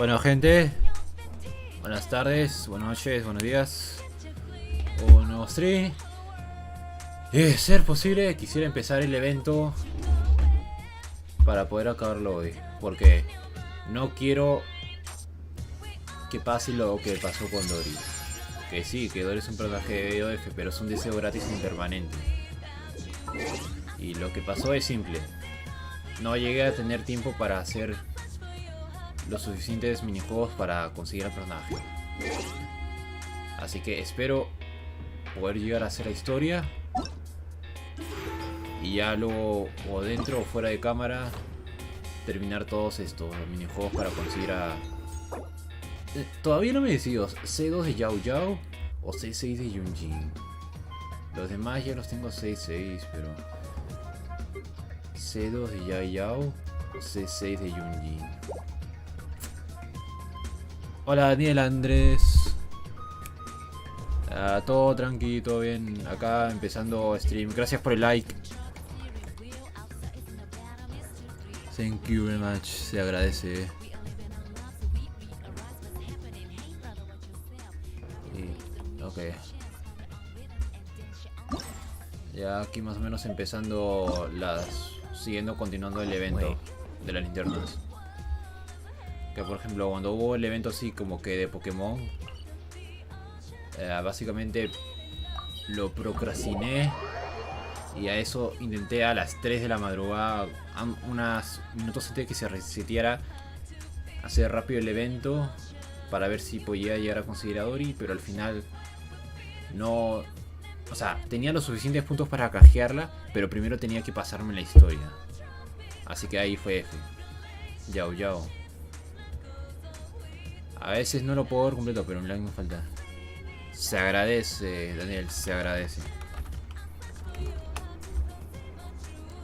Bueno, gente, buenas tardes, buenas noches, buenos días. Un nuevo stream. Ser posible, quisiera empezar el evento para poder acabarlo hoy, porque no quiero que pase lo que pasó con Dory. Que sí, que Dory es un personaje de BOF, pero es un deseo gratis impermanente. Y lo que pasó es simple. No llegué a tener tiempo para hacer los suficientes minijuegos para conseguir el personaje. Así que espero poder llegar a hacer la historia. Y ya luego, o dentro o fuera de cámara, terminar todos estos minijuegos para conseguir a... Todavía no me decido, C2 de Yao Yao o C6 de Yunjin. Los demás ya los tengo C6, pero... C2 de Yao Yao o C6 de Yunjin. Hola Daniel Andrés. Todo tranqui, todo bien. Acá empezando stream. Gracias por el like. Thank you very much. Se agradece. Ok. Ya aquí más o menos empezando continuando el evento de las linternas. Que por ejemplo cuando hubo el evento así como que de Pokémon, básicamente lo procrastiné y a eso intenté a las 3 de la madrugada, unos minutos antes de que se reseteara, hacer rápido el evento para ver si podía llegar a conseguir a Dory, pero al final no... O sea, tenía los suficientes puntos para canjearla, pero primero tenía que pasarme la historia. Así que ahí fue F. Yao Yao. A veces no lo puedo ver completo, pero un like me falta. Se agradece, Daniel, se agradece.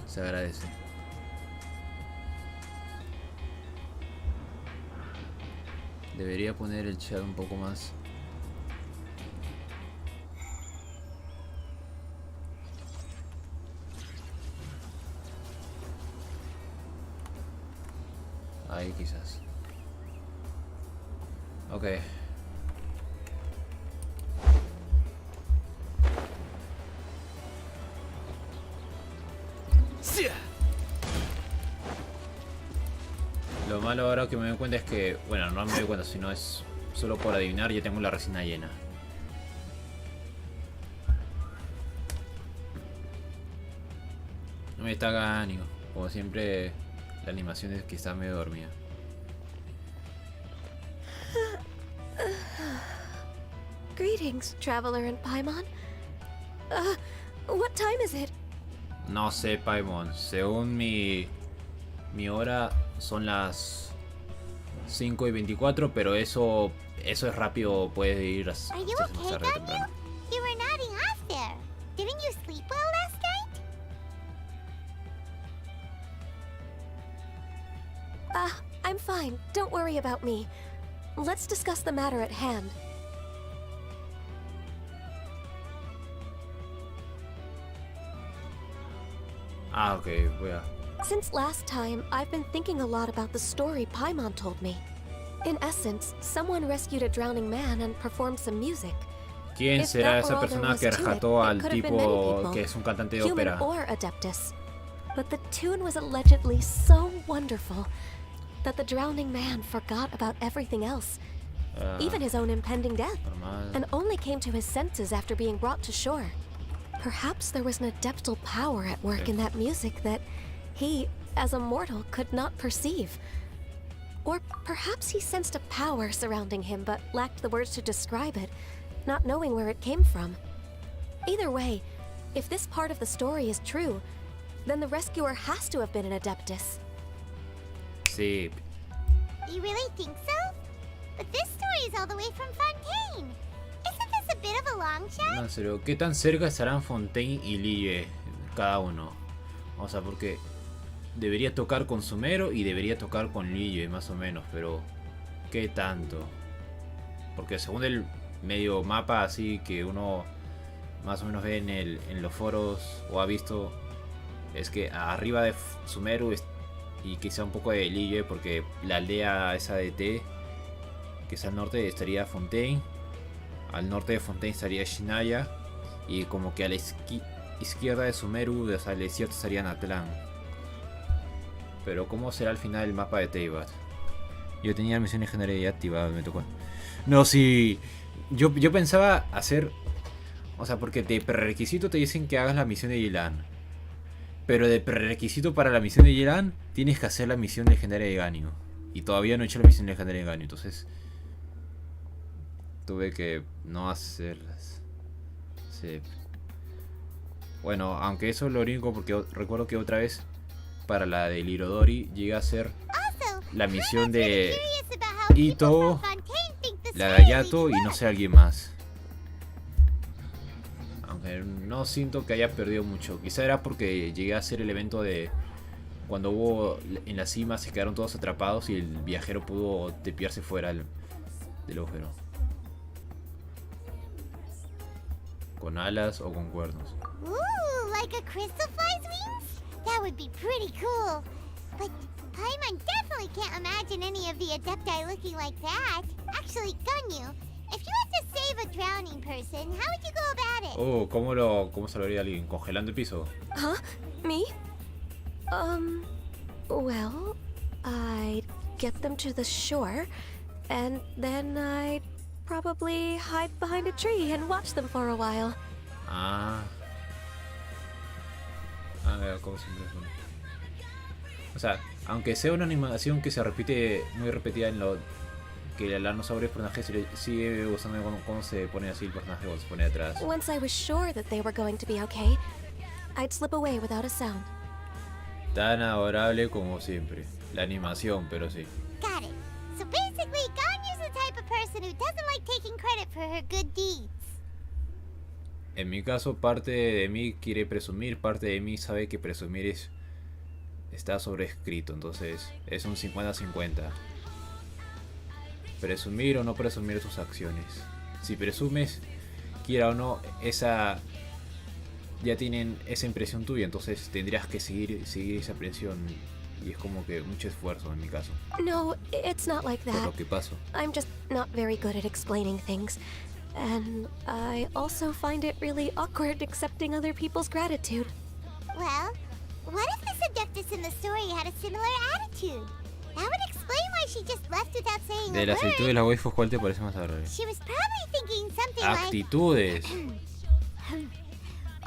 Se agradece. Debería poner el chat un poco más. Ahí quizás. Ok. Lo malo ahora que me doy cuenta es que, bueno, no me doy cuenta, sino es solo por adivinar, ya tengo la resina llena. No me está ganando, como siempre, la animación es que está medio dormida. Greetings, traveler in Paimon. What time is it? No sé, Paimon. Según mi hora son las 5:24, pero eso es rápido, puede ir a Are you okay, Daniel? You were nodding off there. Didn't you sleep well last night? I'm fine. Don't worry about me. Let's discuss the matter at hand. Ok, voy a... Since last time, I've been thinking a lot about the story Paimon told me. In essence, someone rescued a drowning man and performed some music. ¿Quién será esa persona que rescató al tipo que es un cantante de ópera? Human or adeptus. But the tune was allegedly so wonderful that the drowning man forgot about everything else, even his own impending death, and only came to his senses after being brought to shore. Perhaps there was an adeptal power at work in that music that he, as a mortal, could not perceive. Or perhaps he sensed a power surrounding him but lacked the words to describe it, not knowing where it came from. Either way, if this part of the story is true, then the rescuer has to have been an adeptus. Sí. You really think so? But this story is all the way from Fontaine. Isn't this a bit of a long shot? No, en serio, ¿qué tan cerca estarán Fontaine y Lille cada uno? O sea, porque debería tocar con Sumero y debería tocar con Lille, más o menos, pero ¿qué tanto? Porque según el medio mapa así que uno más o menos ve en los foros o ha visto, es que arriba de Sumeru y quizá un poco de Lille, porque la aldea esa de T que es al norte, estaría Fontaine. Al norte de Fontaine estaría Shinaya. Y como que a la izquierda de Sumeru, o sea, al desierto, estaría Natlan. Pero ¿cómo será al final el mapa de Teyvat? Yo tenía la misión de ingeniería activada, me tocó. No, si... Yo pensaba hacer... O sea, porque de prerequisito te dicen que hagas la misión de Yelan. Pero de prerequisito para la misión de Yelan, tienes que hacer la misión legendaria de Ganyu. Y todavía no he hecho la misión legendaria de Ganyu, entonces... Tuve que no hacerlas. Sí. Bueno, aunque eso es lo único, porque recuerdo que otra vez, para la de Lirodori, llegué a hacer la misión de Ito, la de Ayato y no sé, alguien más. Aunque no siento que haya perdido mucho. Quizá era porque llegué a hacer el evento de cuando hubo en la cima, se quedaron todos atrapados y el viajero pudo tepearse fuera del agujero. Con alas o con cuernos. Ooh, like a crystal fly's wings? That would be pretty cool. But Paimon definitely can't imagine any of the Adepti looking like that. Actually, Ganyu, if you had to save a drowning person, how would you go about it? Oh, ¿cómo salvaría a alguien? ¿Congelando el piso? Huh? Me? Well, I'd get them to the shore, and then I'd probably hide behind a tree and watch them for a while. Ah. ¿Cómo se llama? O sea, aunque sea una animación que se repite, muy repetida en lo que el anosaurio personaje sigue usando cómo se pone así el personaje cuando se pone atrás. Once I was sure that they were going to be okay, I'd slip away without a sound. Tan adorable como siempre. La animación, pero sí. Got it. So basically, Ganyu's the type of person who doesn't like taking credit for her good deeds. En mi caso, parte de mí quiere presumir, parte de mí sabe que presumir está sobrescrito, entonces es un 50-50. Presumir o no presumir tus acciones. Si presumes, quiera o no, ya tienen esa impresión tuya, entonces tendrías que seguir esa impresión. Y es como que mucho esfuerzo en mi caso. No, it's not like Por that. lo que paso. I'm just not very good at explaining things. And I also find it really awkward accepting other people's gratitude. Well, what if this Adeptus in the story had a similar attitude? That would explain why she just left without saying De a las word. actitudes de las waifus, ¿cuál te parece más agradable? She was probably thinking something Actitudes.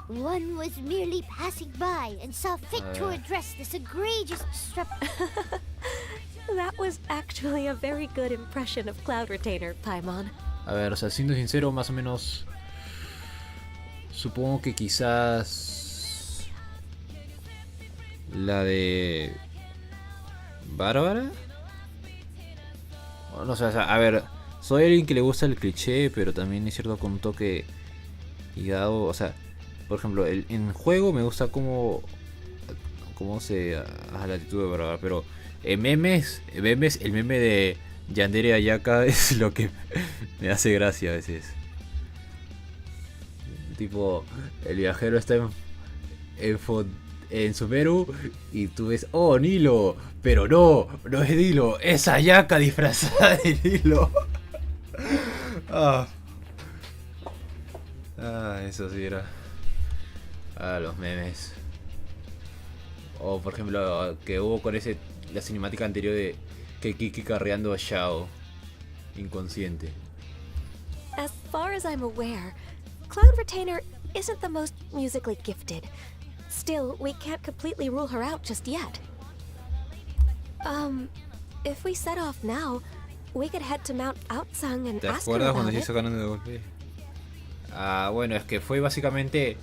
One was merely passing by and saw fit to address this egregious That was actually a very good impression of Cloud Retainer, Paimon. A ver, o sea, siendo sincero, más o menos... Supongo que quizás... La de... ¿Bárbara? No sé, o sea, a ver... Soy alguien que le gusta el cliché, pero también es cierto con un toque... Y dado, o sea... Por ejemplo, en juego me gusta cómo se hace la actitud de Bárbara, pero... En memes, el meme de Yandere Ayaka es lo que me hace gracia a veces. Tipo, el viajero está en Sumeru y tú ves, oh, Nilo, pero no es Nilo, es Ayaka disfrazada de Nilo. Eso sí era. Los memes. O por ejemplo, que hubo con la cinemática anterior de que Kiki carreando a Xiao inconsciente. As far as I'm aware, Cloud Retainer isn't the most musically gifted. Still, we can't completely rule her out just yet. If we set off now, we could head to Mount Outsung and ¿Te ask her acuerdas about cuando se it. hizo ganando de golpe? Bueno, es que fue básicamente...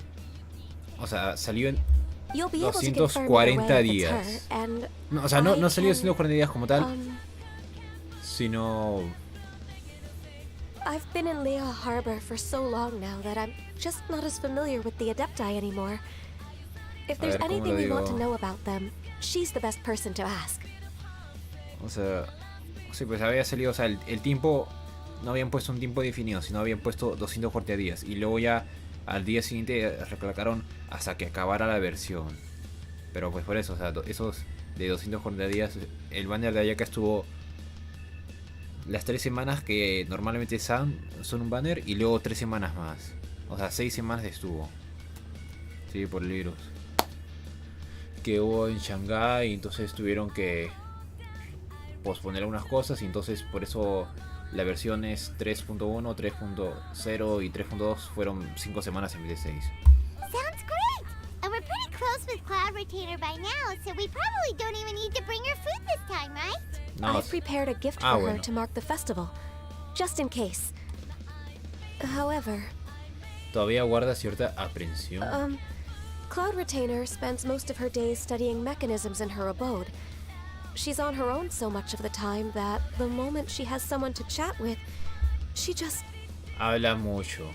O sea, salió en You'll be able to confirm right 240 away if it's días. her, and No, o sea, no I salió can, 240 días como tal, sino... I've been in Lea Harbor for so long now that I'm just not as familiar with the Adepti anymore. If there's ver, ¿cómo anything lo we want to digo? know about them, she's the best person to ask. O sea, sí, pues había salido, o sea, el tiempo... No habían puesto un tiempo definido, sino habían puesto 240 días. Y luego ya al día siguiente recalcaron hasta que acabara la versión. Pero pues por eso, o sea, esos de 240 días, el banner de Ayaka estuvo las 3 semanas que normalmente son un banner y luego 3 semanas más. O sea, 6 semanas estuvo. Sí, por el virus. Que hubo en Shanghái y entonces tuvieron que posponer algunas cosas y entonces por eso la versión es 3.1, 3.0 y 3.2 fueron 5 semanas en vez de 6. Sounds great! And we're pretty close with Cloud Retainer by now, so we probably don't even need to bring her food this time, right? No, I've prepared a gift for her to mark the festival, just in case. However, todavía guarda cierta aprensión. Cloud Retainer spends most of her days studying mechanisms in her abode. She's on her own so much of the time that the moment she has someone to chat with, she just... Habla mucho,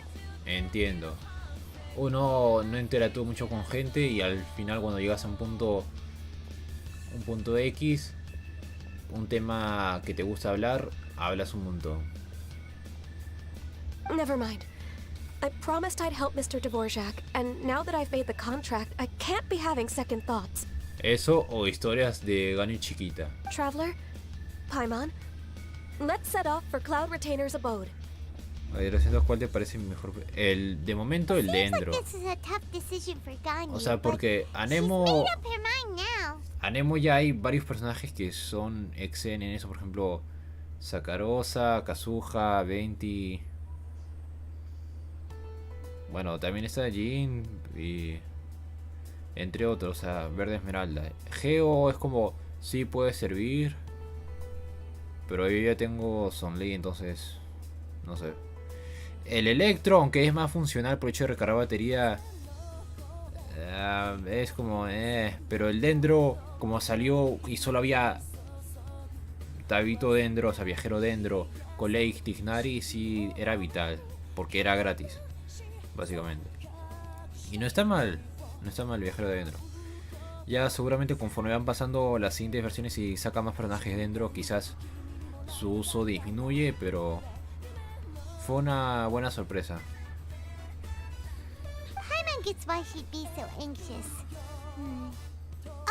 entiendo. Uno no interactúa mucho con gente y al final cuando llegas a un punto X, un tema que te gusta hablar, hablas un montón. Never mind. I promised I'd help Mr. Dvorak, and now that I've made the contract, I can't be having second thoughts. Eso o historias de Gani chiquita. Traveler, Paimon, let's set off for Cloud Retainer's abode. A ver, haciendo cuál te parece mejor. De momento el de Endro. O sea, porque Anemo ya hay varios personajes que son exen en eso. Por ejemplo, Sakarosa, Kazuha, Venti. Bueno, también está Jin y entre otros, o sea, Verde Esmeralda. Geo es como, sí puede servir, pero yo ya tengo Sonley, entonces no sé. El Electro, aunque es más funcional por el hecho de recargar batería, es como, pero el Dendro, como salió y solo había Tabito Dendro, o sea, Viajero Dendro, Colei Tignari, sí era vital, porque era gratis, básicamente. Y no está mal Viajero Dendro. Ya seguramente conforme van pasando las siguientes versiones y sacan más personajes Dendro, quizás su uso disminuye, pero fue una buena sorpresa. Paimon gets why she'd be so anxious.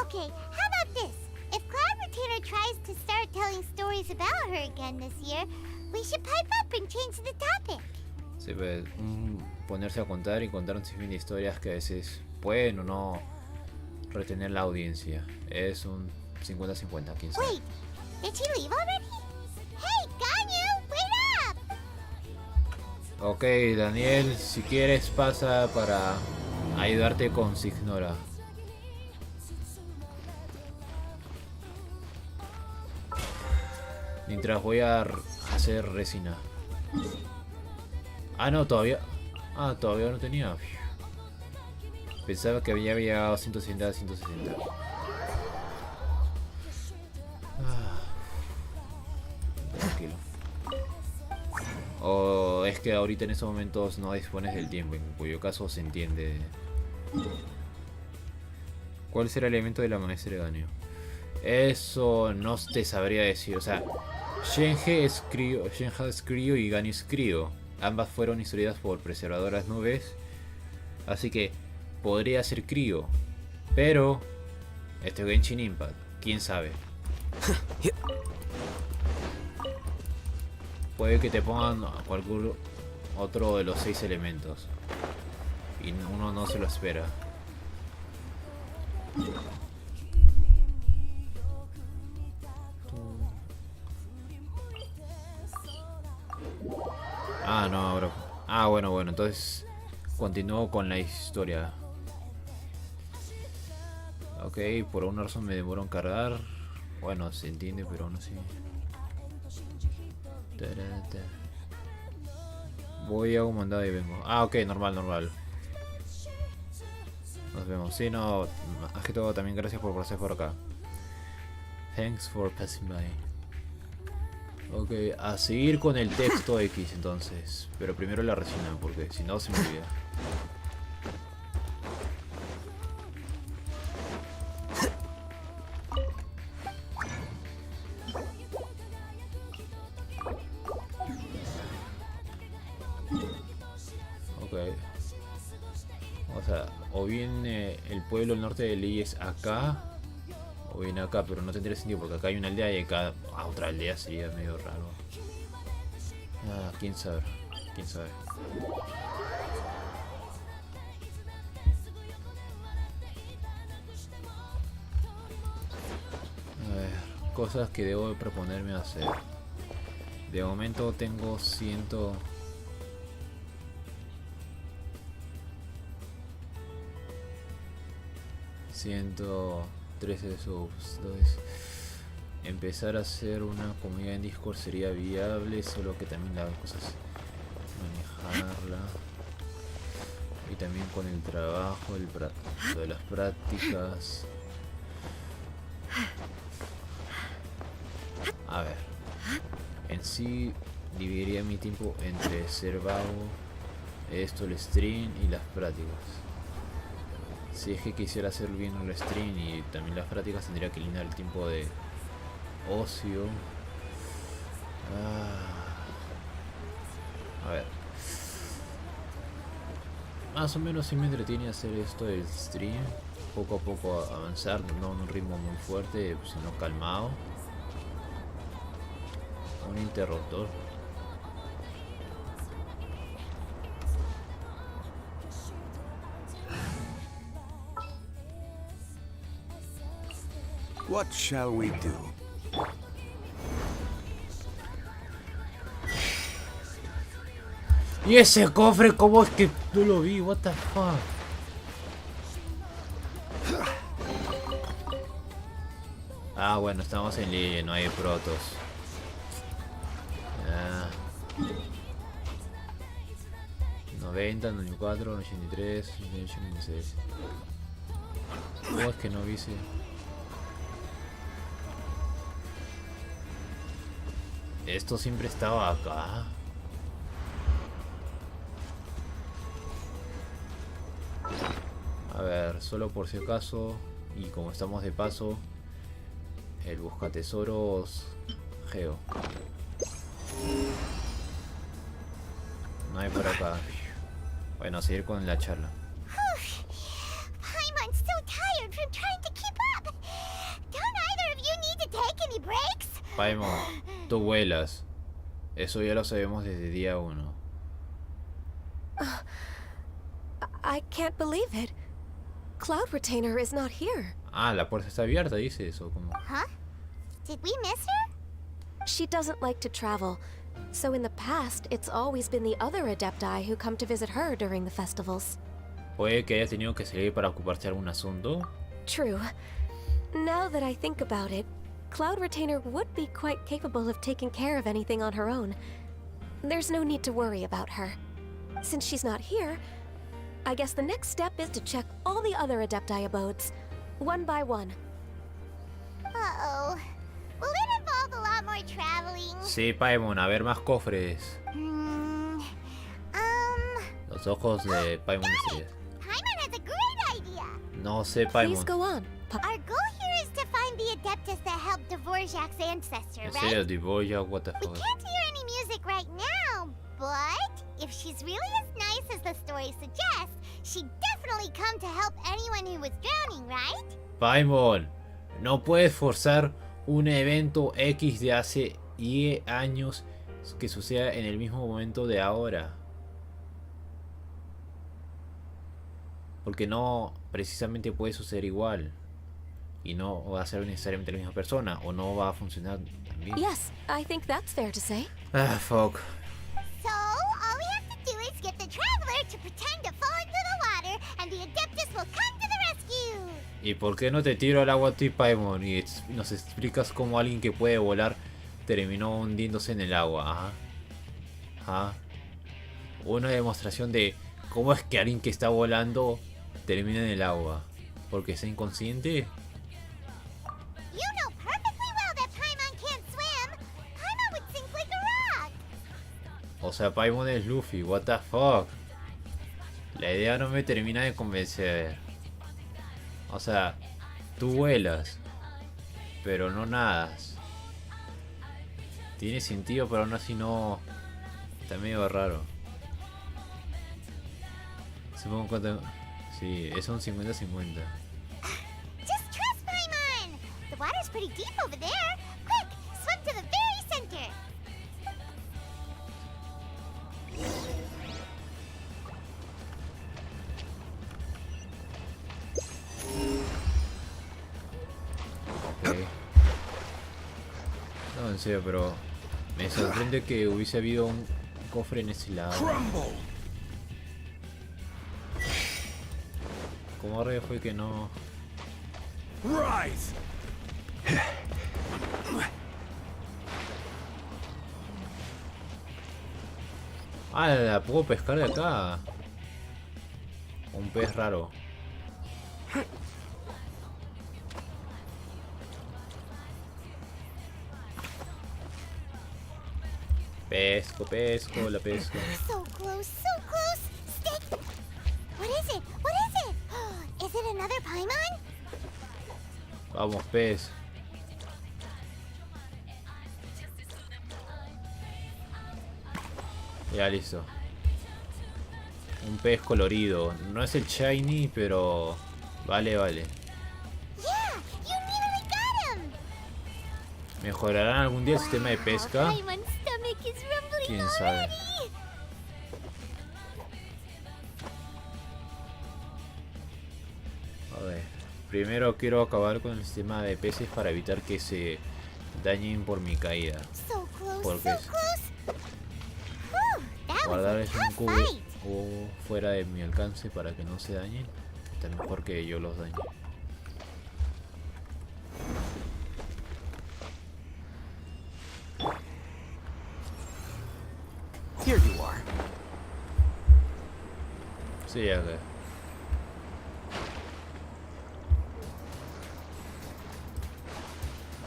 Okay, how about this? If Cloud Retainer tries to start telling stories about her again this year, we should pipe up and change the topic. Sí, pues, ponerse a contar y contar un sinfín de historias que a veces pueden o no retener la audiencia. Es un 50-50, quién sabe. Wait, did she leave already? Hey, Ganyu, wait up! Ok, Daniel, si quieres pasa para ayudarte con Signora. Mientras voy a hacer resina. Ah, no, todavía. Ah, todavía no tenía. Pensaba que había llegado a 160 a 160. Tranquilo. O es que ahorita en estos momentos no dispones del tiempo, en cuyo caso se entiende. ¿Cuál será el elemento de la maestra de Ganyu? Eso no te sabría decir. O sea, Shenhe es crío y Ganyu es crío. Ambas fueron instruidas por preservadoras nubes. Así que podría ser crío. Pero este es Genshin Impact. ¿Quién sabe? Puede que te pongan cualquier otro de los 6 elementos. Y uno no se lo espera. Ah, no, ahora. Ah, bueno, entonces continúo con la historia. Ok, por una razón me demoró en cargar. Bueno, se entiende, pero aún así. Voy a un mandado y vengo. Ah, ok, normal. Nos vemos. Sí, no. Más que todo, también gracias por pasar por acá. Thanks for passing by. Ok, a seguir con el texto X entonces. Pero primero la resina, porque si no se me olvida. Ok. O sea, o bien el pueblo del norte de Lee es acá, o bien acá, pero no tendría sentido porque acá hay una aldea y acá otra aldea sería medio raro. Ah, quién sabe. Quién sabe. A ver, cosas que debo de proponerme hacer. De momento tengo 113 subs. Entonces, empezar a hacer una comunidad en Discord sería viable, solo que también las cosas manejarla. Y también con el trabajo, lo de las prácticas. A ver, en sí dividiría mi tiempo entre ser vago, esto, el stream y las prácticas. Si es que quisiera hacer bien el stream y también las prácticas, tendría que eliminar el tiempo de ocio. A ver, más o menos sí me entretiene hacer esto del stream, poco a poco avanzar, no en un ritmo muy fuerte, sino calmado. Un interruptor. What shall we do? ¿Y ese cofre cómo es que no lo vi? What the fuck? Ah, bueno, estamos en línea, no hay protos. 90, 94, 83, 98, 96. ¿Cómo es que no vise? Esto siempre estaba acá. A ver, solo por si acaso, y como estamos de paso, el buscatesoros Geo. No hay por acá. Bueno, a seguir con la charla. Paimon's so tired from trying to keep up. Don't either of you need to take any breaks? Paimon, tú vuelas. Eso ya lo sabemos desde día 1. I can't believe it. Cloud Retainer is not here. Ah, la puerta está abierta, dice eso. Como... Huh? Did we miss her? She doesn't like to travel, so in the past, it's always been the other Adepti who come to visit her during the festivals. Puede que haya tenido que salir para ocuparse de algún asunto. True. Now that I think about it, Cloud Retainer would be quite capable of taking care of anything on her own. There's no need to worry about her. Since she's not here, I guess the next step is to check all the other Adepti abodes, one by one. Uh-oh. Will it involve a lot more traveling? Sí, Paimon, a ver más cofres. Los ojos de Paimon Estrellas. Paimon has a great idea. No sé, Please Paimon. go on. Our goal here is to find the Adeptus that helped Dvorak's ancestor, En right? serio, Divoya, what the We fuck. can't hear any music right now, but if she's really as nice as the story suggests, she'd definitely come to help anyone who was drowning, right? Paimon, no puedes forzar un evento X de hace 10 años que suceda en el mismo momento de ahora. Porque no precisamente puede suceder igual. Y no va a ser necesariamente la misma persona. O no va a funcionar también. Yes, I think that's fair to say. Ah, fuck. So, all we have to do is get the traveler to pretend to fall into the water, and the Adeptus will come to the rescue. ¿Y por qué no te tiro al agua a ti, Paimon? Y nos explicas cómo alguien que puede volar terminó hundiéndose en el agua. Ajá. Ajá. Una demostración de cómo es que alguien que está volando termina en el agua. ¿Porque está inconsciente? You know perfectly well that Paimon can't swim. Paimon would sink like a rock. O sea, Paimon es Luffy, what the fuck. La idea no me termina de convencer. O sea, tú vuelas, pero no nadas. Tiene sentido, pero aún así no. Está medio raro. Supongo que... Sí, es un 50-50. Just trust Paimon. The water's pretty deep over there. Quick, swim to the very center. en serio, pero me sorprende que hubiese habido un cofre en ese lado. ¿Cómo re fue que no? Rise. Ah, la puedo pescar de acá. Un pez raro. Pesco, la pesco. So close, so close. Stay. What is it? What is it? Is it another Paimon? Vamos, pez. Ya listo. Un pez colorido. No es el shiny, pero vale, vale. Yeah, you nearly got him. ¿Mejorarán algún día el sistema de pesca? Paimon's stomach is rumbling ¿Quién sabe? already. A ver. Primero quiero acabar con el sistema de peces para evitar que se dañen por mi caída. So close, Porque so close. Whew, that was a guardarles un tough cubo fight. fuera de mi alcance para que no se dañen. Está mejor que yo los dañe. Here you are. Sí, ya que.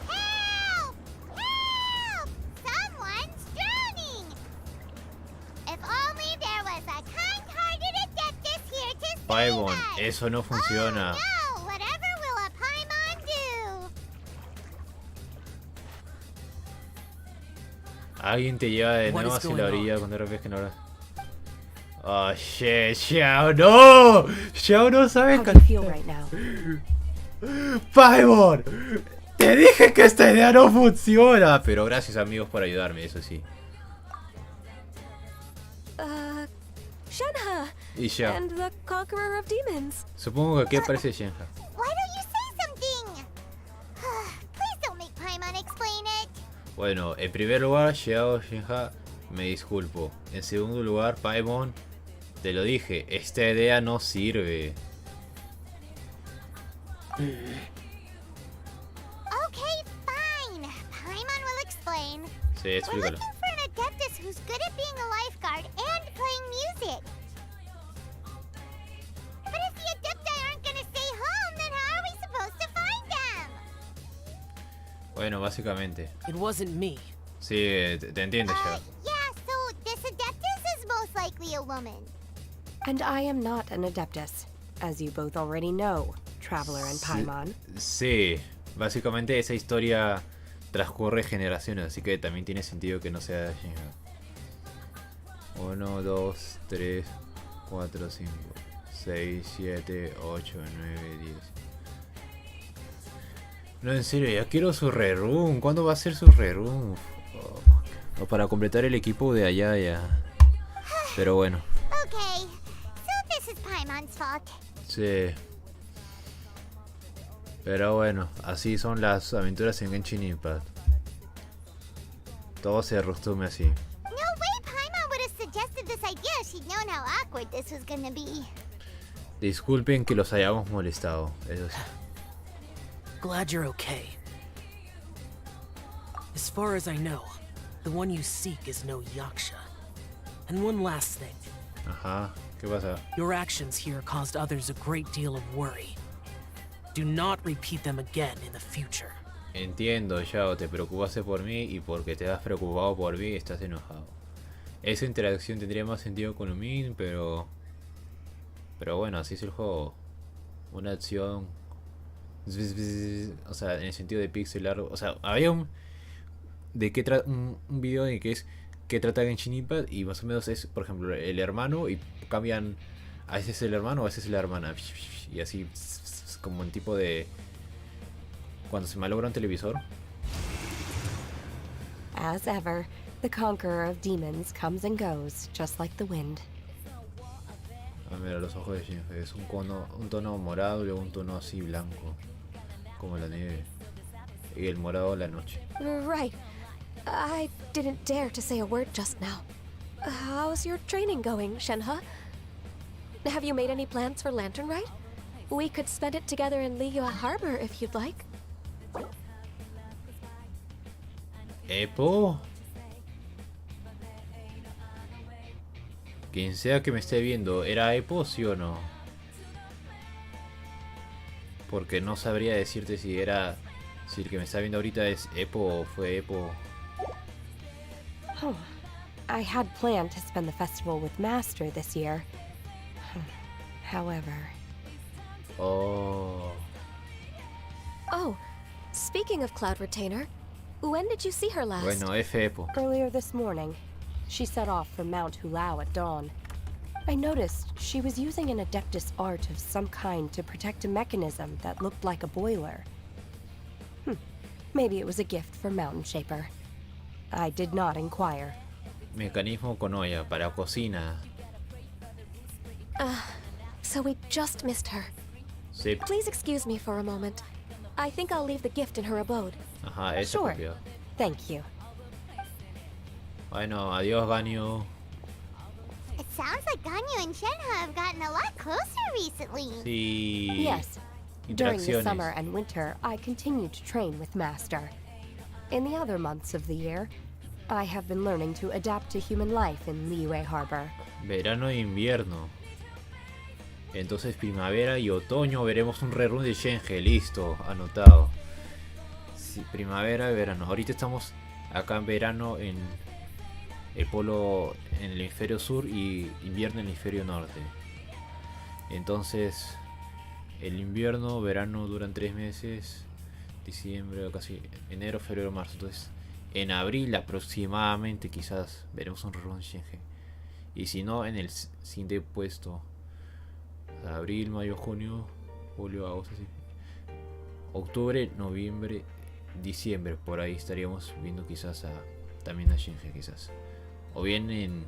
Help! Help! Someone's drowning. If only there was a kind-hearted adeptus here to save Paimon, us. eso no funciona. Oh, no. Whatever will a Paimon do? Alguien te lleva de What nuevo is hacia la going orilla cuando repes que no lo... Oh shit, Xiao, no! Xiao no sabe How do you feel right now? Paimon, te dije que esta idea no funciona. Pero gracias amigos por ayudarme, eso sí. Shenhe Y Xiao. and the Conqueror of Demons. Supongo que aquí aparece Shenhe. Why don't you say something? Please don't make Paimon explain it. Bueno, en primer lugar, Xiao, Shenhe, me disculpo. En segundo lugar, Paimon, te lo dije, esta idea no sirve. Okay, fine. Paimon will explain. Sí, We're explícalo. looking for an adeptus who's good at being a lifeguard and playing music. But if the adepti aren't gonna stay home, then how are we supposed to find them? Bueno, básicamente. It wasn't me. Sí, te entiendo, Xiao. Yeah, so this adeptus is most likely a woman. And I am not an adeptus, as you both already know, Traveler and Paimon. Sí, básicamente esa historia transcurre generaciones, así que también tiene sentido que no sea Shenhe. 1, 2, 3, 4, 5, 6, 7, 8, 9, 10. No, en serio, ya quiero su rerun. ¿Cuándo va a ser su rerun? Oh, o para completar el equipo de allá ya. Pero bueno, Okay, so this is Paimon's fault. sí. Pero bueno, así son las aventuras en Genshin Impact. Todo se resume así. No way Paimon would have suggested this idea if she'd known how awkward this was gonna be. Disculpen que los hayamos molestado, eso sí. Glad you're okay. As far as I know, the one you seek is no Yaksha. And one last thing. Ajá, ¿qué pasa? Your actions here caused others a great deal of worry. Do not repeat them again in the future. Entiendo, Yao, te preocupaste por mí y porque te has preocupado por mí estás enojado. Esa interacción tendría más sentido con Umin, pero bueno, así es el juego. Una acción... O sea, en el sentido de pixel art. O sea, había un video de que es que trata Genshin Impact y más o menos es, por ejemplo, el hermano y cambian, a veces es el hermano, a veces es la hermana y así como un tipo de cuando se malogra un televisor. As ever, the Conqueror of Demons comes and goes, just like the wind. Ah, mira, los ojos de Shinji es un tono morado y luego un tono así blanco, como la nieve, y el morado la noche. Right. I didn't dare to say a word just now. How's your training going, Shenhe? Have you made any plans for Lantern Rite? We could spend it together in Liyue Harbor if you'd like. ¿Epo? Quien sea que me esté viendo, ¿era Epo, sí o no? Porque no sabría decirte si era... Si el que me está viendo ahorita es Epo o fue Epo. Oh, I had planned to spend the festival with Master this year. However... Oh... Oh, speaking of Cloud Retainer, when did you see her last? Bueno, F Epo. Earlier this morning, she set off for Mount Hulao at dawn. I noticed she was using an Adeptus art of some kind to protect a mechanism that looked like a boiler. Maybe it was a gift from Mountain Shaper. I did not inquire. Mecanismo con olla para cocina. So we just missed her. Sí. Please excuse me for a moment. I think I'll leave the gift in her abode. Ajá, eso Sure. copió. Thank you. Bueno, adiós, Ganyu. It sounds like Ganyu and Shenhe have gotten a lot closer recently. Sí. Yes. During the Interacciones. summer and winter, I continue to train with Master. In the other months of the year, I have been learning to adapt to human life in Liyue Harbor. Verano e invierno. Entonces primavera y otoño veremos un rerun de Shenhe. Listo, anotado. Sí, primavera y verano. Ahorita estamos acá en verano en el polo, en el hemisferio sur, y invierno en el hemisferio norte. Entonces el invierno, verano duran 3 meses. Diciembre, casi enero, febrero, marzo. Entonces en abril aproximadamente quizás veremos un rerun de Shenhe. Y si no, en el siguiente puesto. Abril, mayo, junio, julio, agosto, sí. Octubre, noviembre, diciembre. Por ahí estaríamos viendo quizás también a Shenhe quizás. O bien en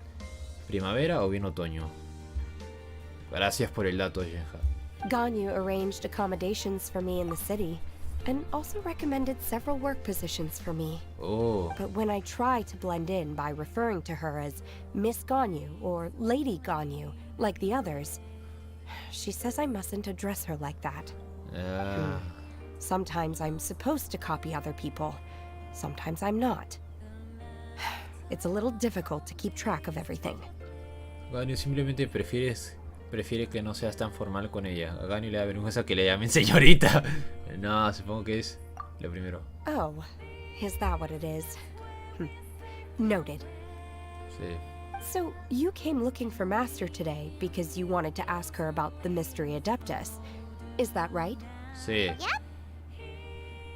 primavera o bien otoño. Gracias por el dato, Shenhe. Ganyu arranged accommodations for me in the city, and also recommended several work positions for me. Oh, But when I try to blend in by referring to her as Miss Ganyu or Lady Ganyu, like the others, she says I mustn't address her like that. Sometimes I'm supposed to copy other people, sometimes I'm not. It's a little difficult to keep track of everything. Ganyu simplemente prefiere que no seas tan formal con ella. A Ganyu le da vergüenza que le llamen señorita. No, supongo que es lo primero. Oh, is that what it is? Noted. Sí. So, you came looking for Master today because you wanted to ask her about the Mystery Adeptus. Is that right? Sí. Yep.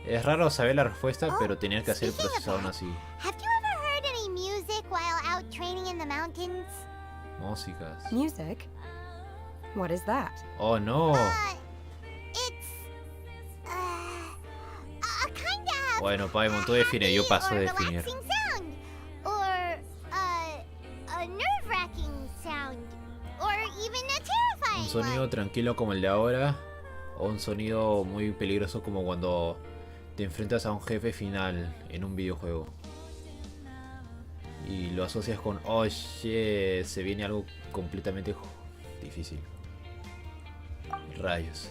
Es raro saber la respuesta, Oh, pero tener que hacer el speaking of proceso aún that, así. Have you ever heard any music while out training in the mountains? Músicas. Music? What is that? Oh no. It's a kind of Bueno, Paimon, tú define, yo paso de definir. relaxing sound, or a nerve-wracking sound, or even a terrifying Un sonido tranquilo como el de ahora, o un sonido muy peligroso como cuando te enfrentas a un jefe final en un videojuego y lo asocias con oh shit, se viene algo completamente difícil. Rayos.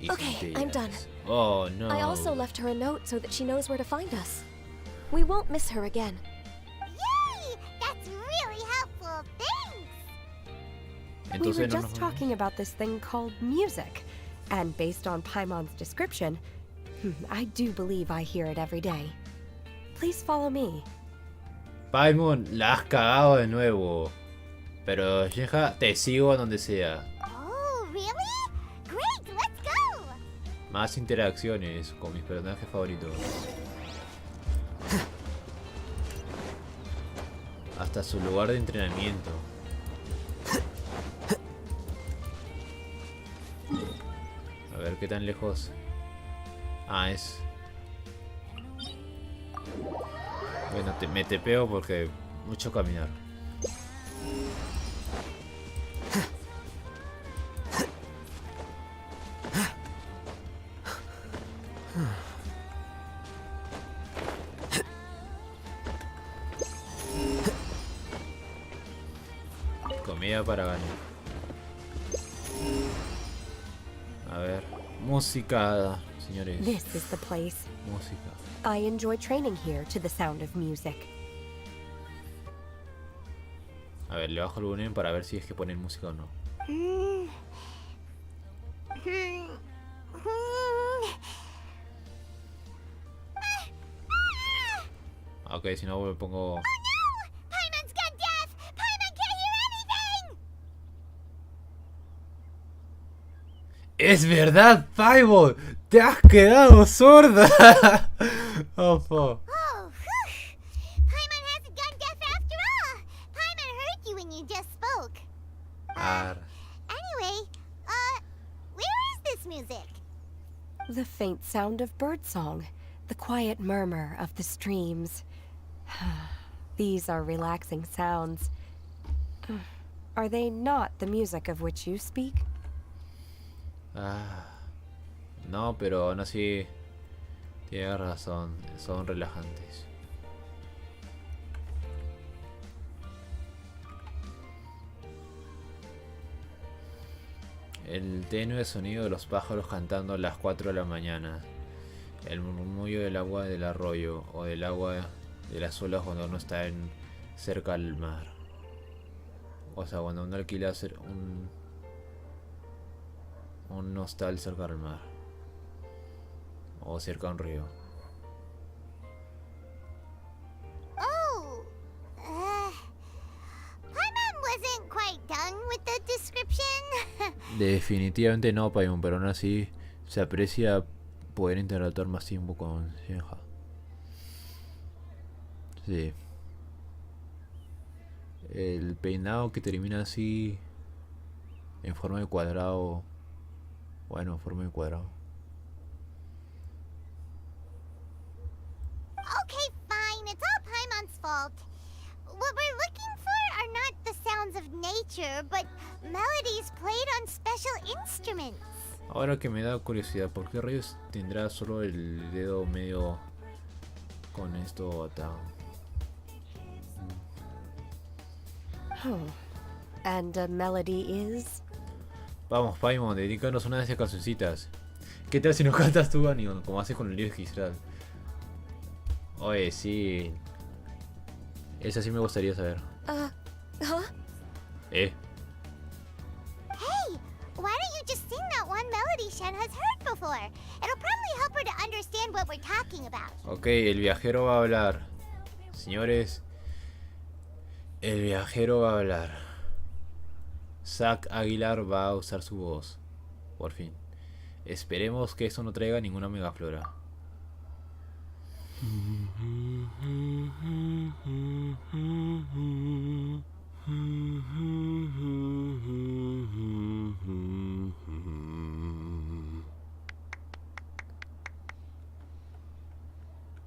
Y Okay, I'm done. Oh no. I also left her a note so that she knows where to find us. We won't miss her again. Yay! That's really helpful. Thanks. We Entonces were no just nos talking about this thing called music, and based on Paimon's description, I do believe I hear it every day. Please follow me. Paimon, la has cagado de nuevo. Pero Shenhe, te sigo a donde sea. Oh, really? Great, let's go! Más interacciones con mis personajes favoritos. Hasta su lugar de entrenamiento. A ver qué tan lejos. Ah, es. Bueno, me tepeo porque mucho caminar. oportunidad para ganar. A ver, música, señores. This is the place. Música. I enjoy training here to the sound of music. A ver, le bajo el volumen para ver si es que ponen música o no. Ok, si no me pongo... Paimon's gone deaf! Paimon can't hear anything! ¡Es verdad, Paimon! ¡Te has quedado sorda! Oh, fuck. Oh, whew! Paimon hasn't gone deaf after all! Paimon heard you when you just spoke. Ar. Anyway, where is this music? The faint sound of birdsong, the quiet murmur of the streams. These are relaxing sounds. Are they not the music of which you speak? Ah. No, pero aún así... Tienes razón, son relajantes. El tenue sonido de los pájaros cantando a las 4 de la mañana. El murmullo del agua del arroyo o del agua de las olas cuando uno está cerca del mar. O sea, cuando uno alquila un hostal cerca del mar. O cerca de un río. Oh, Paimon wasn't quite done with the description. Definitivamente no, Paimon, pero aún así se aprecia poder interactuar más tiempo con Shenja. Sí. El peinado que termina así en forma de cuadrado. Bueno, en forma de cuadrado. Okay, fine. It's all Paimon's fault. What we're looking for are not the sounds of nature, but melodies played on special instruments. Ahora que me da curiosidad, ¿por qué rayos tendrá solo el dedo medio con esto atado? Oh. And a melody is? Vamos, Paimon, dedícanos una de esas cancioncitas. ¿Qué tal si nos cantas tú, Anion, como haces con el libro Gisral? Oye, sí. Esa sí me gustaría saber. Huh? Hey, why don't you just sing that one melody Shen has heard before? It'll probably help her to understand what we're talking about. Ok, el viajero va a hablar. Señores, el viajero va a hablar. Zack Aguilar va a usar su voz. Por fin. Esperemos que eso no traiga ninguna megaflora.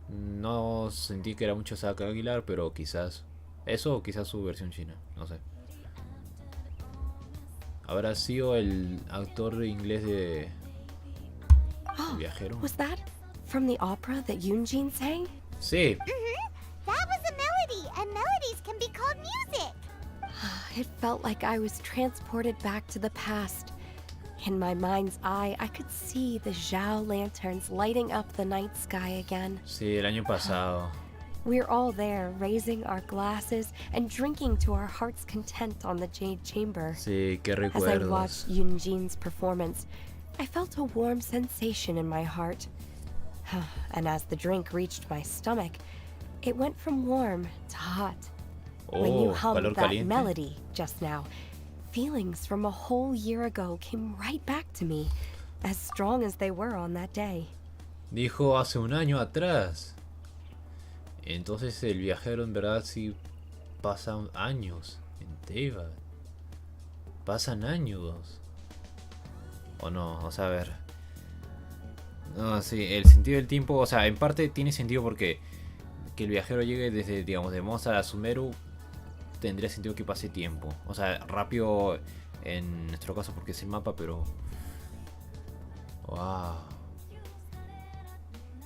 No sentí que era mucho Zack Aguilar, pero quizás eso o quizás su versión china, no sé. ¿Habrá sido el actor inglés de El Viajero? Was that from the opera that Yoonjin sang? Sí. That was a melody, and melodies can be called music. It felt like I was transported back to the past. In my mind's eye, I could see the Zhao lanterns lighting up the night sky again. Sí, el año pasado. We're all there, raising our glasses and drinking to our heart's content on the Jade Chamber. Sí, qué As I recuerdos. watched Yoonjin's performance, I felt a warm sensation in my heart. And as the drink reached my stomach, it went from warm to hot. When you Oh, hummed calor that caliente. melody just now, feelings from a whole year ago came right back to me, as strong as they were on that day. Dijo hace un año atrás. Entonces el viajero en verdad sí pasa años en Teyvat. Pasan años. O no, o sea, a ver. No, sí, el sentido del tiempo, o sea, en parte tiene sentido porque que el viajero llegue desde, digamos, de Moza a Sumeru tendría sentido que pase tiempo. O sea, rápido en nuestro caso porque es el mapa, pero... Wow.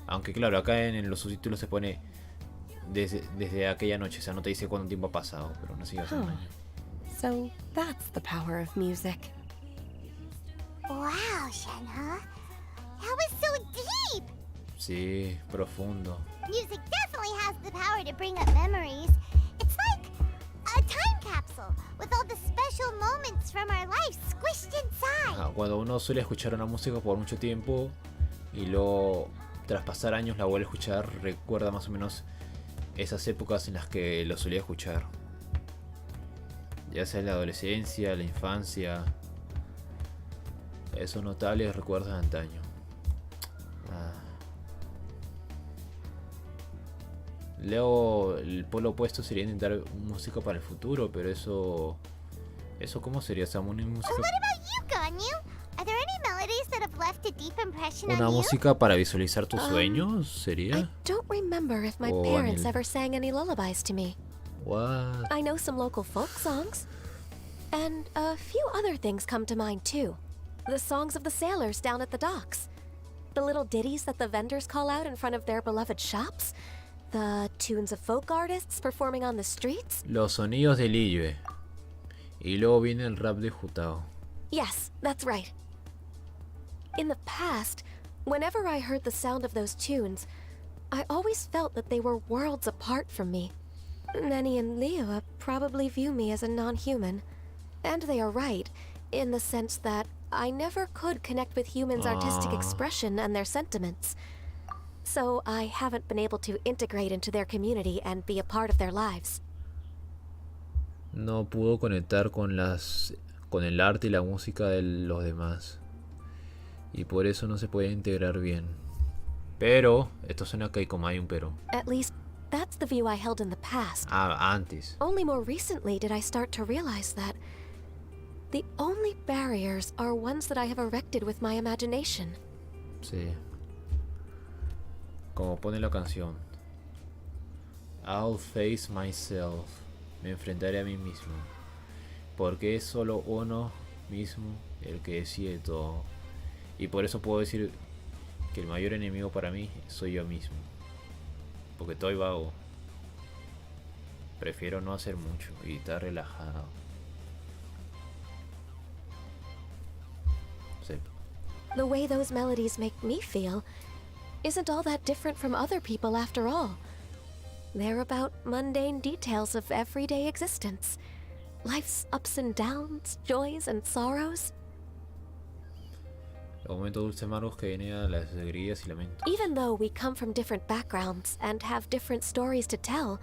Aunque claro, acá en los subtítulos se pone desde aquella noche, o sea, no te dice cuánto tiempo ha pasado, pero no sigue hace un año. So that's the power of music. Wow, Shenhe. That was so deep! Sí, profundo. Music definitely has the power to bring up memories. It's like a time capsule with all the special moments from our lives squished inside. Cuando uno suele escuchar una música por mucho tiempo y luego tras pasar años la vuelve a escuchar, recuerda más o menos esas épocas en las que lo solía escuchar. Ya sea en la adolescencia, la infancia. Esos notables recuerdos de antaño. Luego el polo opuesto sería intentar música para el futuro, pero eso ¿cómo sería? O sea, una música, What about you, Ganyu? Are there any melodies that have left a deep impression una on you? música para visualizar tus sueños, ¿sería? I don't remember if my Oh, parents Anil. ever sang any lullabies to me. What? I know some local folk songs. And a few other things come to mind too. The songs of the sailors down at the docks. The little ditties that the vendors call out in front of their beloved shops. The tunes of folk artists performing on the streets. Los sonidos del Liyue. Y luego viene el rap de Jutao. Yes, that's right. In the past, whenever I heard the sound of those tunes, I always felt that they were worlds apart from me. Nenny and Liyue probably view me as a non-human. And they are right, in the sense that I never could connect with humans' artistic expression and their sentiments. So I haven't been able to integrate into their community and be a part of their lives. No pudo conectar con el arte y la música de los demás. Y por eso no se puede integrar bien. Pero, esto suena que como hay un pero. At least, that's the view I held in the past. Antes. Only more recently did I start to realize that the only barriers are ones that I have erected with my imagination. Sí. Como pone la canción. I'll face myself. Me enfrentaré a mí mismo. Porque es solo uno mismo el que decide todo. Y por eso puedo decir que el mayor enemigo para mí soy yo mismo. Porque estoy vago. Prefiero no hacer mucho y estar relajado. Sí. The way those melodies make me feel isn't all that different from other people after all. They're about mundane details of everyday existence. Life's ups and downs, joys and sorrows. Los momentos dulces amargos que vienen a las alegrías y lamentos. Even though we come from different backgrounds and have different stories to tell,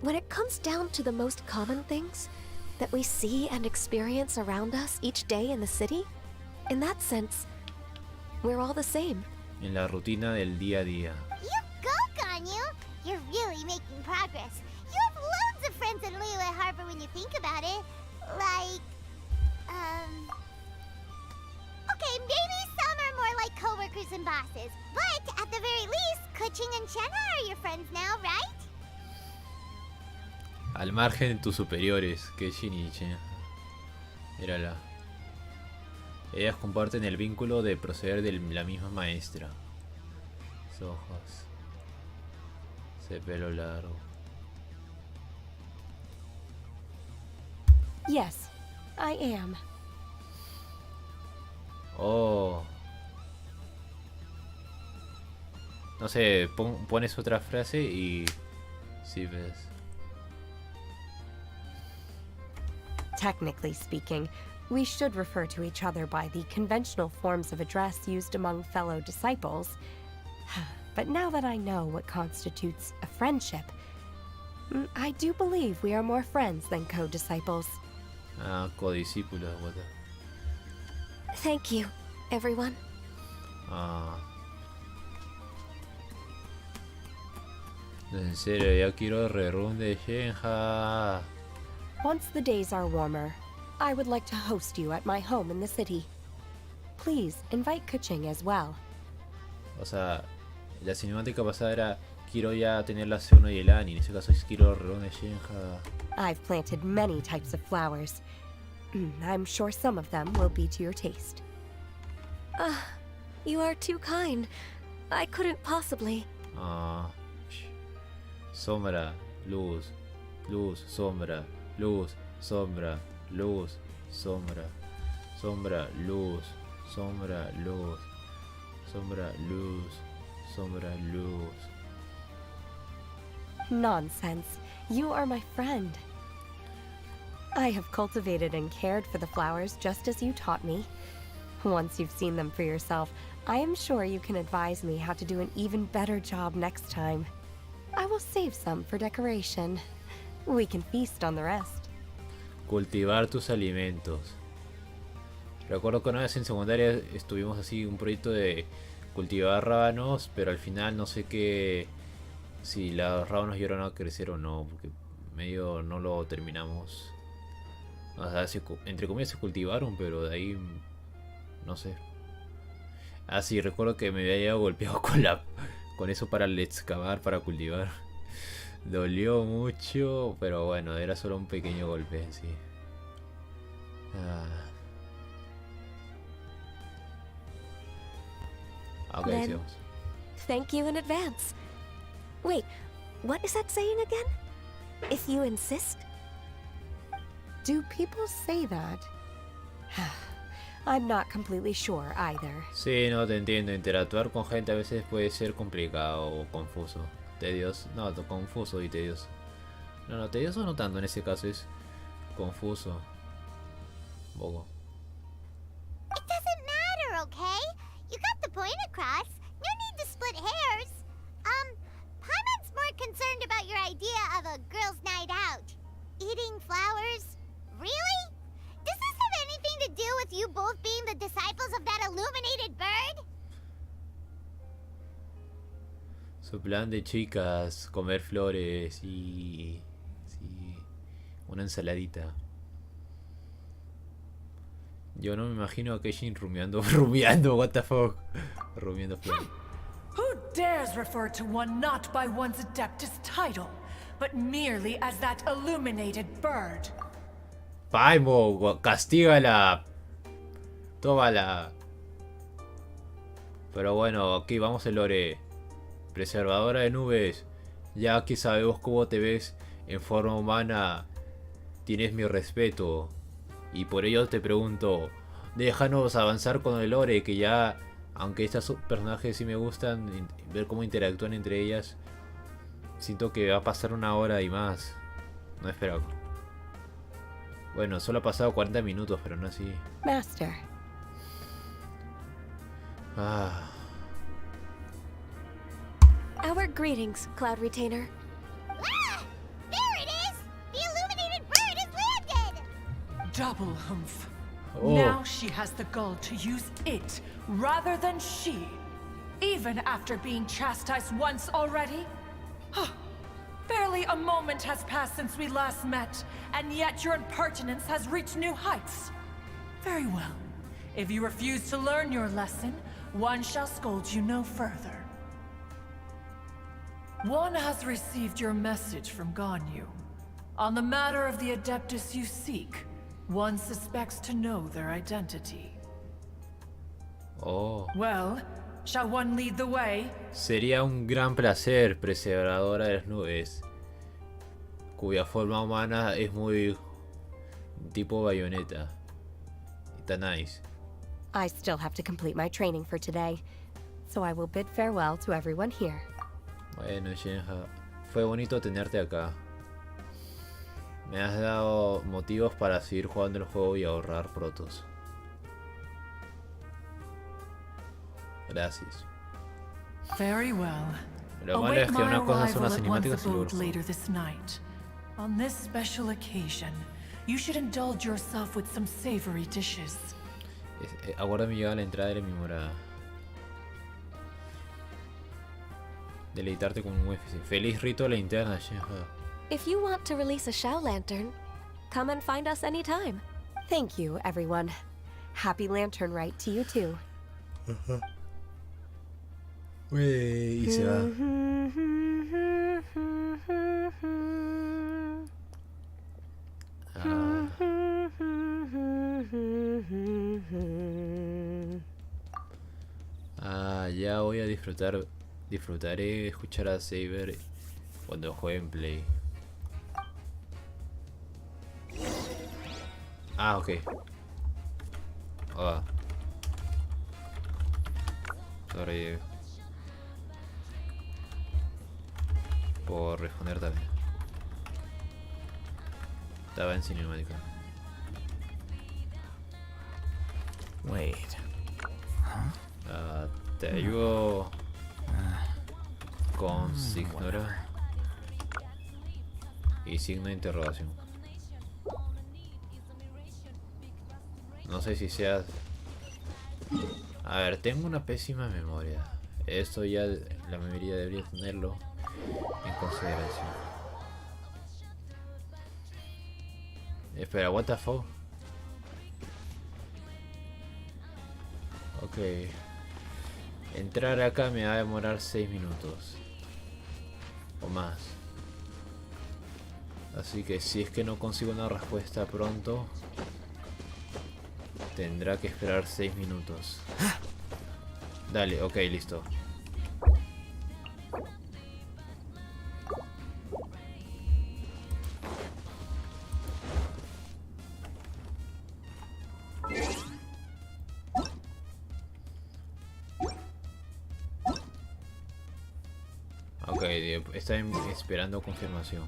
when it comes down to the most common things that we see and experience around us each day in the city, in that sense, we're all the same. En la rutina del día a día. You go, Ganyu! You're really making progress. You have loads of friends in Liyue Harbor when you think about it. Like, okay, maybe some are more like coworkers and bosses. But at the very least, Kuching and Shenhe are your friends now, right? Al margen de tus superiores, que Shinichi. Mírala. Ellas comparten el vínculo de proceder de la misma maestra. Sus ojos. Ese pelo largo. Yes, I am. Oh. No sé, pones otra frase y... Sí, ves. Technically speaking, we should refer to each other by the conventional forms of address used among fellow disciples. But now that I know what constitutes a friendship, I do believe we are more friends than co-disciples. Codiscípula, what the... Thank you, everyone. En serio, ya quiero rerun de Shenhe. Once the days are warmer, I would like to host you at my home in the city. Please invite Kuching as well. O sea, la cinemática pasada era quiero ya tener la C1 y el ANI. En ese caso es quiero rerun de Shenhe. I've planted many types of flowers. I'm sure some of them will be to your taste. You are too kind. I couldn't possibly. Sombra, luz, luz, sombra, luz, sombra, luz, sombra, sombra, luz, sombra, luz, sombra, luz, sombra, luz. Nonsense. You are my friend. I have cultivated and cared for the flowers just as you taught me. Once you've seen them for yourself, I am sure you can advise me how to do an even better job next time. I will save some for decoration. We can feast on the rest. Cultivar tus alimentos. Recuerdo que una vez en secundaria estuvimos así un proyecto de cultivar rábanos, pero al final no sé qué, si los rábanos llegaron a crecer o no, porque medio no lo terminamos. O sea, entre comillas se cultivaron, pero de ahí no sé. Ah, sí, recuerdo que me había llegado golpeado con eso para el excavar, para cultivar. Dolió mucho, pero bueno, era solo un pequeño golpe en sí. Ok, Then, sigamos. thank you in advance. Wait, what is that saying again? If you insist? Do people say that? I'm not completely sure either. Sí, no te entiendo. Interactuar con gente a veces puede ser complicado o confuso. Tedioso. No, confuso y tedioso. No, tedioso no tanto en ese caso, es confuso. Un poco. It doesn't matter, okay? You got the point across. No need to split hairs. Paimon's more concerned about your idea of a girls' night out. Eating flowers? Really? Does this have anything to do with you both being the disciples of that illuminated bird? Su plan de chicas, comer flores y... sí, una ensaladita. Yo no me imagino a Keishin rumiando, what the fuck. Rumiando flores. Who dares refer to one not by one's adeptus title, but merely as that illuminated bird? Paimo, castígala. Tómala. Pero bueno, aquí vamos el lore. Preservadora de nubes. Ya que sabemos cómo te ves en forma humana, tienes mi respeto. Y por ello te pregunto, déjanos avanzar con el lore, que ya, aunque estos personajes sí me gustan, ver cómo interactúan entre ellas, siento que va a pasar una hora y más. No espero. Bueno, solo ha pasado 40 minutos, pero no así. Master. Our greetings, Cloud Retainer. Ah! There it is! The illuminated bird has landed! Double humph. Oh. Now she has the gall to use it rather than she. Even after being chastised once already? Barely a moment has passed since we last met, and yet your impertinence has reached new heights. Very well. If you refuse to learn your lesson, one shall scold you no further. One has received your message from Ganyu. On the matter of the Adeptus you seek, one suspects to know their identity. Oh. Well, shall one lead the way? Sería un gran placer, preservadora de las nubes, cuya forma humana es muy tipo bayoneta. Está nice. I still have to complete my training for today, so I will bid farewell to everyone here. Bueno, Shenja, fue bonito tenerte acá. Me has dado motivos para seguir jugando el juego y ahorrar protos. Gracias. Very well. Lo malo es que una cosa son las cinemáticas y lo abode otro. later this night. On this special occasion, you should indulge yourself with some savory dishes. Aguarda mi llegada a la entrada de mi morada. Deleitarte con un UFC. Feliz rito de la linterna, Shenja. If you want to release a Shao Lantern, come and find us anytime. Thank you, everyone. Happy Lantern Rite to you too. Y se va. Ya voy a disfrutaré escuchar a Saber cuando juegue en Play. Ah, ok. Sorry por responder también. Estaba en cinemática. Wait. Te ayudo con ignora y signo de interrogación. No sé si sea... A ver, tengo una pésima memoria. Esto ya la mayoría debería tenerlo en consideración. Espera, what the fuck? Ok. Entrar acá me va a demorar 6 minutos. O más. Así que si es que no consigo una respuesta pronto, tendrá que esperar 6 minutos. Dale, ok, listo. Ok, está esperando confirmación.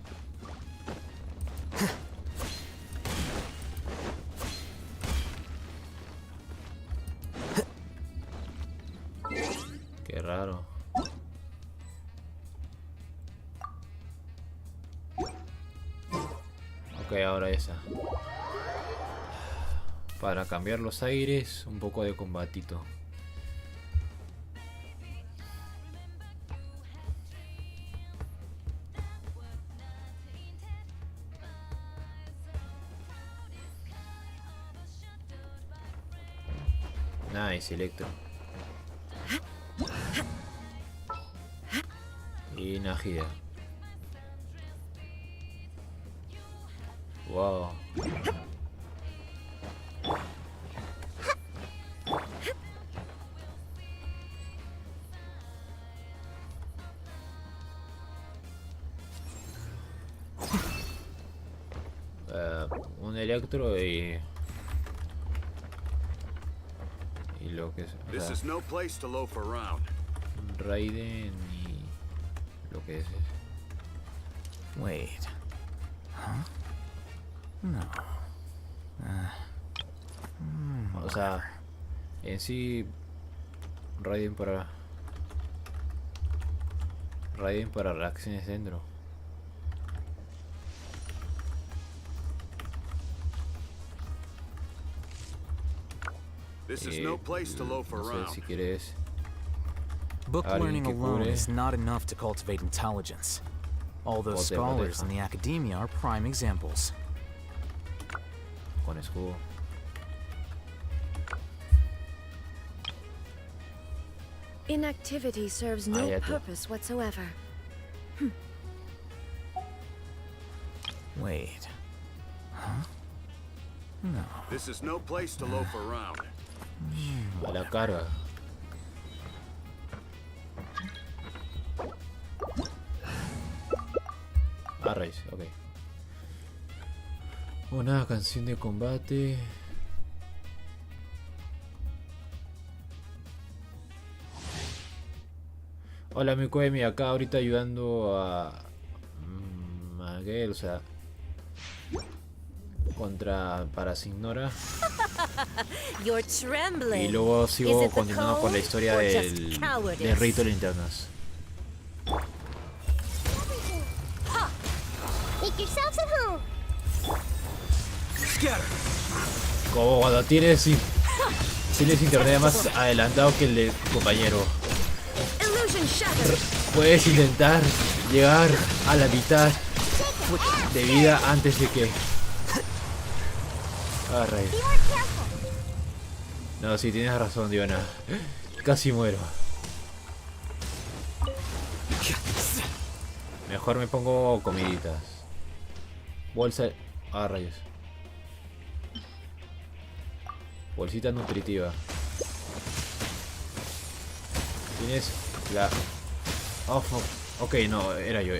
Qué raro. Ok, ahora esa. Para cambiar los aires, un poco de combatito. Nice, Electro. Y Najida. Wow. Un Electro y lo que es, This is no place to loaf around. Raiden y lo que es. Wait. Huh? No. O sea, en sí Raiden para reacciones dentro. This is no place to loaf No sé around. si quieres. Book Alguien learning que alone cure. is not enough to cultivate intelligence. All those Proteja. scholars in the academia are prime examples. Con escudo. Inactivity serves no ya te- purpose whatsoever. Wait. Huh? No. This is no place to loaf around. A la carga. Ah, raíz, ok. Una canción de combate. Hola, mi Koemi, acá ahorita ayudando a Maguel, o sea, para Signora. You're trembling. Y luego Is sigo it the continuando con la cold historia or del just cowardice? rito de linternas. Make yourselves at home. Como cuando tienes internet más adelantado que el de tu compañero. Illusion shattered. Puedes intentar llegar a la mitad de vida antes de que... Ah, rayos. Be more careful. No, sí, tienes razón, Diana. Casi muero. Mejor me pongo comiditas. Bolsa... Ah, rayos. Bolsita nutritiva. Tienes la... Oh, fuck. Ok, no, era yo.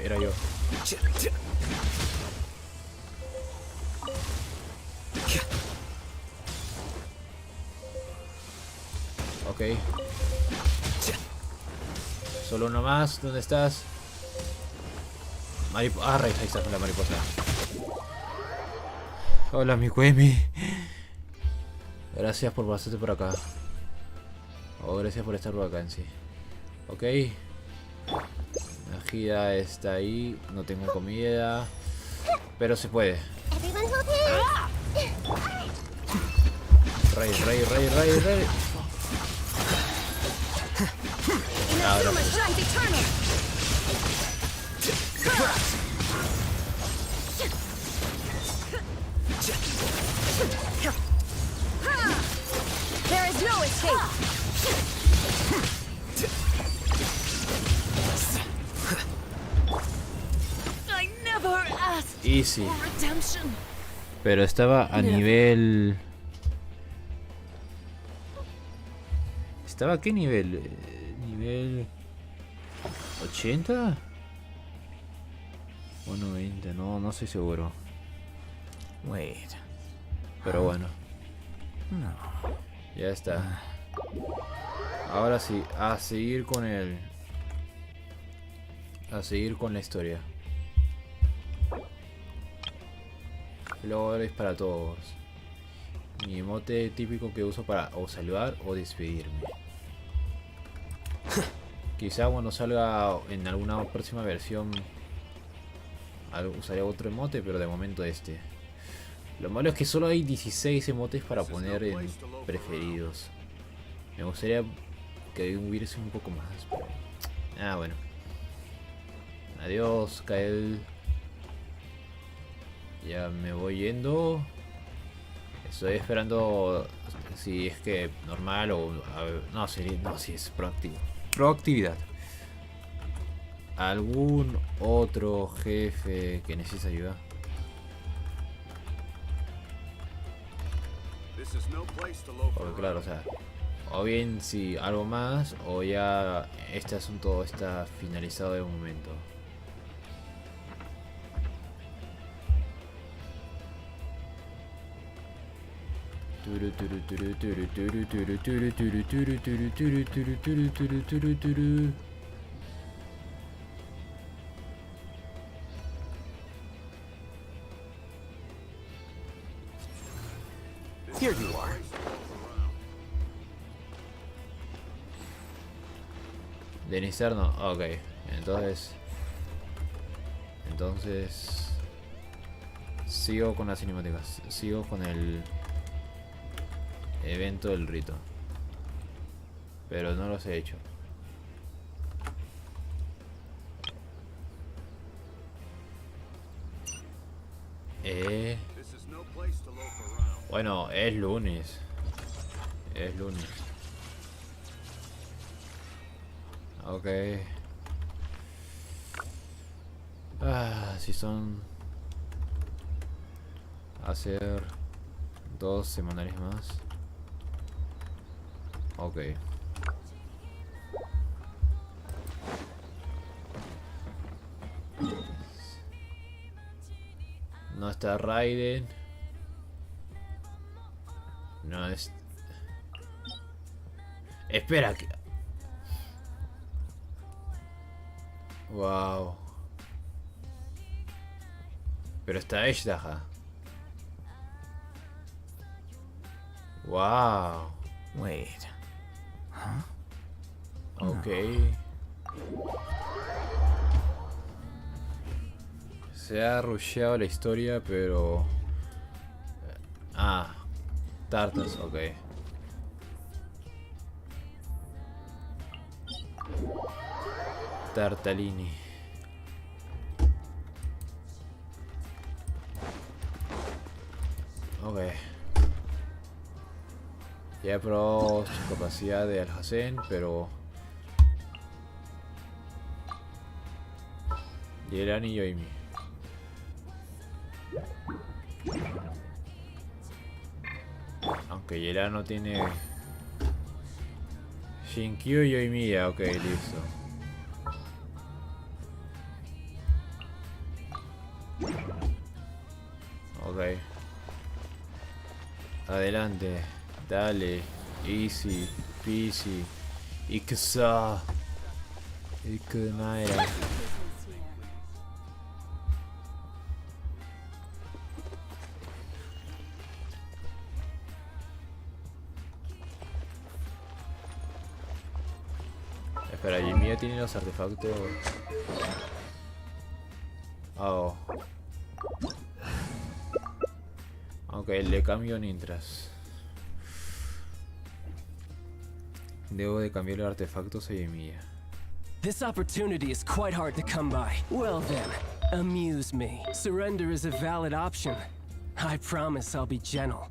Ok. Solo uno más. ¿Dónde estás? Ahí está con la mariposa. Hola, mi Cuemi. Gracias por pasarte por acá. Gracias por estar por acá en sí. Ok. La gira está ahí. No tengo comida. Pero se puede. Rey. Ahora There is no escape. I never asked easy. for redemption. Pero estaba a nivel... ¿Estaba a qué nivel? ¿Nivel 80? O 90, no estoy seguro. Wait. Pero bueno, No. ya está. Ahora sí, a seguir con el... A seguir con la historia. Flores para todos. Mi emote típico que uso para o saludar o despedirme. Quizá cuando salga en alguna próxima versión usaré otro emote, pero de momento este. Lo malo es que solo hay 16 emotes para poner en preferidos. Me gustaría que hubiese un poco más, pero... bueno. Adiós, Kael. Ya me voy yendo. Estoy esperando si es que normal o... no, si es proactividad. ¿Algún otro jefe que necesite ayuda? Porque claro, o sea, o bien si algo más o ya este asunto está finalizado de momento. Here you are. De iniciar no, ok. Entonces sigo con las cinemáticas. Sigo con el evento del rito. Pero no los he hecho. Bueno, es lunes. Ok. Si son... hacer 2 semanales más. Ok. No está Raiden. No es... Espera que... Wow. Pero está Eshdaha. Wow. Wait. Huh? Ok. Se ha rusheado la historia, pero... Tartas, ok. Tartalini. Ok. Ya he probado su capacidad de almacén, pero... Yelan y Yoimi. Aunque Yelan no tiene... Shinkyu y Yoimi ya, ok, listo. Ok. Adelante. Dale. Easy. peasy. Iksa. Iknaira. Espera, Jimmy ya tiene los artefactos. Oh. Ok, le cambio mientras. Debo de cambiar los artefactos a Jimmy. This opportunity is quite hard to come by. Well then, amuse me. Surrender is a valid option. I promise I'll be gentle.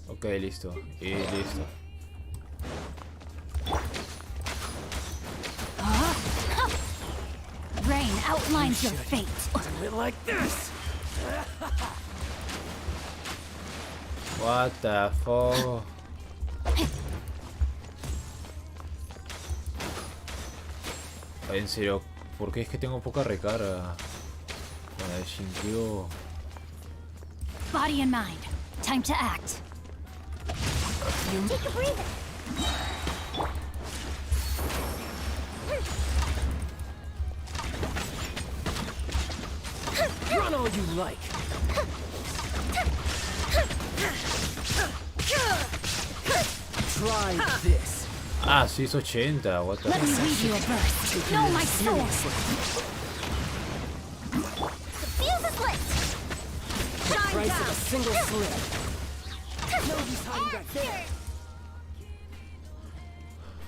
Ok, listo. Y listo. Rain outlines your fate. Do it like this. What the fuck? En serio, ¿por qué es que tengo poca recarga? Con el Shinkyo. Body and mind. Time to act. Take a breather. Run all you like. Try this. Ah, 680, what the Let me fuck? read you a verse. Know my soul. The fuse is lit. The price of a single slip. Nobody's hiding back there.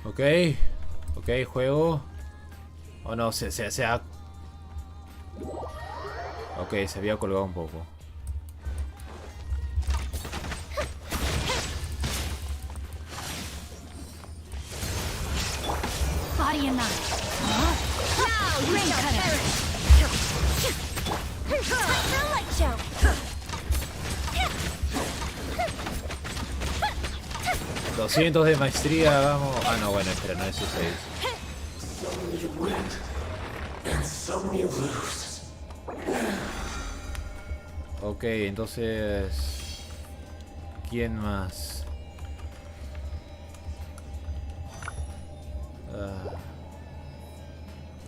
Ok. Ok, juego. Oh no, se ha... Ok, se había colgado un poco. Body and mind. Now, rain cutter. Time for a light show. 200 de maestría, vamos. Ah, no, bueno, espera, no es 6. Ok, entonces... ¿Quién más?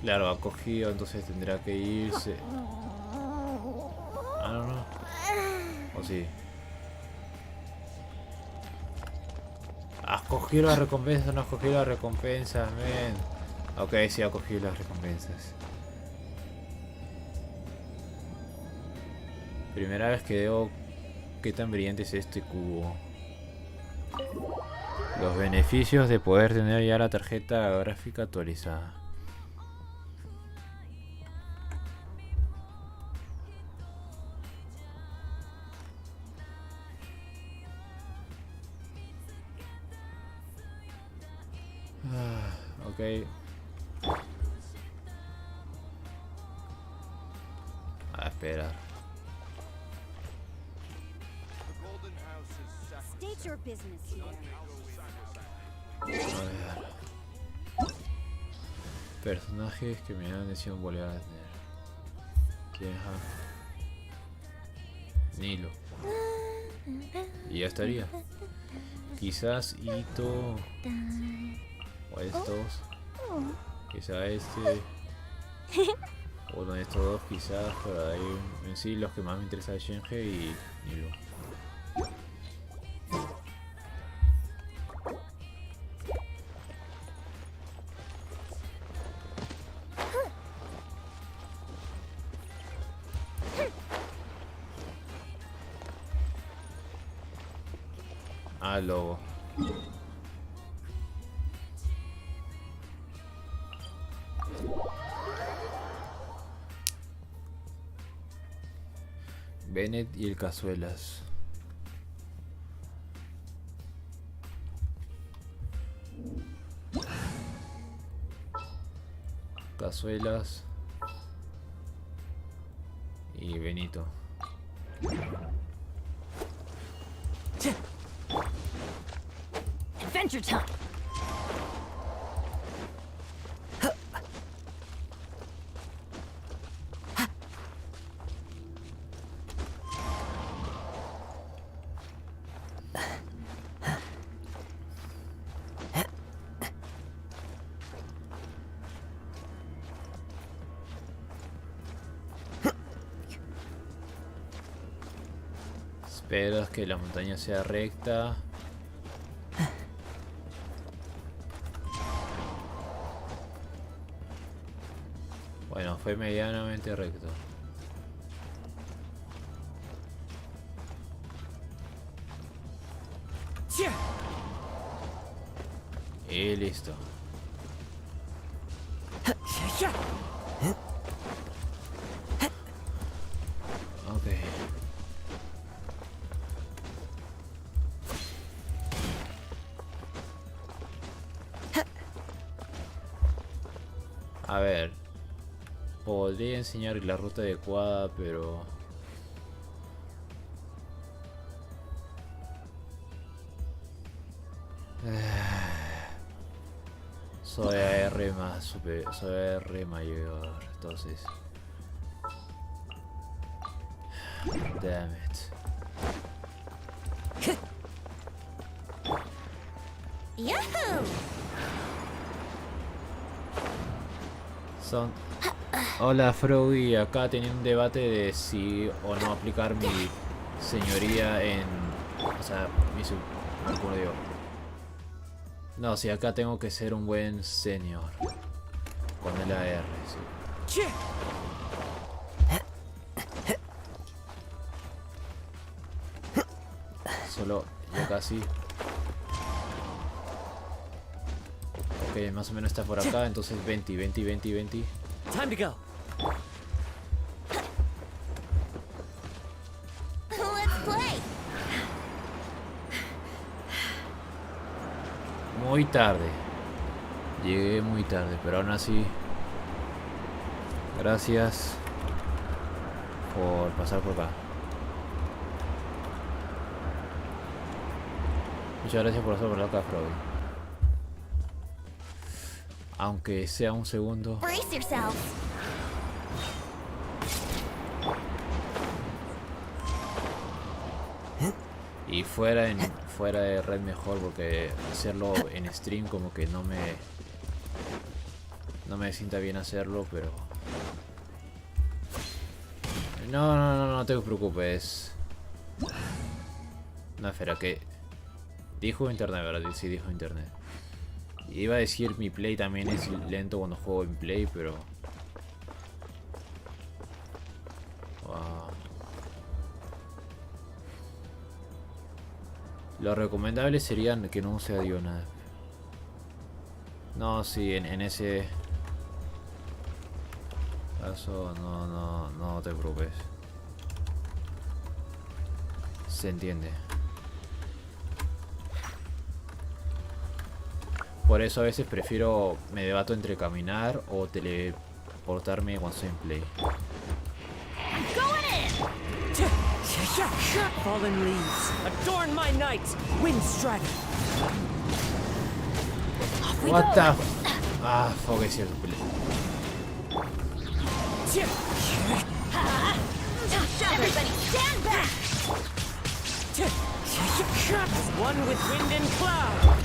Claro, ha cogido, entonces tendrá que irse. Ah, no. ¿O sí? ¿Has cogido las recompensas o no has cogido las recompensas, men? Ok, sí, ha cogido las recompensas. Primera vez que veo qué tan brillante es este cubo. Los beneficios de poder tener ya la tarjeta gráfica actualizada. Ok. A esperar. State your business here. A ver. Personajes que me han decidido volver a tener. ¿Quién es? Nilo. Y ya estaría. Quizás Ito. O estos. Quizá este. O uno de estos dos quizás. Pero ahí en sí los que más me interesan es Shenhe y Nilo. Ah, lobo. Bennett y el Cazuelas. Cazuelas y Benito. Adventure time. Pero es que la montaña sea recta. Bueno, fue medianamente recto. Y listo. Ok. A ver. Podría enseñar la ruta adecuada, pero... Soy R más super, soy R mayor, entonces... Damn it. Yahoo! Son... Hola Froggy, acá teniendo un debate de si o no aplicar mi señoría en... O sea, ¿cómo digo? No, si acá tengo que ser un buen señor. Con el AR, sí. Solo, ya casi. Ok, más o menos está por acá, entonces 20. Time to go. Let's play. Muy tarde. Llegué muy tarde, pero aún así... Gracias por pasar por acá. Muchas gracias por pasar por acá, Froggy. Aunque sea un segundo. Brace yourself. Y fuera de red mejor, porque hacerlo en stream como que no me sienta bien hacerlo, pero... No te preocupes. No, espera, que... Dijo internet, ¿verdad? Sí, dijo internet. Iba a decir mi play también es lento cuando juego en play, pero... Wow. Lo recomendable sería que no use Diona. No, sí, en ese caso no te preocupes. Se entiende. Por eso a veces me debato entre caminar o teleportarme cuando estoy en play. Fallen leaves, adorn my night, wind strider. What the ah, fuck, es cierto. Everybody stand back. One with wind and cloud.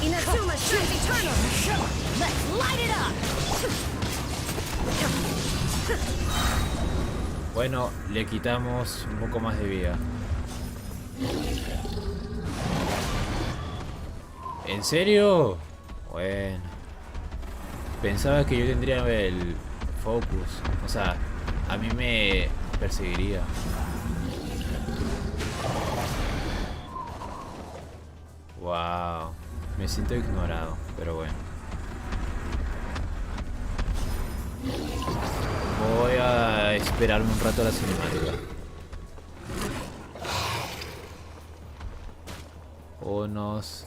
Inazuma's strength eternal. Let's light it up. Bueno, le quitamos un poco más de vida. ¿En serio? Bueno. Pensaba que yo tendría el focus. O sea, a mí me perseguiría. Wow. Me siento ignorado, pero bueno. Voy a esperarme un rato a la cinemática. 1, 2.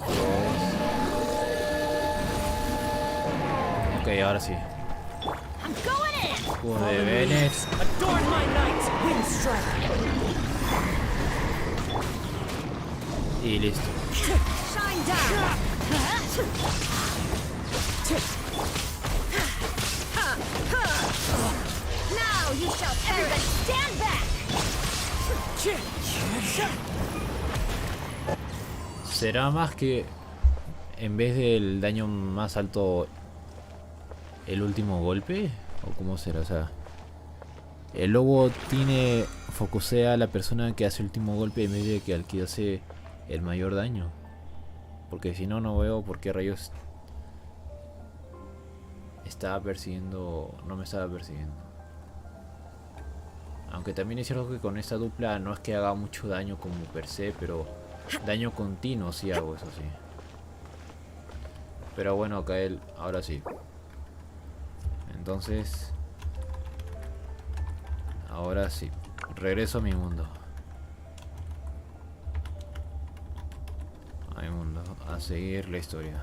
Ok, ahora sí. Escudo de Bennett. Adorn my night, wind strider. Y listo. Shine down. Now you shall everybody stand back. ¿Será más que en vez del daño más alto el último golpe? ¿O cómo será? O sea, el lobo tiene focusea a la persona que hace el último golpe en vez de que al que hace el mayor daño. Porque si no, no veo por qué rayos estaba persiguiendo. No me estaba persiguiendo. Aunque también es cierto que con esta dupla no es que haga mucho daño como per se, pero daño continuo sí hago, eso sí. Pero bueno, acá él, ahora sí. Entonces, ahora sí, regreso a mi mundo. A mi mundo, a seguir la historia.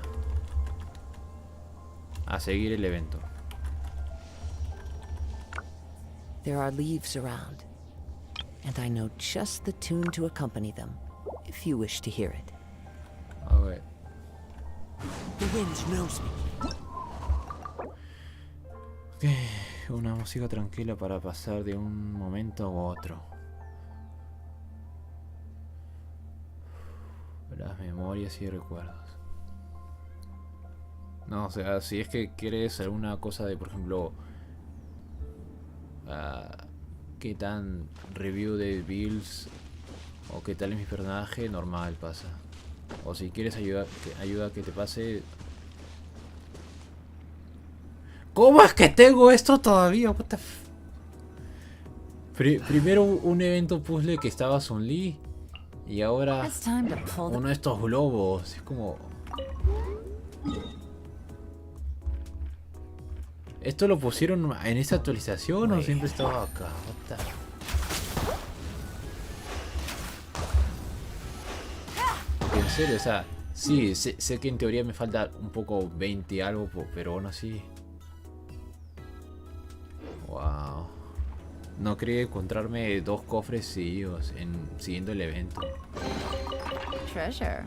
A seguir el evento. There are leaves around, and I know just the tune to accompany them, if you wish to hear it. A ver. The wind knows me. Okay. Una música tranquila para pasar de un momento a otro. Las memorias y recuerdos. No, o sea, si es que quieres alguna cosa de, por ejemplo, qué tan review de builds o qué tal es mi personaje, normal pasa. O si quieres ayuda a que te pase. ¿Cómo es que tengo esto todavía? What the primero un evento puzzle que estaba Sun Lee y ahora uno de estos globos. Es como... ¿Esto lo pusieron en esa actualización o siempre estaba acá? En serio, o sea, sí, sé que en teoría me falta un poco 20 y algo, pero aún así. Wow. No quería encontrarme 2 cofres seguidos siguiendo el evento. Treasure.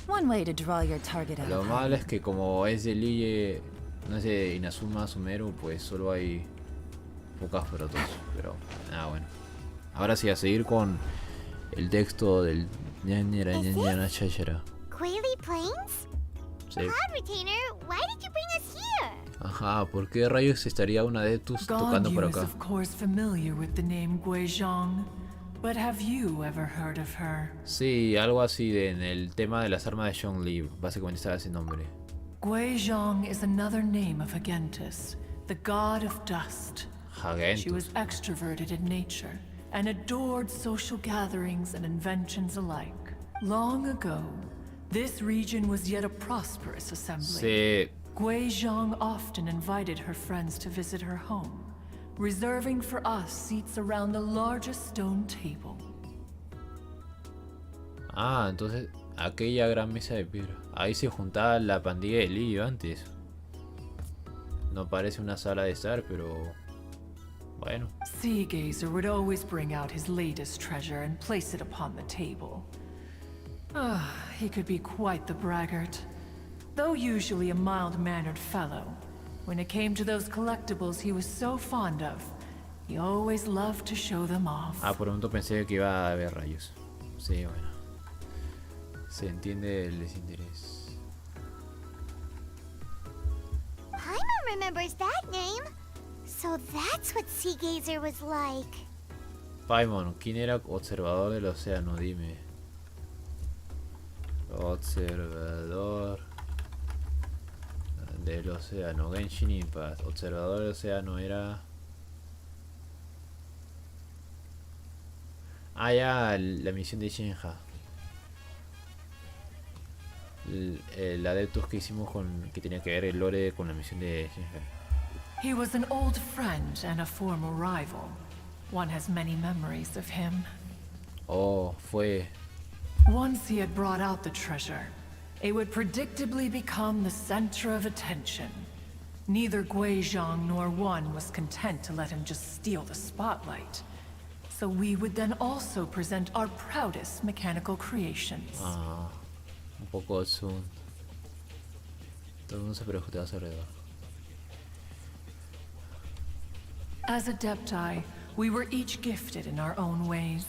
One way to draw your target out. Lo malo es que como es de Lie, no es de Inazuma Sumero, pues solo hay pocas protos. Pero nada, bueno. Ahora sí, a seguir con el texto del Quaily Plains? Sí. Cloud Retainer, why did you bring us here? Ajá, ¿por qué rayos estaría una Adeptus tocando por acá? of course familiar with the name Guizhong, but have you ever heard of her? Sí, algo así en el tema de las armas de Zhongli, básicamente estaba ese nombre. Guizhong is another name of Hagentus, the god of dust. She was extroverted in nature and adored social gatherings and inventions alike. Long ago, this region was yet a prosperous assembly. Sí. Guizhong often invited her friends to visit her home, reserving for us seats around the largest stone table. Ah, entonces aquella gran mesa de piedra. Ahí se juntaba la pandilla de Lillo antes. No parece una sala de estar, pero bueno. Seagazer would always bring out his latest treasure and place it upon the table. He could be quite the braggart. Though usually a mild-mannered fellow, when it came to those collectibles he was so fond of, he always loved to show them off. Ah, por un momento pensé que iba a haber rayos. Sí, bueno. Se entiende el desinterés. Paimon remembers that name. So that's what Seagazer was like. Paimon, ¿quién era observador del océano? Dime. Observador del océano. Genshin Impact. Observador del océano era... Ah, ya, la misión de Shenja. El adeptus que hicimos con... que tenía que ver el lore con la misión de Shenja. He was an old friend and a former rival. One has many memories of him. Oh, fue... Once he had brought out the treasure, it would predictably become the center of attention. Neither Guizhong nor one was content to let him just steal the spotlight. So we would then also present our proudest mechanical creations. Ah, un poco zoom. Todo el mundo se pregunta a su alrededor. As Adepti, we were each gifted in our own ways,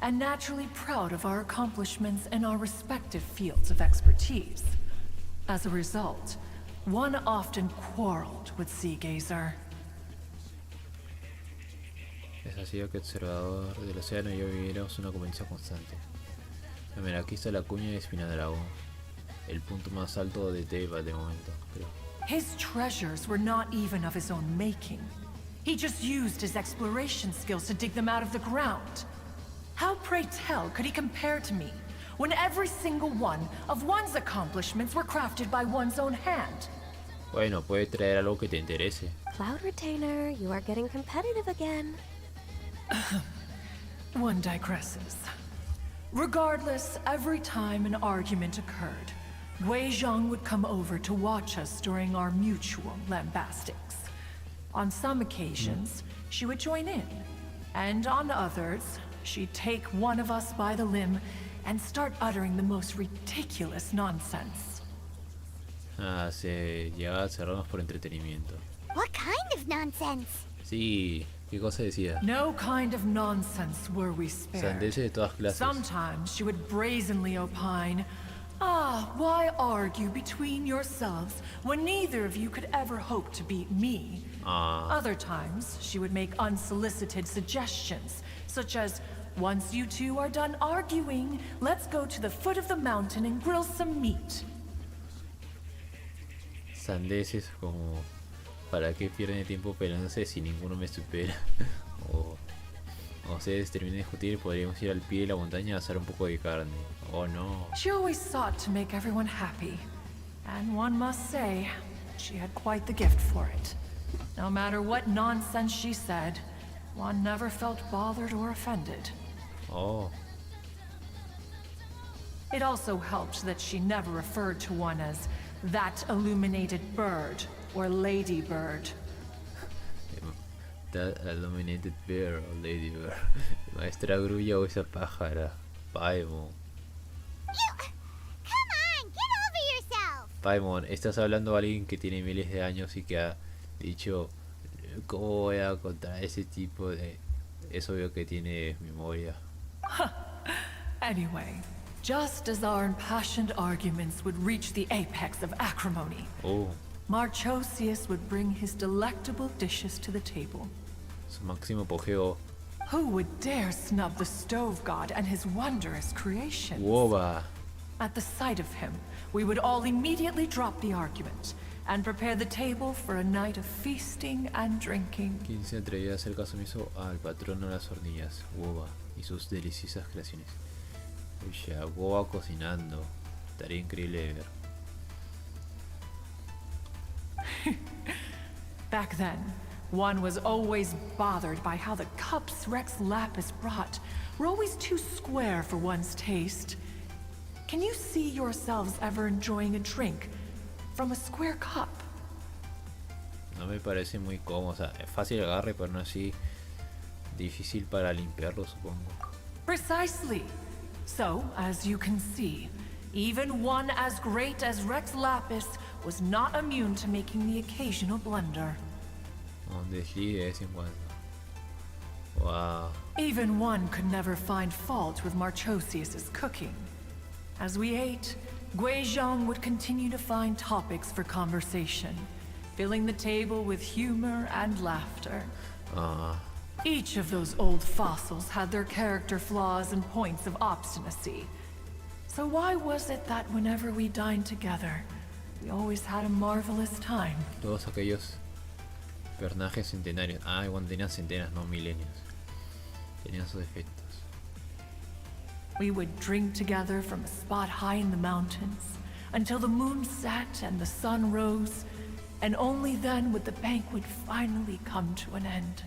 and naturally proud of our accomplishments in our respective fields of expertise. As a result, one often quarreled with Seagazer. Es así que observador del océano y yo viviremos una convivencia constante. Mira, aquí está la cuña de Espinadrago. El punto más alto de Teba de momento, creo. His treasures were not even of his own making. He just used his exploration skills to dig them out of the ground. How, pray tell, could he compare to me, when every single one of one's accomplishments were crafted by one's own hand? Bueno, puede traer algo que te interese. Cloud Retainer, you are getting competitive again. One digresses. Regardless, every time an argument occurred, Wei Zhang would come over to watch us during our mutual lambastics. On some occasions, she would join in, and on others, she'd take one of us by the limb and start uttering the most ridiculous nonsense. Ah, se llegaba a cerrarnos por entretenimiento. What kind of nonsense? Sí, ¿qué cosa decía? No kind of nonsense were we spared. Sandeces de todas clases. Sometimes she would brazenly opine, "Ah, why argue between yourselves when neither of you could ever hope to beat me?" Other times, she would make unsolicited suggestions, such as, "Once you two are done arguing, let's go to the foot of the mountain and grill some meat." Sandeces como, ¿para qué pierden tiempo peleándose si ninguno me supera? O ustedes terminen de discutir, podríamos ir al pie de la montaña a hacer un poco de carne. Oh no. She always sought to make everyone happy, and one must say, she had quite the gift for it. No matter what nonsense she said, one never felt bothered or offended. Oh. It also helped that she never referred to one as that illuminated bird or lady bird. That illuminated bear or lady bear. Maestra Grulla o esa pájara. Paimon. Come on, get over yourself. Paimon, estás hablando a alguien que tiene miles de años y que ha dicho, ¿cómo voy a contar ese tipo de...? Es obvio que tiene memoria. Anyway, just as our impassioned arguments would reach the apex of acrimony, Marchosius would bring his delectable dishes to the table. Su máximo apogeo. Who would dare snub the stove god and his wondrous creations? Woba. At the sight of him, we would all immediately drop the argument and prepare the table for a night of feasting and drinking. ¿Quién se atrevía a hacer caso omiso al patrono de las hornillas, Woba, y sus deliciosas creaciones? Uy, ya, Woba cocinando. Estaría increíble de ver. Back then, one was always bothered by how the cups Rex Lapis brought were always too square for one's taste. Can you see yourselves ever enjoying a drink from a square cup? No me parece muy cómodo, o sea, es fácil el agarre, pero no así difícil para limpiarlo, supongo. Precisely. So, as you can see, even one as great as Rex Lapis was not immune to making the occasional blunder. Un desliz de vez en cuando. Wow. Even one could never find fault with Marchosius's cooking. As we ate, Guizhong would continue to find topics for conversation, filling the table with humor and laughter. Each of those old fossils had their character flaws and points of obstinacy. So why was it that whenever we dined together, we always had a marvelous time? Todos aquellos personajes centenarios. Ah, igual tenían centenas, no milenios. Tenían sus efectos. We would drink together from a spot high in the mountains until the moon set and the sun rose, and only then would the banquet finally come to an end.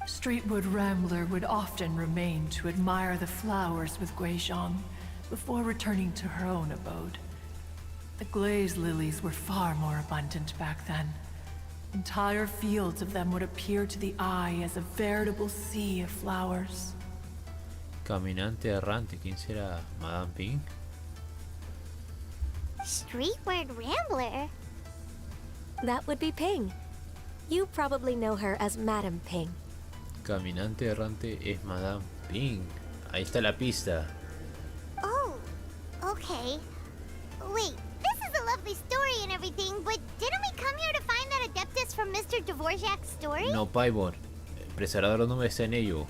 Streetwood Rambler would often remain to admire the flowers with Guizhong before returning to her own abode. The glaze lilies were far more abundant back then. Entire fields of them would appear to the eye as a veritable sea of flowers. Caminante errante, ¿quién será? ¿Madame Ping? Streetward Rambler? That would be Ping. You probably know her as Madame Ping. Caminante errante es Madame Ping. Ahí está la pista. Oh, okay. Wait, this is a lovely story and everything, but didn't we come here to find that Adeptus from Mr. Dvorak's story? No, Paimon. Preservador número está en ello.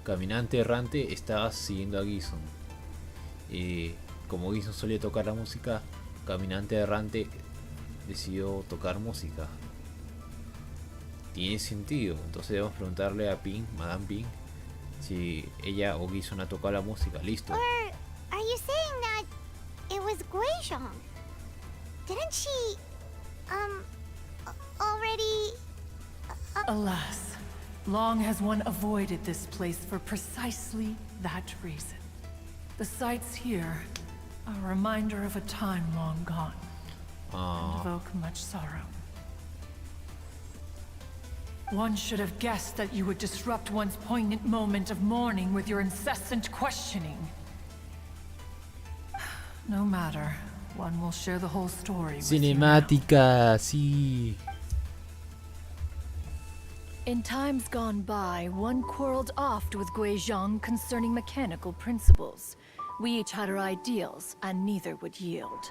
Caminante errante está siguiendo a Gison. Como Gison solía tocar la música, Caminante errante decidió tocar música. Tiene sentido. Entonces debemos preguntarle a Ping, Madame Ping, si ella o Gison ha tocado la música. Listo. Or are you saying that it was Guizhong? Didn't she, already... Alas, long has one avoided this place for precisely that reason. The sights here are a reminder of a time long gone, and evoke much sorrow. One should have guessed that you would disrupt one's poignant moment of mourning with your incessant questioning. No matter, one will share the whole story with Cinemática, sí. In times gone by, one quarreled oft with Guizhong concerning mechanical principles. We each had our ideals, and neither would yield.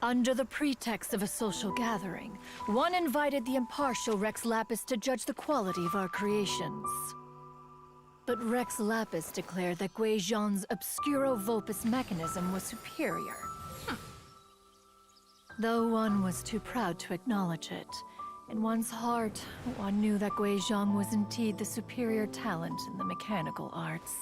Under the pretext of a social gathering, one invited the impartial Rex Lapis to judge the quality of our creations. But Rex Lapis declared that Guizhong's obscuro Vopus mechanism was superior. Though one was too proud to acknowledge it, in one's heart, one knew that Guizhong was indeed the superior talent in the mechanical arts.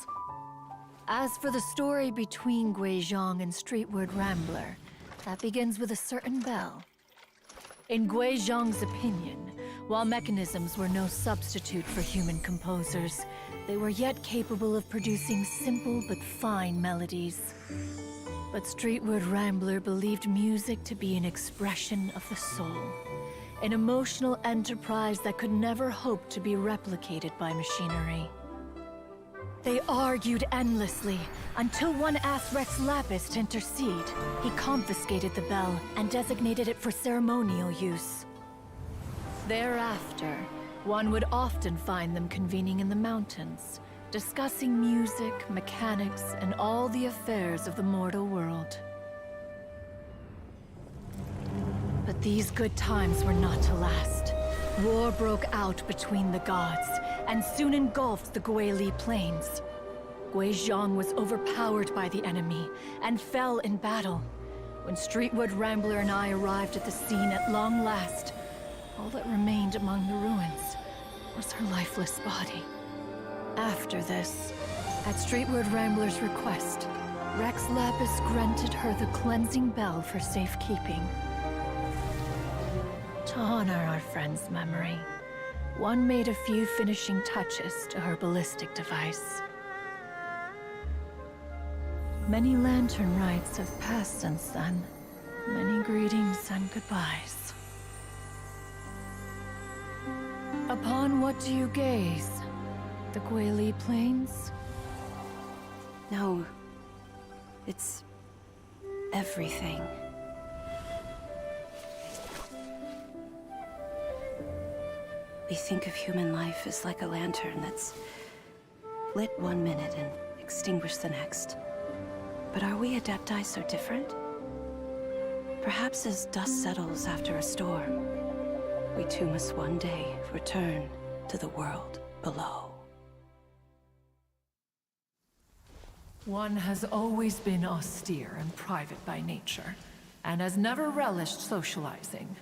As for the story between Guizhong and Streetward Rambler, that begins with a certain bell. In Guizhong's opinion, while mechanisms were no substitute for human composers, they were yet capable of producing simple but fine melodies. But Streetward Rambler believed music to be an expression of the soul, an emotional enterprise that could never hope to be replicated by machinery. They argued endlessly, until one asked Rex Lapis to intercede. He confiscated the bell and designated it for ceremonial use. Thereafter, one would often find them convening in the mountains, discussing music, mechanics, and all the affairs of the mortal world. But these good times were not to last. War broke out between the gods, and soon engulfed the Guili plains. Guizhong was overpowered by the enemy, and fell in battle. When Streetwood Rambler and I arrived at the scene at long last, all that remained among the ruins was her lifeless body. After this, at Streetwood Rambler's request, Rex Lapis granted her the cleansing bell for safekeeping. To honor our friend's memory, one made a few finishing touches to her ballistic device. Many lantern rites have passed since then. Many greetings and goodbyes. Upon what do you gaze? The Guili Plains? No. It's everything. We think of human life as like a lantern that's lit one minute and extinguished the next. But are we Adepti so different? Perhaps as dust settles after a storm, we too must one day return to the world below. One has always been austere and private by nature, and has never relished socializing.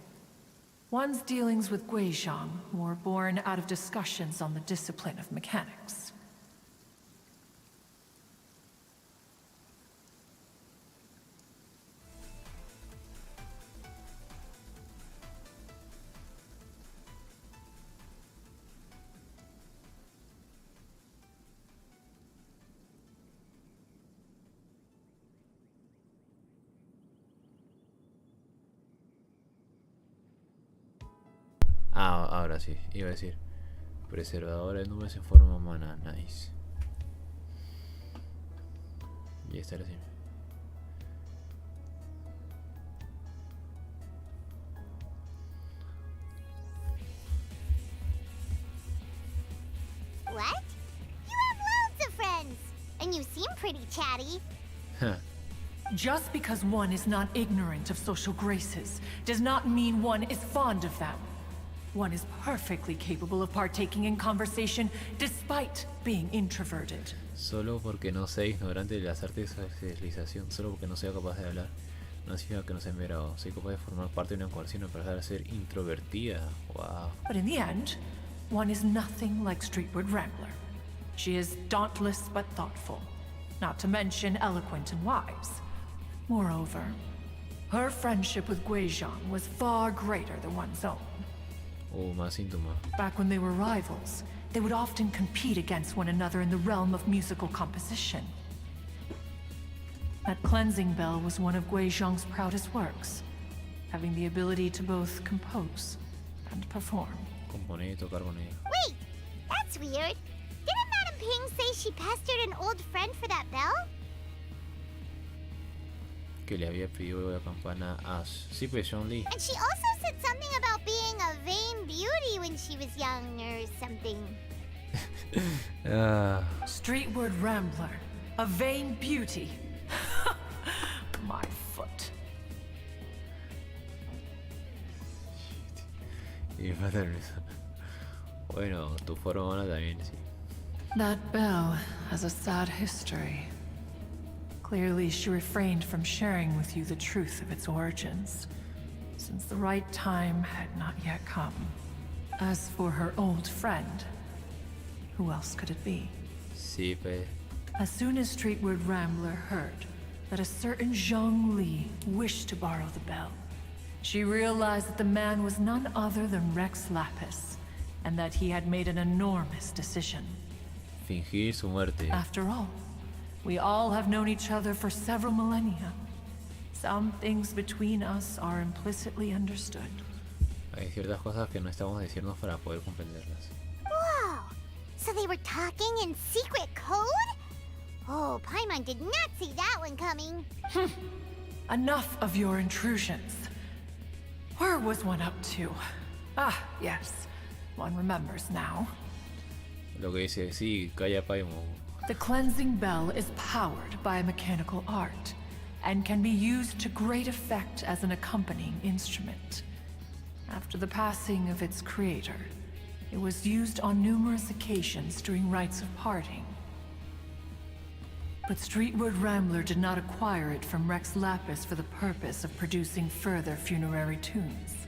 One's dealings with Guizhong were born out of discussions on the discipline of mechanics. Ahora sí, iba a decir preservadora de nubes en forma humana, nice. Y esta era así. What? You have loads of friends, and you seem pretty chatty. Just because one is not ignorant of social graces does not mean one is fond of them. One is perfectly capable of partaking in conversation despite being introverted. Solo porque no sea ignorante de las artes de socialización, solo porque no sea capaz de hablar, no significa que no sea enverado. Soy capaz de formar parte de una coalición a pesar de ser introvertida. Wow. But in the end, one is nothing like Streetward Rambler. She is dauntless but thoughtful, not to mention eloquent and wise. Moreover, her friendship with Guizhong was far greater than one's own. Oh, más síntoma. Back when they were rivals, they would often compete against one another in the realm of musical composition. That cleansing bell was one of Guizhong's proudest works, having the ability to both compose and perform. Componer y tocar con ella. Wait, that's weird. Didn't Madame Ping say she pestered an old friend for that bell? Que le había pedido la campana a Ash. Sí, pues John Lee. And she also said something about being a vain beauty when she was young or something. Streetward Rambler, a vain beauty. My foot. Y me mata risa. Bueno, tu forma también, sí. That bell has a sad history. Clearly, she refrained from sharing with you the truth of its origins, since the right time had not yet come. As for her old friend, who else could it be? Sí, pues. As soon as Streetward Rambler heard that a certain Zhang Li wished to borrow the bell, she realized that the man was none other than Rex Lapis, and that he had made an enormous decision. Fingir su muerte. After all, we all have known each other for several millennia. Some things between us are implicitly understood. Hay ciertas cosas que no estamos diciendo para poder comprenderlas. Whoa! So they were talking in secret code? Oh, Paimon did not see that one coming. Enough of your intrusions. Where was one up to? Ah, yes. One remembers now. Lo que dice, sí, calla Paimon. The cleansing bell is powered by a mechanical art, and can be used to great effect as an accompanying instrument. After the passing of its creator, it was used on numerous occasions during rites of parting. But Streetward Rambler did not acquire it from Rex Lapis for the purpose of producing further funerary tunes.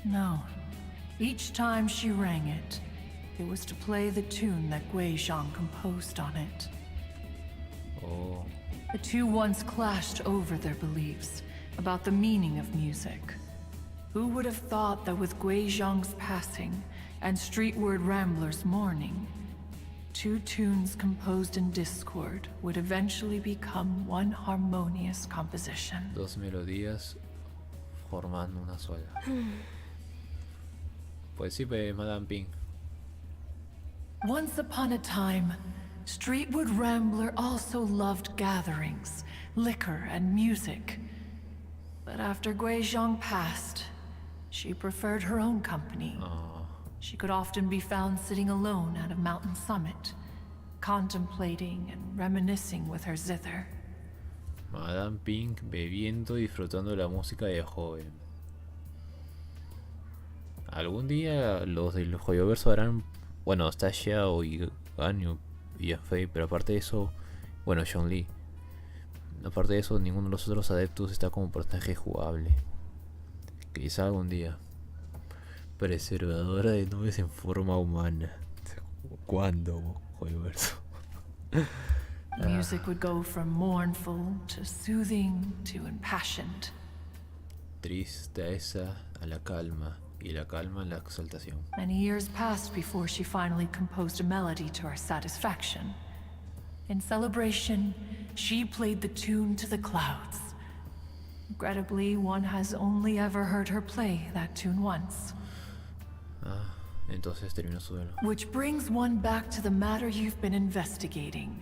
No. Each time she rang it, it was to play the tune that Guizhong composed on it. Oh. The two once clashed over their beliefs about the meaning of music. Who would have thought that with Guizhong's passing and Streetward Rambler's mourning, two tunes composed in discord would eventually become one harmonious composition? Dos melodías formando una sola. Pues sí, pues Madame Ping. Once upon a time, Streetward Rambler also loved gatherings, liquor, and music. But after Guizhong passed, she preferred her own company. She could often be found sitting alone at a mountain summit, contemplating and reminiscing with her zither. Madame Ping bebiendo y disfrutando de la música de joven. Algún día los del Joyoverso harán. Bueno, está Xiao y Ganyu y Fei, pero aparte de eso, bueno, John Lee. Aparte de eso, ninguno de los otros adeptos está como personaje jugable. Quizá algún día. Preservadora de nubes en forma humana. ¿Cuándo, Joyoverso? Music would go from mournful to soothing to impassioned. Tristeza a la calma. Y la calma en la exaltación. Many years passed before she finally composed a melody to her satisfaction. In celebration, she played the tune to the clouds. Regrettably, one has only ever heard her play that tune once. Entonces terminó su duelo. Which brings one back to the matter you've been investigating.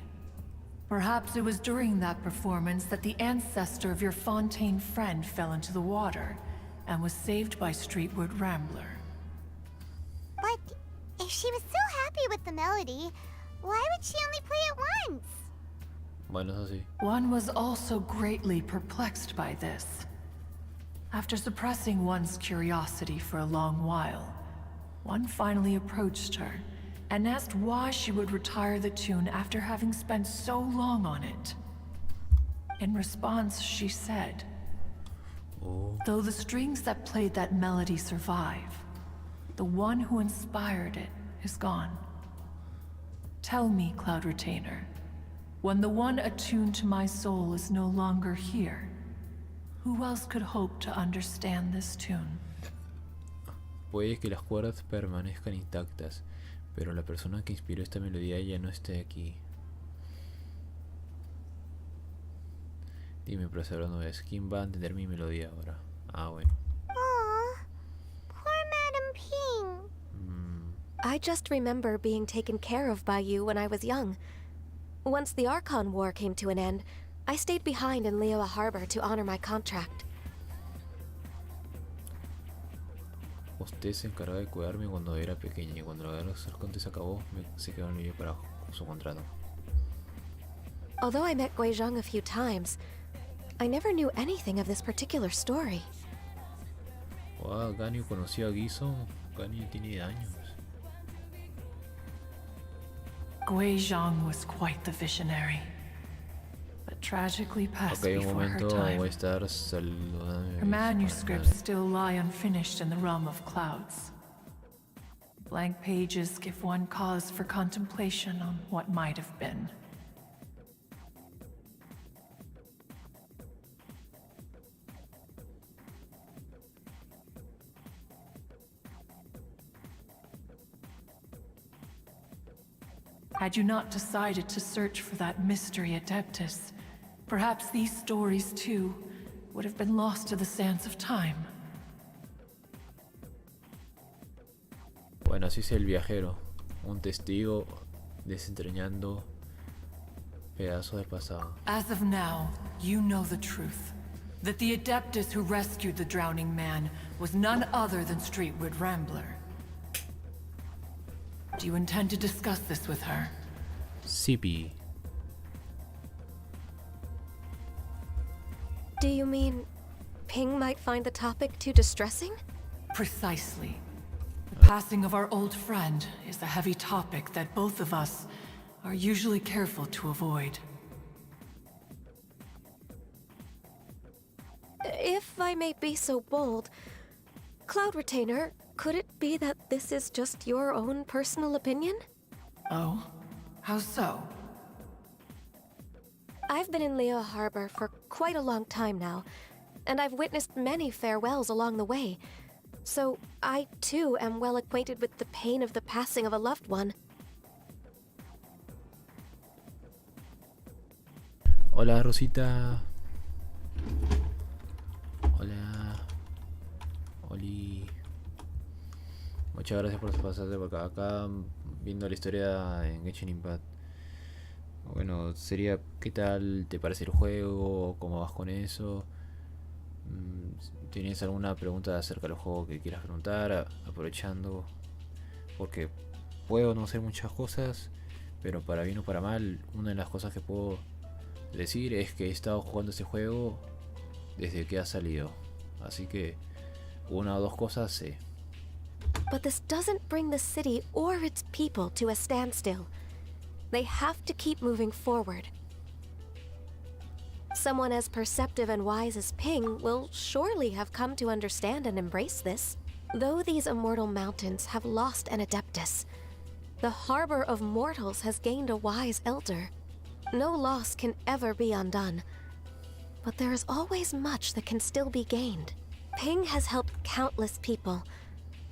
Perhaps it was during that performance that the ancestor of your Fontaine friend fell into the water and was saved by Streetward Rambler. But if she was so happy with the melody, why would she only play it once? Bueno, eso sí. One was also greatly perplexed by this. After suppressing one's curiosity for a long while, one finally approached her and asked why she would retire the tune after having spent so long on it. In response, she said, "Though the strings that played that melody survive, the one who inspired it is gone. Tell me, Cloud Retainer, when the one attuned to my soul is no longer here, who else could hope to understand this tune?" Puede que las cuerdas permanezcan intactas, pero la persona que inspiró esta melodía ya no esté aquí. Dime, profesor, no ves. ¿Quién va a entender mi melodía ahora? Ah, bueno. Aw, poor Madam Ping. I just remember being taken care of by you when I was young. Once the Archon War came to an end, I stayed behind in Liyue Harbor to honor my contract. Usted se encargaba de cuidarme cuando era pequeña y cuando la guerra de los Arcontes se acabó, se quedó en Liyue para su contrato. Although I met Guizhong a few times, I never knew anything of this particular story. Wow, Ganyu conoció a Giso. Ganyu tiene años. Guizhong was quite the visionary, but tragically passed Ok, un before her momento, time. voy a estar saludando. Her manuscripts still lie unfinished in the realm of clouds. Blank pages give one cause for contemplation on what might have been. Had you not decided to search for that mystery Adeptus, perhaps these stories too would have been lost to the sands of time. Bueno, así es el viajero, un testigo desentrañando pedazos del pasado. As of now, you know the truth. That the Adeptus who rescued the drowning man was none other than Streetwood Rambler. Do you intend to discuss this with her? Sippy. Do you mean Ping might find the topic too distressing? Precisely. The passing of our old friend is a heavy topic that both of us are usually careful to avoid. If I may be so bold, Cloud Retainer, could it be that this is just your own personal opinion? Oh? How so? I've been in Liyue Harbor for quite a long time now, and I've witnessed many farewells along the way. So I, too, am well acquainted with the pain of the passing of a loved one. Hola, Rosita. Hola. Oli. Muchas gracias por pasarte por acá viendo la historia en Genshin Impact. Bueno, sería, ¿qué tal te parece el juego? ¿Cómo vas con eso? ¿Tienes alguna pregunta acerca del juego que quieras preguntar? Aprovechando, porque puedo no hacer muchas cosas, pero para bien o para mal, una de las cosas que puedo decir es que he estado jugando este juego desde que ha salido. Así que una o dos cosas sé. But this doesn't bring the city or its people to a standstill. They have to keep moving forward. Someone as perceptive and wise as Ping will surely have come to understand and embrace this. Though these immortal mountains have lost an Adeptus, the harbor of mortals has gained a wise elder. No loss can ever be undone, but there is always much that can still be gained. Ping has helped countless people,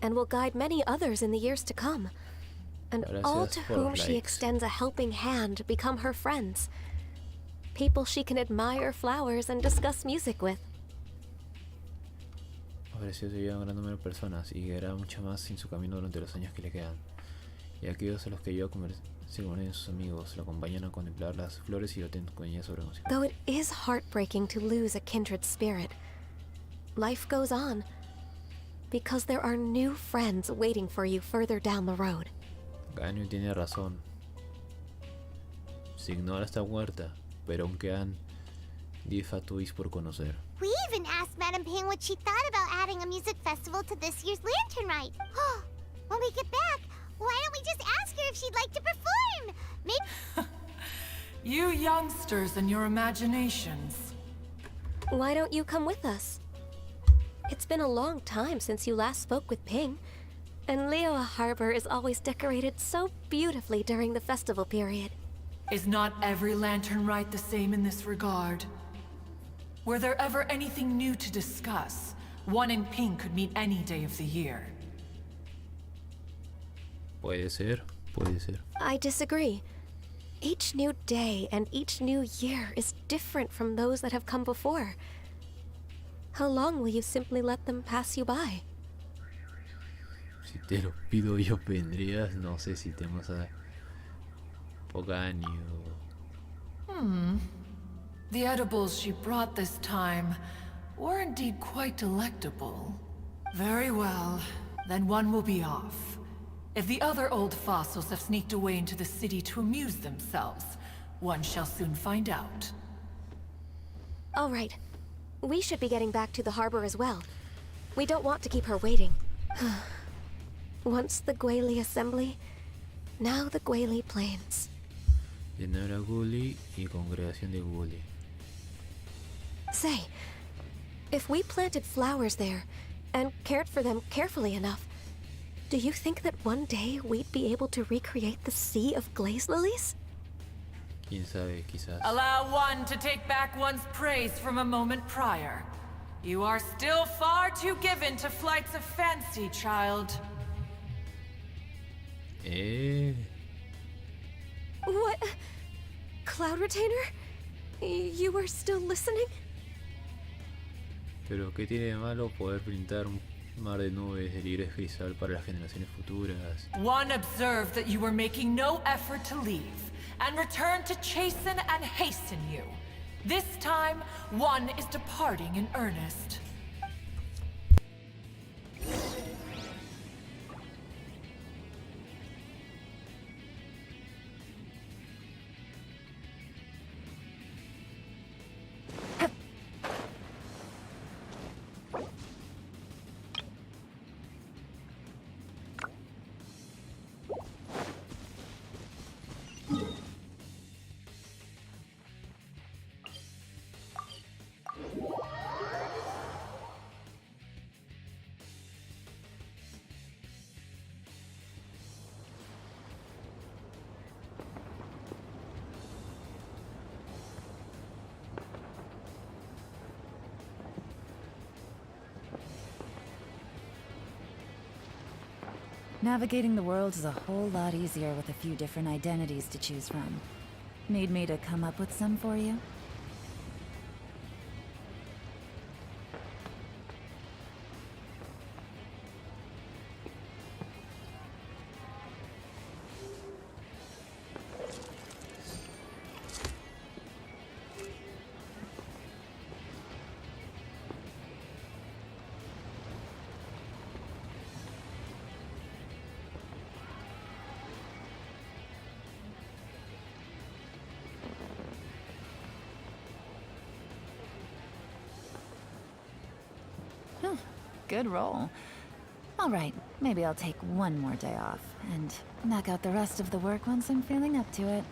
and will guide many others in the years to come. And all to whom she extends a helping hand become her friends. People she can admire flowers and discuss music with. Ofreció su vida a un gran número de personas y guiará mucho más en su camino durante los años que le quedan. Y aquellos a los que ayudó a convertirse con sus amigos, la acompañan a contemplar las flores y lo tienen con ella sobre música. Though it is heartbreaking to lose a kindred spirit, life goes on. Because there are new friends waiting for you further down the road. Ganyu tiene razón. Signora está muerta, pero aún quedan 10 Fatuis por conocer. We even asked Madam Ping what she thought about adding a music festival to this year's lantern rite. When we get back, why don't we just ask her if she'd like to perform? Maybe... You youngsters and your imaginations. Why don't you come with us? It's been a long time since you last spoke with Ping, and Liyue Harbor is always decorated so beautifully during the festival period. Is not every lantern rite the same in this regard? Were there ever anything new to discuss? One in Ping could meet any day of the year. Puede ser, puede ser. I disagree. Each new day and each new year is different from those that have come before. How long will you simply let them pass you by? Si te lo pido yo vendrías, no sé si tenemos a Poganio. The edibles she brought this time were indeed quite delectable. Very well, then one will be off. If the other old fossils have sneaked away into the city to amuse themselves, one shall soon find out. All right. We should be getting back to the harbor as well. We don't want to keep her waiting. Once the Guili Assembly, now the Guili Plains. De Nara Guli y Congregación de Guli. Say, if we planted flowers there and cared for them carefully enough, do you think that one day we'd be able to recreate the sea of glaze lilies? Quién sabe, quizás. Allow one to take back one's praise from a moment prior. You are still far too given to flights of fancy, child. What? Cloud Retainer? You were still listening? Pero ¿qué tiene de malo poder pintar un mar de nubes de ligres cristal para las generaciones futuras? One observed that you were making no effort to leave, and returned to chasten and hasten you. This time, one is departing in earnest. Navigating the world is a whole lot easier with a few different identities to choose from. Need me to come up with some for you? Good roll. All right, maybe I'll take one more day off and knock out the rest of the work once I'm feeling up to it.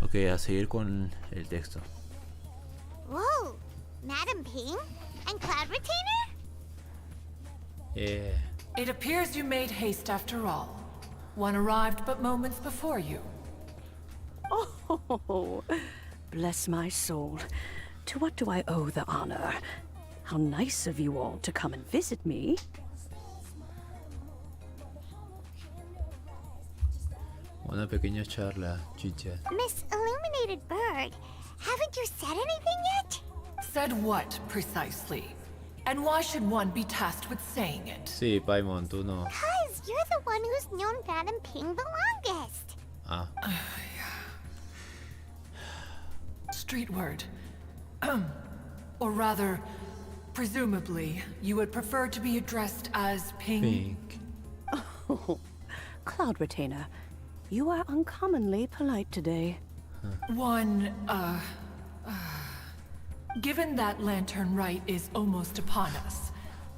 Ok, a seguir con el texto. Whoa! Madam Ping? And Cloud Retainer? Yeah. It appears you made haste after all. One arrived but moments before you. Oh, bless my soul. To what do I owe the honor? How nice of you all to come and visit me. Una pequeña charla, chicha. Miss Illuminated Bird, haven't you said anything yet? Said what, precisely? And why should one be tasked with saying it? Sí, Paimon, tú no. Because you're the one who's known Madam Ping the longest. Ah. street word. Or rather, presumably, you would prefer to be addressed as Ping? Oh, Cloud Retainer, you are uncommonly polite today. Given that Lantern Rite is almost upon us,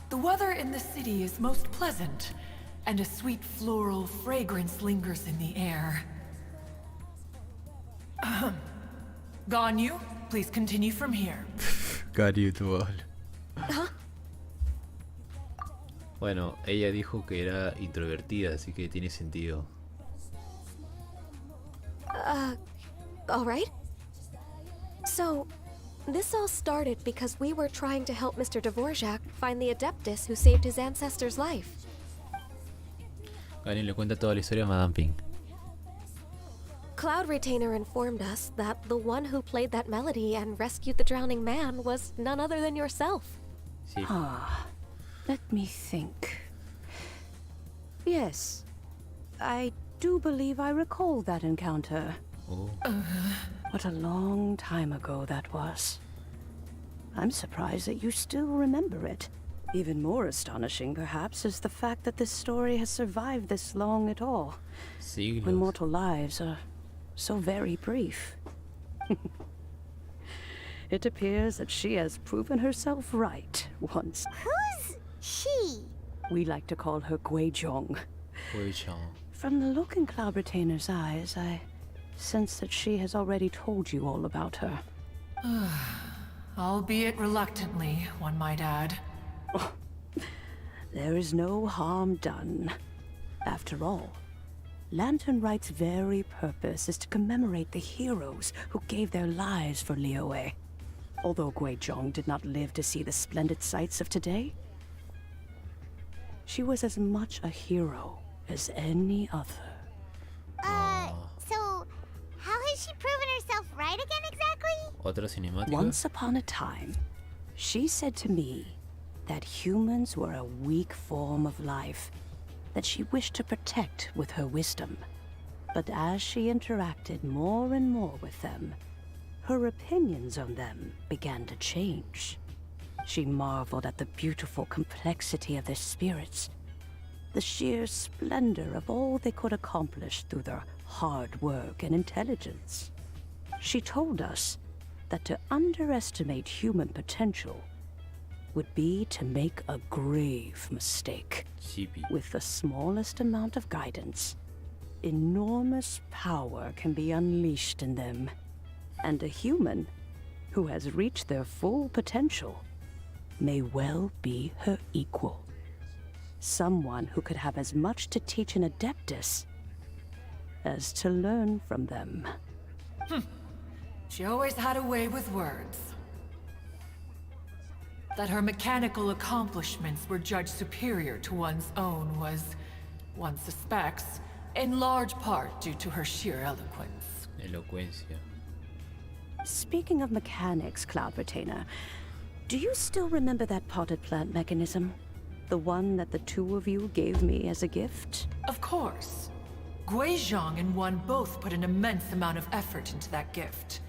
the weather in the city is most pleasant, and a sweet floral fragrance lingers in the air. Ganyu, please continue from here. Ganyu dual. Bueno, ella dijo que era introvertida, así que tiene sentido. Alright. So, this all started because we were trying to help Mr. Dvorak find the Adeptus who saved his ancestor's life. Ganyu le cuenta toda la historia a Madame Ping. Cloud Retainer informed us that the one who played that melody and rescued the drowning man was none other than yourself. Sí. Let me think. Yes, I do believe I recall that encounter. Oh. What a long time ago that was. I'm surprised that you still remember it. Even more astonishing, perhaps, is the fact that this story has survived this long at all. Siglos. When mortal lives are so very brief. It appears that she has proven herself right once. Who's she? We like to call her Guizhong. Guizhong. From the look in Cloud Retainer's eyes, I sense that she has already told you all about her. Albeit reluctantly, one might add. Oh, there is no harm done. After all, Lantern Rite's very purpose is to commemorate the heroes who gave their lives for Liyue. Although Guizhong did not live to see the splendid sights of today, she was as much a hero as any other. So how has she proven herself right again exactly? Otra cinemática. Once upon a time, she said to me that humans were a weak form of life that she wished to protect with her wisdom. But as she interacted more and more with them, her opinions on them began to change. She marveled at the beautiful complexity of their spirits, the sheer splendor of all they could accomplish through their hard work and intelligence. She told us that to underestimate human potential would be to make a grave mistake. With the smallest amount of guidance, enormous power can be unleashed in them. And a human who has reached their full potential may well be her equal. Someone who could have as much to teach an Adeptus as to learn from them. She always had a way with words. That her mechanical accomplishments were judged superior to one's own was, one suspects, in large part due to her sheer eloquence. Elocuencia. Speaking of mechanics, Cloud Retainer, do you still remember that potted plant mechanism? The one that the two of you gave me as a gift? Of course. Guizhong and one both put an immense amount of effort into that gift.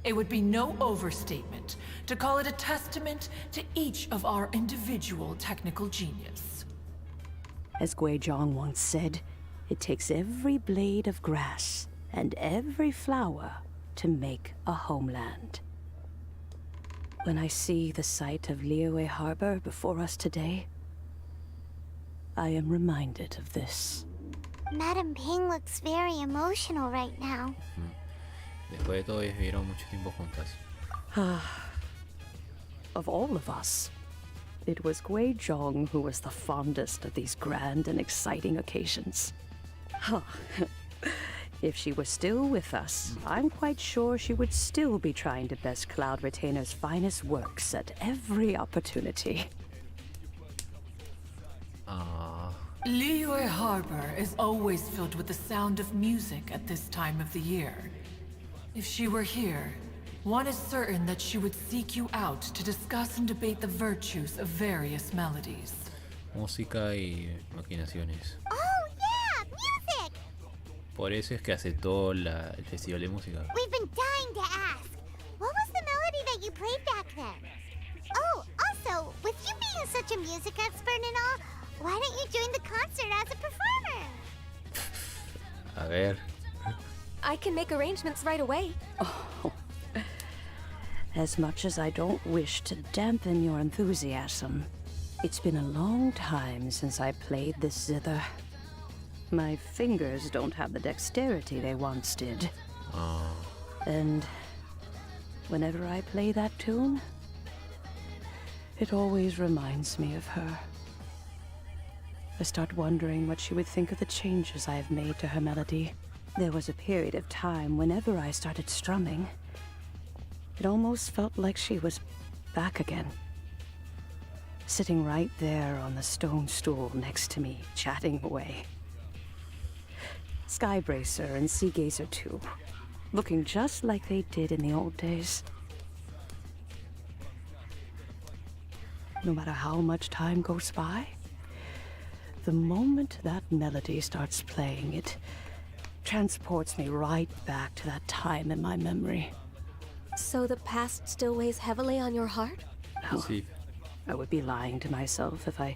It would be no overstatement to call it a testament to each of our individual technical genius. As Guizhong once said, it takes every blade of grass and every flower to make a homeland. When I see the sight of Liyue Harbor before us today, I am reminded of this. Madame Ping looks very emotional right now. Después de todo, ellos vivieron mucho tiempo juntas. Of all of us, it was Guizhong who was the fondest of these grand and exciting occasions. If she was still with us, I'm quite sure she would still be trying to best Cloud Retainer's finest works at every opportunity. Liyue Harbor is always filled with the sound of music at this time of the year. If she were here, one is certain that she would seek you out to discuss and debate the virtues of various melodies. Música y maquinaciones. Oh yeah, music! Por eso es que aceptó el festival de música. We've been dying to ask. What was such a music expert and all, why don't you join the concert as a performer? A ver. I can make arrangements right away. Oh. As much as I don't wish to dampen your enthusiasm, it's been a long time since I played this zither. My fingers don't have the dexterity they once did. Oh. And whenever I play that tune, it always reminds me of her. I start wondering what she would think of the changes I have made to her melody. There was a period of time whenever I started strumming, it almost felt like she was back again. Sitting right there on the stone stool next to me, chatting away. Skybracer and Seagazer too, looking just like they did in the old days. No matter how much time goes by, the moment that melody starts playing, it transports me right back to that time in my memory. So the past still weighs heavily on your heart? No. I would be lying to myself if I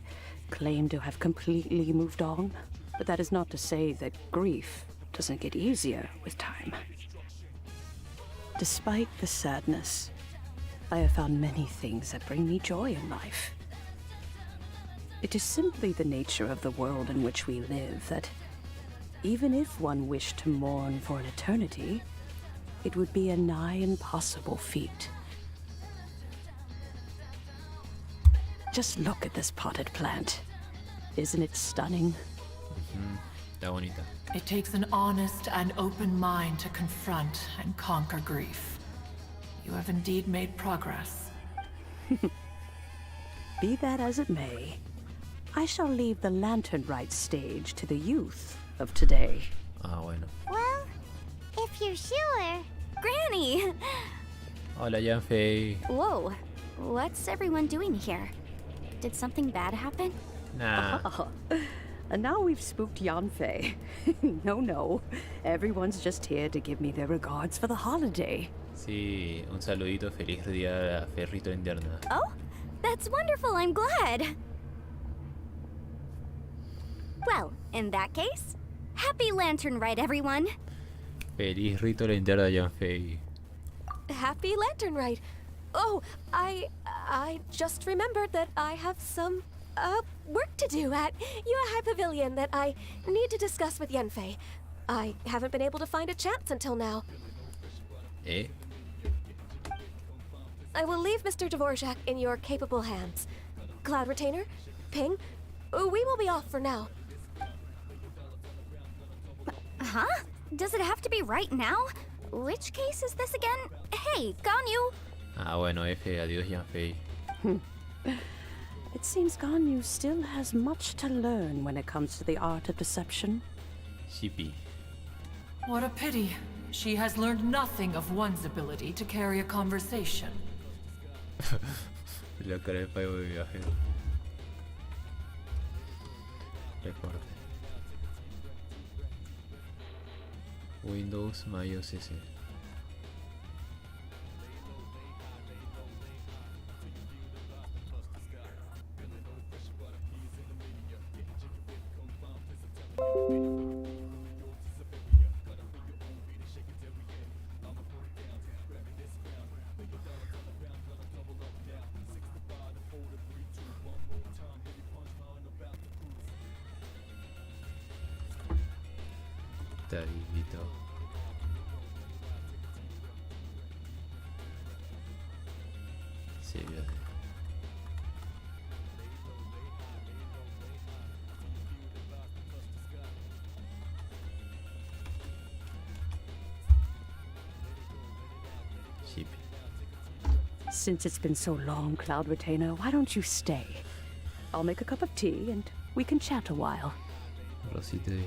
claimed to have completely moved on. But that is not to say that grief doesn't get easier with time. Despite the sadness, I have found many things that bring me joy in life. It is simply the nature of the world in which we live that even if one wished to mourn for an eternity, it would be a nigh impossible feat. Just look at this potted plant. Isn't it stunning? Está bonita. It takes an honest and open mind to confront and conquer grief. You have indeed made progress. Be that as it may, I shall leave the lantern rite stage to the youth of today. Ah, bueno. Well, if you're sure. Granny! Hola, Yanfei. Whoa, what's everyone doing here? Did something bad happen? Nah. And now we've spooked Yanfei. No. Everyone's just here to give me their regards for the holiday. Sí, un saludito, feliz día a la Ferrito Interna. Oh, that's wonderful, I'm glad. Well, in that case, happy Lantern Rite, everyone. Feliz rito la interna, Yanfei. Happy Lantern Rite. Oh, I just remembered that I have some work to do at Yuehai Pavilion that I need to discuss with Yanfei. I haven't been able to find a chance until now. Eh? I will leave Mr. Dvorak in your capable hands. Cloud Retainer, Ping, we will be off for now. Huh? Does it have to be right now? Which case is this again? Hey, Ganyu! Ah, bueno, F, adiós, Yanfei. It seems Ganyu still has much to learn when it comes to the art of deception. Shippy. What a pity. She has learned nothing of one's ability to carry a conversation. La cara de pago de viajero. Recuerde. Windows iOS S. Davidito. Sí, bien. Sheep. Since it's been so long, Cloud Retainer, why don't you stay? I'll make a cup of tea and we can chat a while. Rosita 18.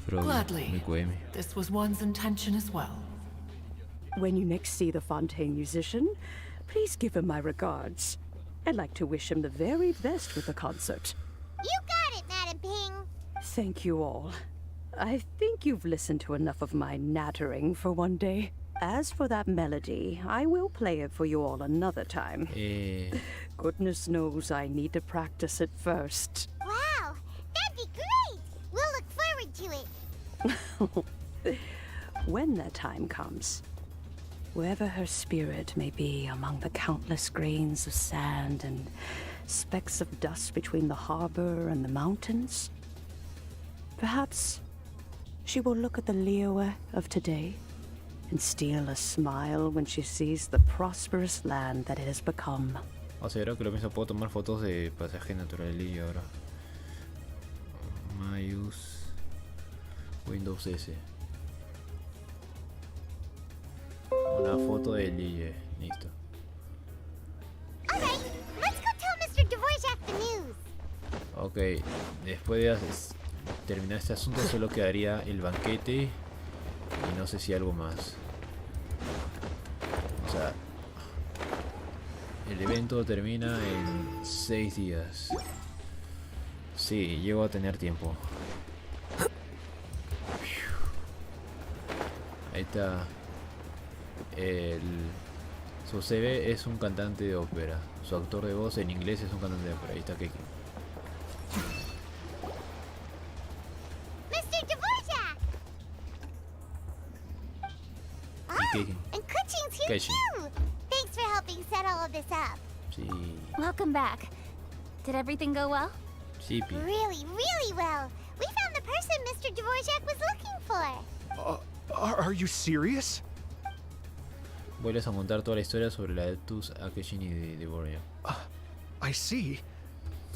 Gladly. This was one's intention as well. When you next see the Fontaine musician, please give him my regards. I'd like to wish him the very best with the concert. You got it, Madam Ping. Thank you all. I think you've listened to enough of my nattering for one day. As for that melody, I will play it for you all another time. Goodness knows I need to practice it first. Wow, that'd be great! We'll look forward to it. When that time comes, wherever her spirit may be among the countless grains of sand and specks of dust between the harbor and the mountains, perhaps she will look at the Liyue of today and steal a smile when she sees the prosperous land that it has become. O sea, creo que lo mismo puedo tomar fotos de paisaje natural de Liyue ahora. Mayus Windows S. Una foto de Liyue, listo. Alright, let's go tell Mr. Dvorak the news. Ok, después de terminar este asunto solo quedaría el banquete y no sé si algo más. O sea, el evento termina en 6 días. Sí, llego a tener tiempo. Ahí está. Su CV es un cantante de ópera. Su actor de voz en inglés es un cantante de ópera. Ahí está Keki. Mr. Dvorak! And Kuchin's here too! Thanks for helping set all of this up. Sí. Welcome back. Did everything go well? Sí, Pi. Really, really well. We found the person Mr. Dvorak was looking for. Are you serious? Vuelves a contar toda la historia sobre la Adeptus Akeshin y de Dvorak. I see.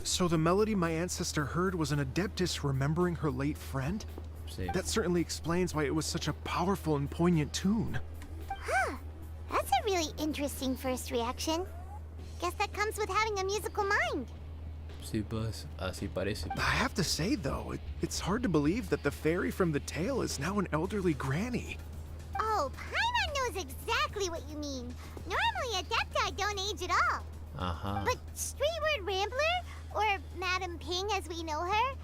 So the melody my ancestor heard was an Adeptus remembering her late friend? Sí. That certainly explains why it was such a powerful and poignant tune. Huh. That's a really interesting first reaction. Guess that comes with having a musical mind. Sí, pues, así parece. I have to say, though, it's hard to believe that the fairy from the tale is now an elderly granny. Oh, Paimon knows exactly what you mean. Normally, Adepti don't age at all. But Streetward Rambler, or Madame Ping as we know her,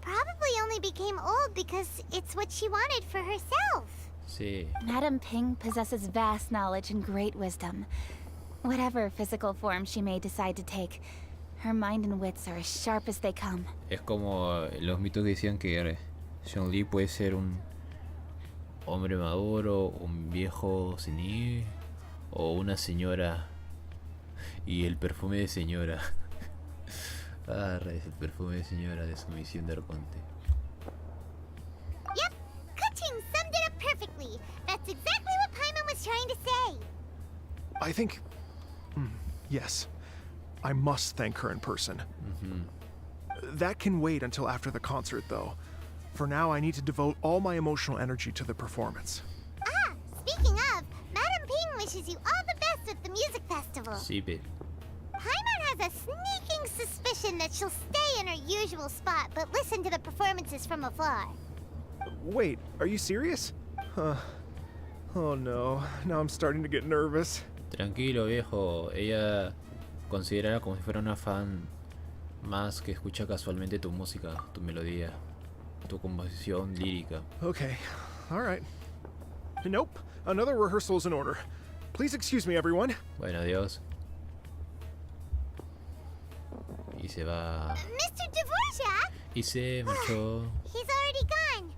probably only became old because it's what she wanted for herself. Sí. Madame Ping possesses vast knowledge and great wisdom. Whatever physical form she may decide to take, her mind and wits are as sharp as they come. Es como los mitos que decían que Zhongli puede ser un hombre maduro, un viejo senil o una señora. Y el perfume de señora. Es el perfume de señora de sumisión de Arconte. Yep, Kuching summed it up perfectly. That's exactly what Paimon was trying to say. I think... yes. I must thank her in person. That can wait until after the concert, though. For now, I need to devote all my emotional energy to the performance. Speaking of, Madame Ping wishes you all the best at the music festival. Sí, pe. Paimon has a sneaking suspicion that she'll stay in her usual spot, but listen to the performances from afar. Wait, are you serious? Oh no, now I'm starting to get nervous. Tranquilo, viejo. Ella considera como si fuera una fan más que escucha casualmente tu música, tu melodía, tu composición lírica. Okay, alright. Nope, another rehearsal is in order. Please excuse me, everyone. Bueno, adiós. Y se va. Mr. Dvorak? Y se marchó. He's already gone.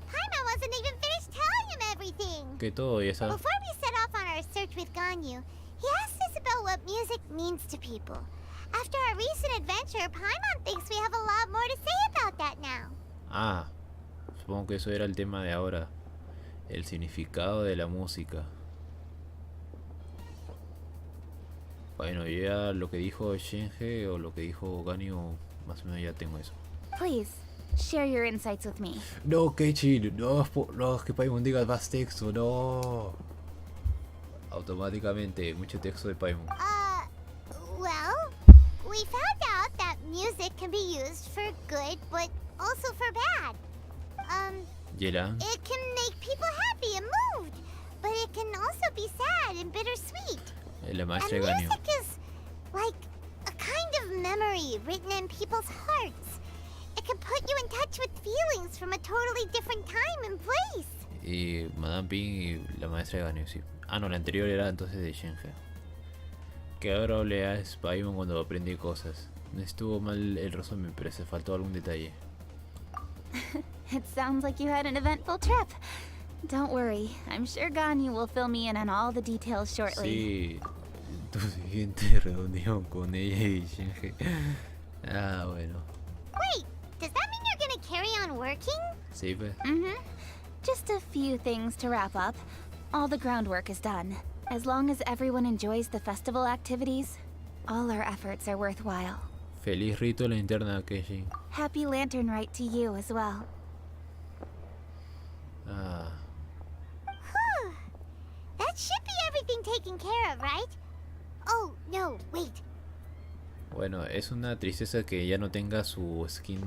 Paimon wasn't even finished telling him everything. Que todo y esa. Before we set off on our search with Ganyu, he asked us about what music means to people. After our recent adventure, Paimon thinks we have a lot more to say about that now. Supongo que eso era el tema de ahora. El significado de la música. Bueno, ya lo que dijo Shinji o lo que dijo Ganyu, más o menos ya tengo eso. Please, share your insights with me. No, Keiichi, no, que Paimon diga más texto, no. Automáticamente, mucho texto de Paimon. Well, we found out that music can be used for good, but also for bad. Yelan. It can make people happy and moved, but it can also be sad and bittersweet. La maestra And Ganyu. music is like a kind of memory written in people's hearts. It can put you in touch with feelings from a totally different time and place. Y Madame Ping y la maestra de Ganyu, sí. Ah, no, la anterior era entonces de Shenhe. Que ahora le a Paimon cuando aprendí cosas. No estuvo mal el resumen, pero se faltó algún detalle. It sounds like you had an eventful trip. Don't worry, I'm sure Ganyu will fill me in on all the details shortly. Sí, tu siguiente reunión con ella y Shinji. Ah, bueno. Wait, does that mean you're gonna carry on working? Sí, pues. Just a few things to wrap up. All the groundwork is done. As long as everyone enjoys the festival activities, all our efforts are worthwhile. Feliz rito la linterna, Keishin. Happy Lantern Rite to you as well. Ah. That should be everything taken care of, right? Oh, no, wait. Bueno, es una tristeza que ya no tenga su skin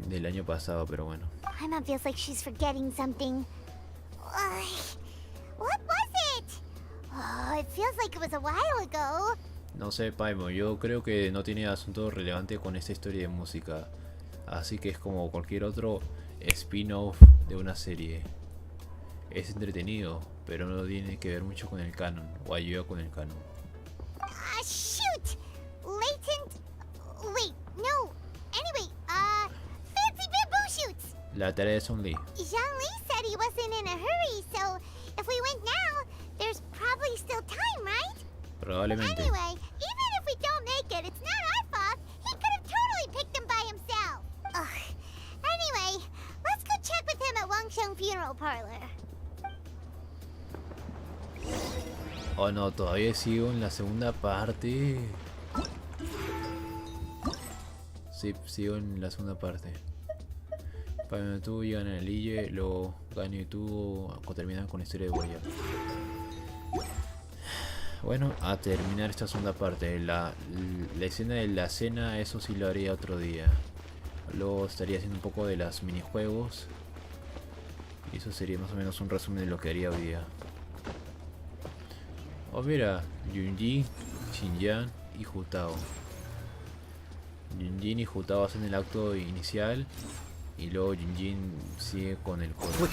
del año pasado, pero bueno. Paimon feels like she's forgetting something. What was it? Oh, it feels like it was a while ago. No sé, Paimon, yo creo que no tiene asunto relevante con esta historia de música. Así que es como cualquier otro spin-off de una serie. Es entretenido, pero no tiene que ver mucho con el canon, o ayuda con el canon. Shoot! Latent... Wait, no. Anyway, fancy bamboo shoots! La tarea de Sun Lee. Zhang-Li said he wasn't in a hurry, so if we went now, there's probably still time, right? Probablemente. Anyway, even if we don't make it, it's not our fault. He could have totally picked them by himself. Ugh. Anyway, let's go check with him at Wangsheng Funeral Parlor. Oh no, todavía sigo en la segunda parte. Sí, sigo en la segunda parte. Paimon y tú llegan a Lille, luego Ganyu y tú terminan con la historia de Guaya. Bueno, a terminar esta segunda parte. La escena de la cena, eso sí lo haría otro día. Luego estaría haciendo un poco de las minijuegos. Y eso sería más o menos un resumen de lo que haría hoy día. Oh mira, Yunjin, Xinyan y Jutao. Yunjin y Jutao hacen el acto inicial. Y luego Yunjin sigue con el coro.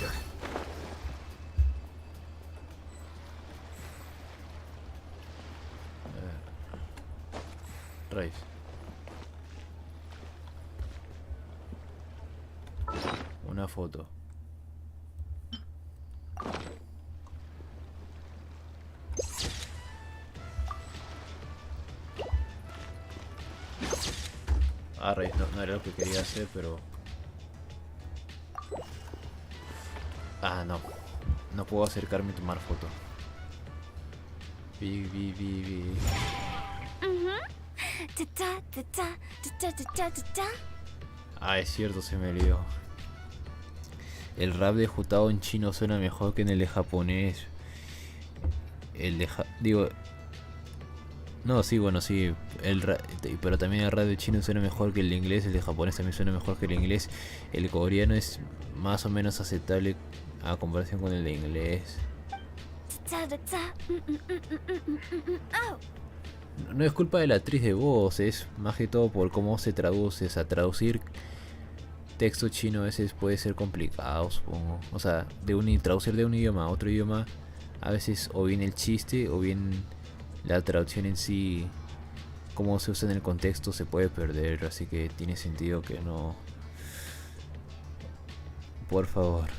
Raíz. Una foto. Ah, Raíz, no era lo que quería hacer, pero... Ah, no. No puedo acercarme y tomar foto. Vi. Ah, es cierto, se me lió. El rap de Jutao en chino suena mejor que en el de japonés. El de digo... No, sí, bueno, sí. Pero también el rap de chino suena mejor que el de inglés. El de japonés también suena mejor que el de inglés. El coreano es más o menos aceptable a comparación con el de inglés. No es culpa de la actriz de voz, es más que todo por cómo se traduce. O sea, traducir texto chino a veces puede ser complicado, supongo. O sea, traducir de un idioma a otro idioma, a veces o bien el chiste o bien la traducción en sí, cómo se usa en el contexto, se puede perder. Así que tiene sentido que no. Por favor.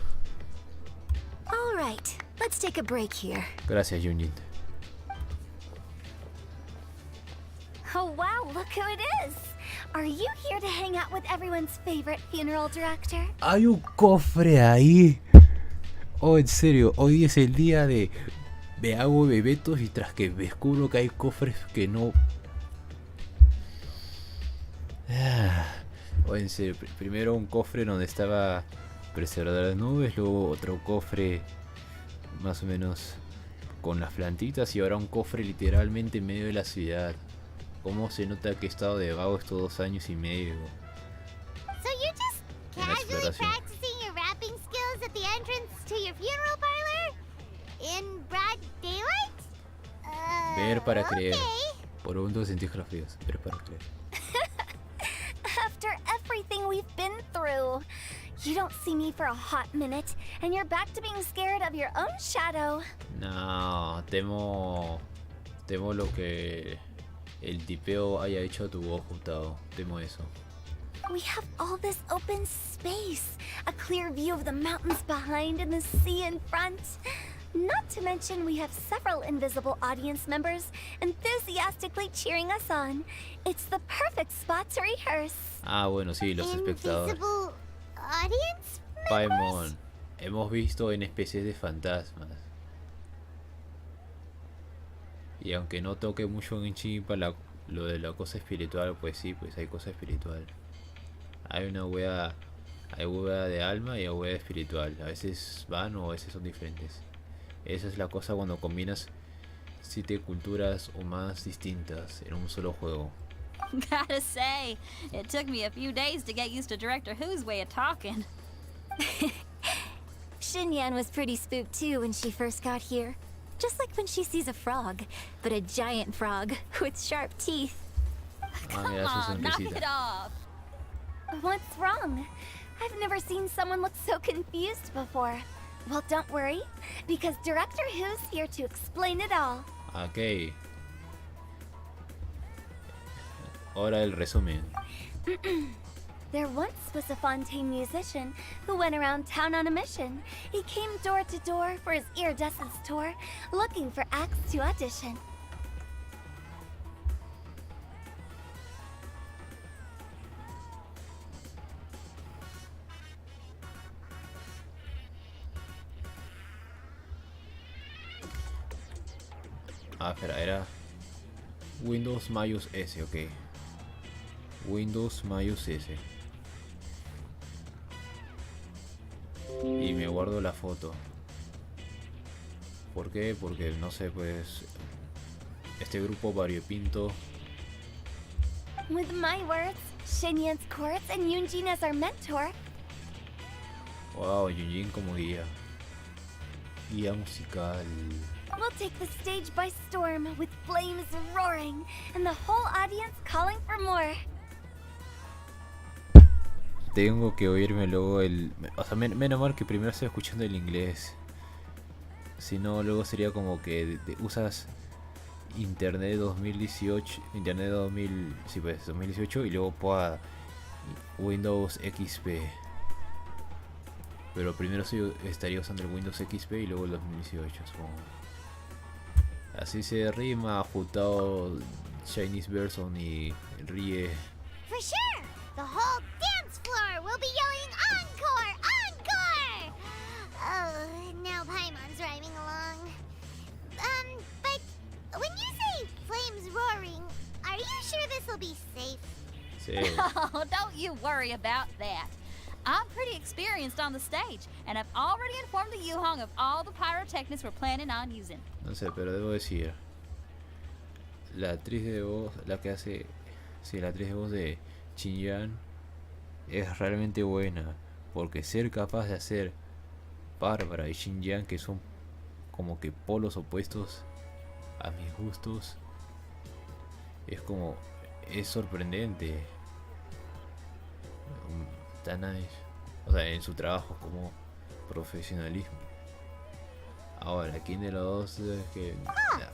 All right, let's take a break here. Gracias, Yunjin. Oh wow, look who it is! Are you here to hang out with everyone's favorite funeral director? Hay un cofre ahí. Oh, en serio, hoy es el día de hago eventos y tras que descubro que hay cofres que no... Oh, en serio, primero un cofre donde estaba preservador de nubes, luego otro cofre más o menos con las plantitas y ahora un cofre literalmente en medio de la ciudad. ¿Cómo se nota que he estado de vago estos 2 años y medio? So you're just casually practicing your rapping skills at the entrance to your funeral parlor? In broad daylight? Ver para creer. Por un dos ver para creer. After everything we've been through, You don't see me for a hot minute, and you're back to being scared of your own shadow. No, temo lo que el tipeo haya hecho a tu voz, Gustavo. Temo eso. We have all this open space, a clear view of the mountains behind and the sea in front. Not to mention we have several invisible audience members enthusiastically cheering us on. It's the perfect spot to rehearse. Ah, bueno, sí, los espectadores. Invisible audience members? Paimon, hemos visto en especies de fantasmas. Y aunque no toque mucho en Chimpa lo de la cosa espiritual, pues sí, pues hay cosa espiritual. Hay una wea de alma y hay wea espiritual. A veces van o a veces son diferentes. Esa es la cosa cuando combinas 7 culturas o más distintas en un solo juego. Gotta say, it took me a few days to get used to Director Who's way of talking. Xinyan was pretty spooked too when she first got here. Just like when she sees a frog, but a giant frog with sharp teeth. Come on, knock it off. What's wrong? I've never seen someone look so confused before. Well, don't worry, because Director Who's here to explain it all. Ok. Ahora el resumen. There once was a Fontaine musician who went around town on a mission. He came door to door for his iridescence tour, looking for acts to audition. Ah, espera, era Windows mayús S, ok. Windows mayús S. Y me guardo la foto. ¿Por qué? Porque no sé, pues este grupo variopinto. With my words, Xinyan's chords, and Yunjin as our mentor. Wow, Yunjin como guía. Guía musical. We'll take the stage by storm with flames roaring and the whole audience calling for more. Tengo que oírme luego el... O sea, menos mal que primero estoy escuchando el inglés. Si no, luego sería como que usas Internet 2018, Internet 2000, sí, pues 2018 y luego pueda Windows XP. Pero primero sí estaría usando el Windows XP y luego el 2018, supongo. Así se rima, juntado Chinese version y ríe. For sure! The whole dance floor will be yelling encore! Encore! Oh, now Paimon's rhyming along. But when you say flames roaring, are you sure this will be safe? Sí. Oh, don't you worry about that. I'm pretty experienced on the stage, and I've already informed the Yuhong of all the pyrotechnics we're planning on using. No sé, pero debo decir, la actriz de voz, la que hace, sí, la actriz de voz de Xinyan es realmente buena, porque ser capaz de hacer Bárbara y Xinyan, que son como que polos opuestos a mis gustos, es sorprendente. Está nice, o sea, en su trabajo como profesionalismo. Ahora, ¿quién de los dos que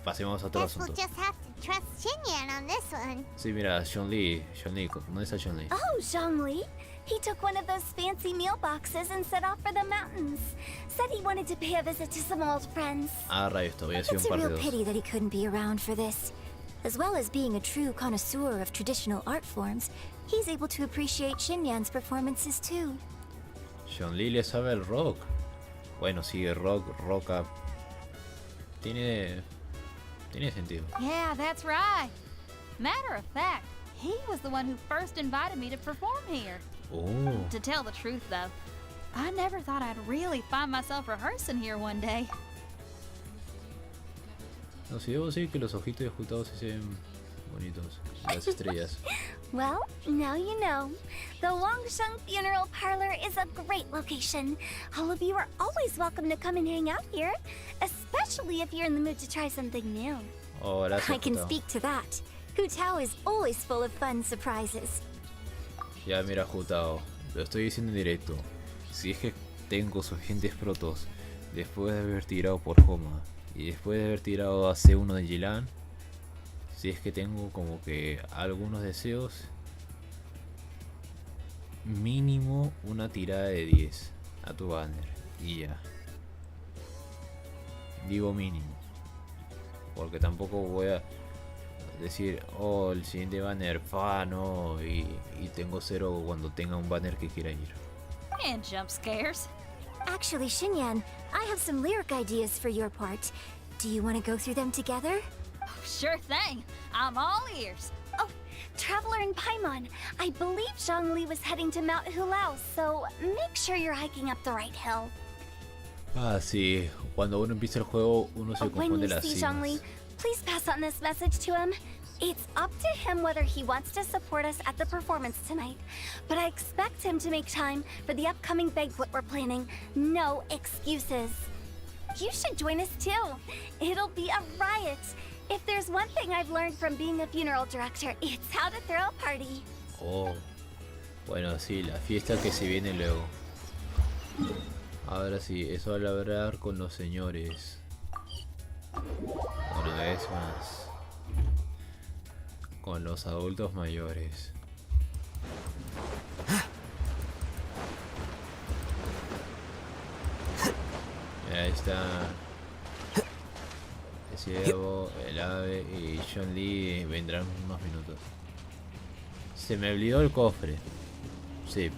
pasemos a otro Guess we'll asunto? just have to trust Xinyan on this one. Sí, mira, Zhongli, ¿dónde está Zhongli? Oh, Zhongli. He took one of those fancy meal boxes and set off for the mountains. Said he wanted to pay a visit to some old friends. Ah, rayos, todavía sido It's un a par de real dos. pity that he couldn't be around for this. As well as being a true connoisseur of traditional art forms, he's able to appreciate Xinyan's performances too. Zhongli le sabe el rock. Bueno, sí, el rock up. Tiene sentido. Yeah, that's right. Matter of fact, he was the one who first invited me to perform here. Oh. To tell the truth, though, I never thought I'd really find myself rehearsing here one day. No, sí, debo decir que los ojitos de Jutao se ven bonitos. Las estrellas. Well, now you know. The Wangsheng Funeral Parlor is a great location. All of you are always welcome to come and hang out here, especially if you're in the mood to try something new. Oh, gracias, I can Jutao. speak to that. Hu Tao is always full of fun surprises. Ya, mira, Jutao, lo estoy diciendo en directo. Si es que tengo suficientes protos después de haber tirado por Homa y después de haber tirado a C1 de Yilan, si es que tengo como que algunos deseos, mínimo una tirada de 10 a tu banner y ya. Digo mínimo, porque tampoco voy a decir, oh, el siguiente banner, no, y tengo 0 cuando tenga un banner que quiera ir. And jump scares. Actually, Xinyan, I have some lyric ideas for your part. Do you want to go through them together? Sure thing. I'm all ears. Oh, Traveler in Paimon. I believe Zhongli was heading to Mount Hulao, so make sure you're hiking up the right hill. Ah, sí. Cuando uno empieza el juego, uno se When confunde you las see cimas. Zhongli, please pass on this message to him. It's up to him whether he wants to support us at the performance tonight, but I expect him to make time for the upcoming banquet we're planning. No excuses. You should join us too. It'll be a riot. If there's one thing I've learned from being a funeral director, it's how to throw a party. Oh. Bueno, sí, la fiesta que se viene luego. Ahora sí, eso al hablar con los señores. Una vez más. Con los adultos mayores. Ahí está el ciervo, el ave y John Lee vendrán unos minutos. Se me olvidó el cofre. Sí.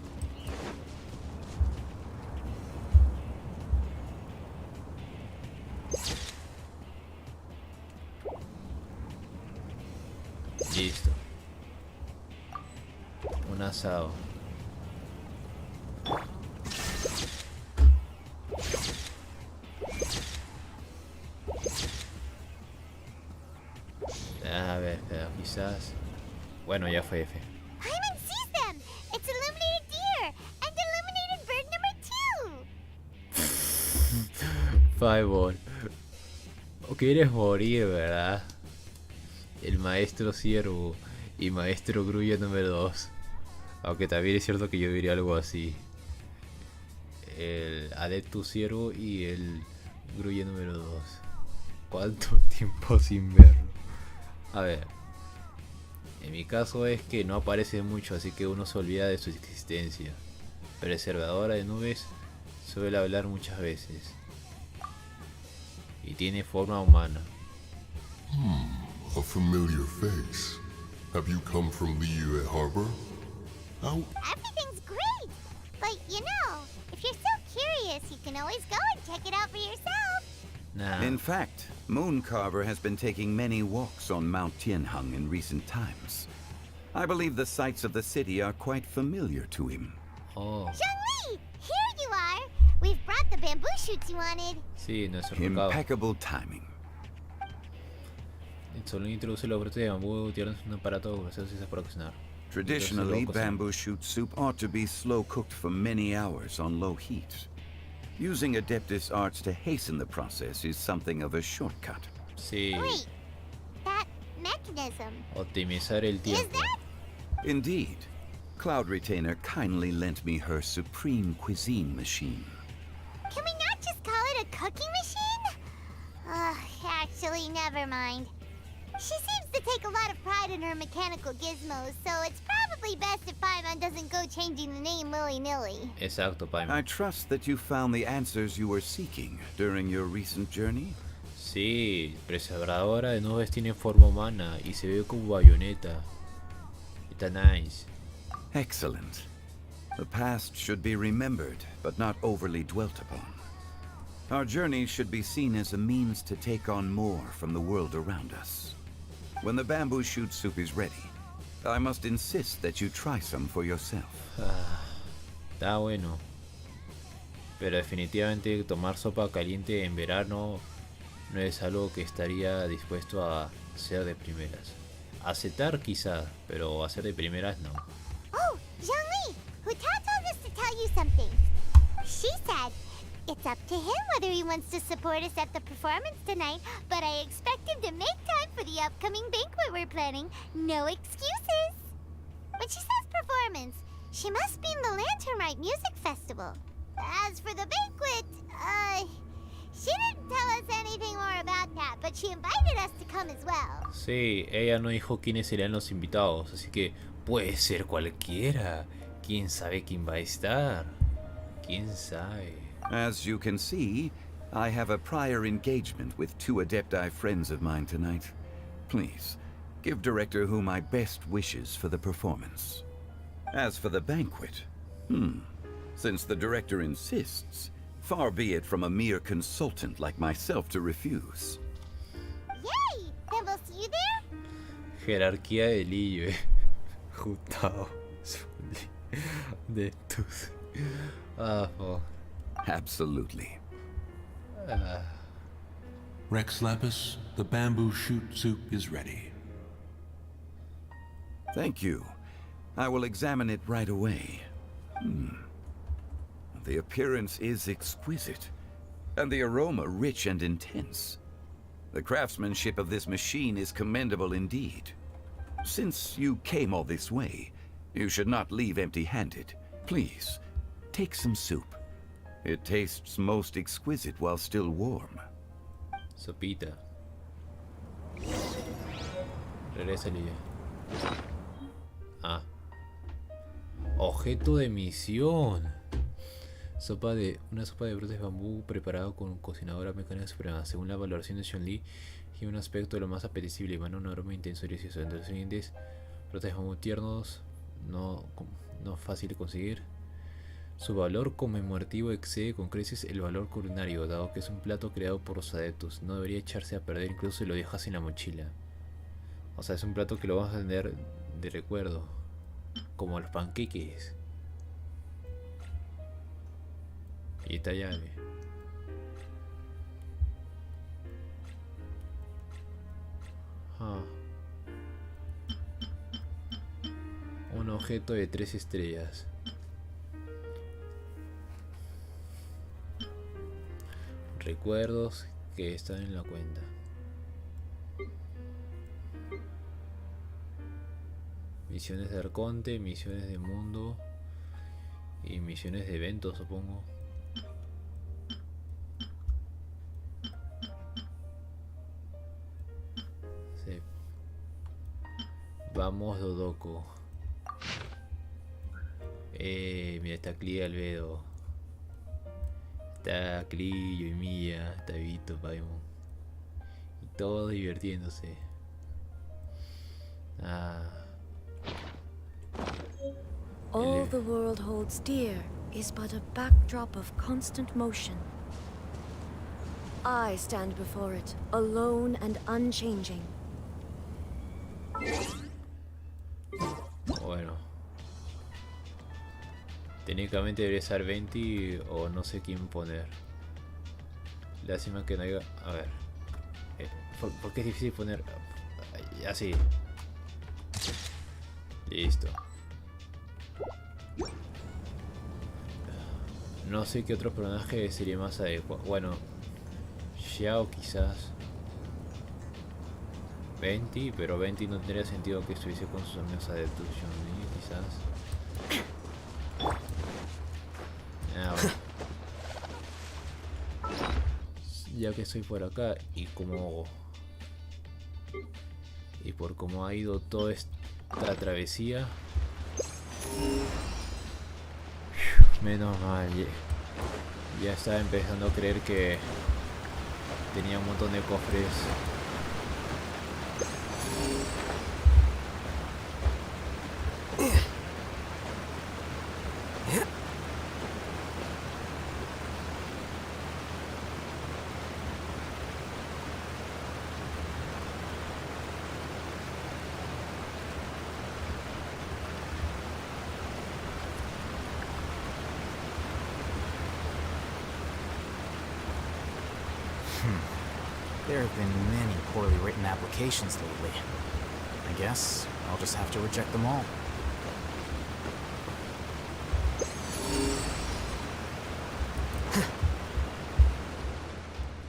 Listo. Un asado. A ver, pero quizás. Bueno, ya fue F. Paimon sees them! It's illuminated deer! And illuminated bird number 2! Fireball. O quieres morir, ¿verdad? El maestro ciervo y maestro grulla número 2. Aunque también es cierto que yo diría algo así. El adepto ciervo y el grulla número 2. ¿Cuánto tiempo sin verlo? A ver. En mi caso es que no aparece mucho, así que uno se olvida de su existencia. Preservadora de nubes suele hablar muchas veces. Y tiene forma humana. A familiar face. Have you come from Liyue Harbor? Everything's great! But you know, if you're so curious, you can always go and check it out for yourself. Nah. In fact, Mooncarver has been taking many walks on Mount Tianheng in recent times. I believe the sights of the city are quite familiar to him. Oh. Zhongli! Here you are! We've brought the bamboo shoots you wanted. Sí, nuestro recado. Impeccable timing. Solo introduce los brotes de bambú, tierras un aparato procesos para cocinar. Traditionally, bamboo shoot soup ought to be slow cooked for many hours on low heat. Using Adeptus arts to hasten the process is something of a shortcut. Sí. Wait, that mechanism. Optimizar el tiempo. Is that? Indeed. Cloud Retainer kindly lent me her supreme cuisine machine. Can we not just call it a cooking machine? Actually, never mind. She seems to take a lot of pride in her mechanical gizmos, so it's probably best if Paimon doesn't go changing the name willy-nilly. Exacto, Paimon. I trust that you found the answers you were seeking during your recent journey. Sí, preservadora de nubes tiene forma humana y se ve como bayoneta. Está nice. Excellent. The past should be remembered, but not overly dwelt upon. Our journey should be seen as a means to take on more from the world around us. When the bamboo shoot soup is ready, I must insist that you try some for yourself. Está bueno. Pero definitivamente tomar sopa caliente en verano no es algo que estaría dispuesto a hacer de primeras. Aceptar quizá, pero hacer de primeras no. Oh, Zhongli! Huta told us to tell you something. She said, it's up to him whether he wants to support us at the performance tonight, but I expect him to make time for the upcoming banquet we're planning. No excuses! When she says performance, she must mean the Lantern Rite Music Festival. As for the banquet, she didn't tell us anything more about that, but she invited us to come as well. Sí, ella no dijo quiénes serían los invitados, así que puede ser cualquiera. ¿Quién sabe quién va a estar? ¿Quién sabe? As you can see, I have a prior engagement with 2 Adepti friends of mine tonight. Please, give Director Who my best wishes for the performance. As for the banquet, since the Director insists, far be it from a mere consultant like myself to refuse. Yay! Then we'll see you there? Jerarquía de Lillo, Jutao. De tus. Absolutely. Rex Lapis, the bamboo shoot soup is ready. Thank you. I will examine it right away. The appearance is exquisite, and the aroma rich and intense. The craftsmanship of this machine is commendable indeed. Since you came all this way, you should not leave empty-handed. Please, take some soup. It tastes most exquisite while still warm. Sopita. Regresa, Lidia. Ah. Objeto de misión. Una sopa de brotes de bambú preparado con cocinadora mecánica suprema. Según la valoración de Chun-Li, tiene un aspecto de lo más apetecible y emana un aroma intenso y delicioso. Entre los siguientes, brotes de bambú tiernos, no fácil de conseguir. Su valor conmemorativo excede con creces el valor culinario, dado que es un plato creado por los adeptos. No debería echarse a perder incluso si lo dejas en la mochila. O sea, es un plato que lo vamos a tener de recuerdo. Como los panqueques. Y esta llave. Un objeto de 3 estrellas. Recuerdos que están en la cuenta. Misiones de Arconte, misiones de mundo y misiones de evento, supongo. Sí. Vamos, Dodoko. Mira, está Cli Albedo. Está Clillo y Mía, está Vito, Paimon. Y todos divirtiéndose. All the world holds dear is but a backdrop of constant motion. I stand before it, alone and unchanging. Bueno. Técnicamente debería ser 20 o no sé quién poner. Lástima que no haya... A ver. ¿Por qué es difícil poner? Así. Listo. No sé qué otro personaje sería más adecuado. Bueno, Xiao quizás. 20, pero 20 no tendría sentido que estuviese con sus amigos adeptos. Quizás. Bueno. Ya que estoy por acá y como... Y por cómo ha ido toda esta travesía... Menos mal, ya estaba empezando a creer que tenía un montón de cofres. There have been many poorly written applications lately. I guess I'll just have to reject them all.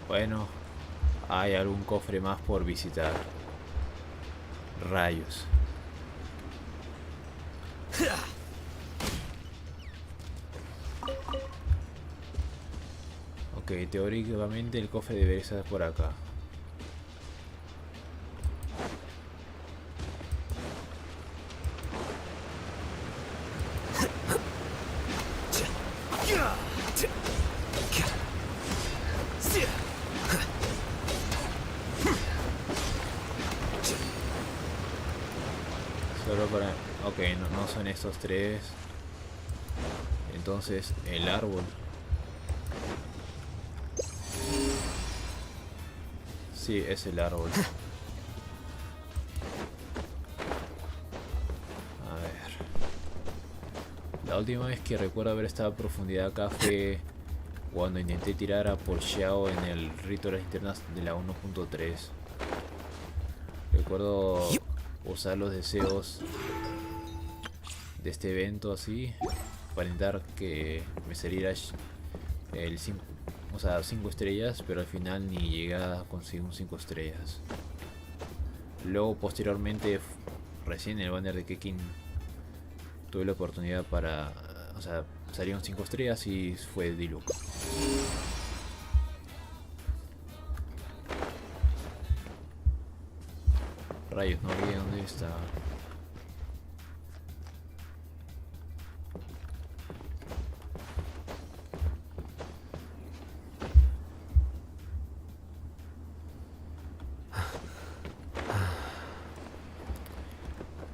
Bueno, hay algún cofre más por visitar. Rayos. Ok, teóricamente el cofre debería estar por acá. Solo para... Ok, no son estos tres. Entonces, el árbol. Sí, es el árbol. A ver. La última vez que recuerdo haber estado a profundidad acá fue cuando intenté tirar a por Xiao en el rito de las linternas de la 1.3. Recuerdo usar los deseos de este evento así para intentar que me saliera el 5, o sea, 5 estrellas, pero al final ni llegué a conseguir un 5 estrellas. Luego posteriormente, recién en el banner de Kekin, tuve la oportunidad para, o sea, salieron 5 estrellas y fue Diluc. Rayos, no vi dónde está.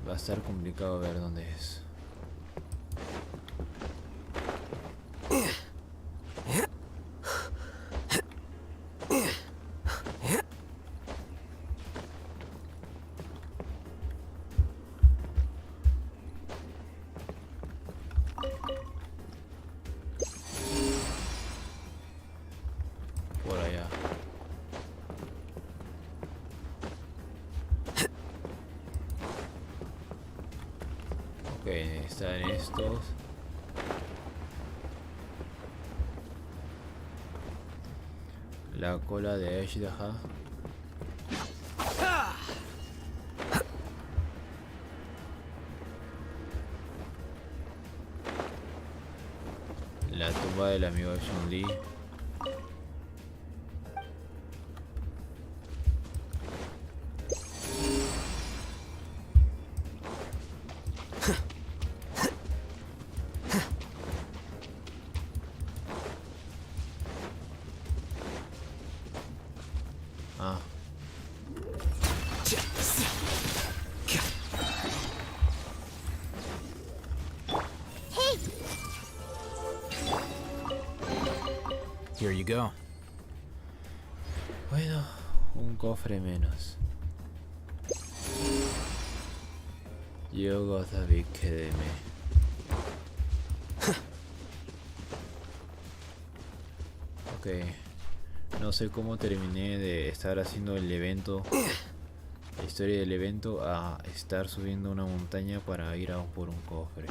Va a estar complicado ver dónde es. Por allá. Ok, están estos. La cola de Ashdaha. La tumba del amigo de Chun-Li. Ah. Here you go. Bueno, un cofre menos. Yo gotta be kidding me. Ok. No sé cómo terminé de estar haciendo el evento, la historia del evento, a estar subiendo una montaña para ir a por un cofre.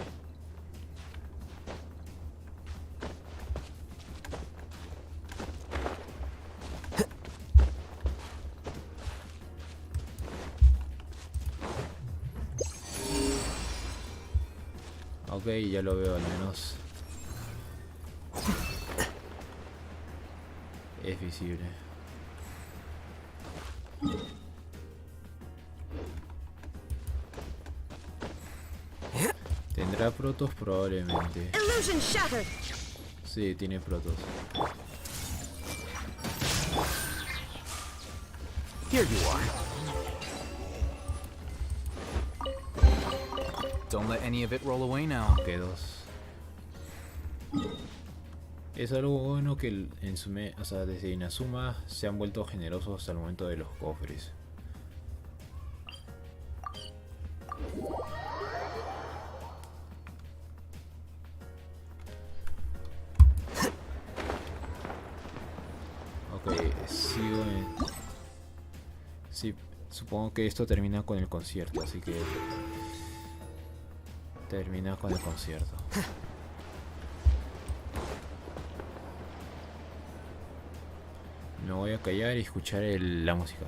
Ok, ya lo veo al menos. Es visible. ¿Tendrá protos? Probablemente. Sí, tiene protos. Here you are. Don't let any of it roll away now. Ok, dos. Es algo bueno que en Sume, o sea, desde Inazuma se han vuelto generosos al momento de los cofres. Ok, sigo en... Sí, supongo que esto termina con el concierto, así que... Termina con el concierto. Me voy a callar y escuchar la música.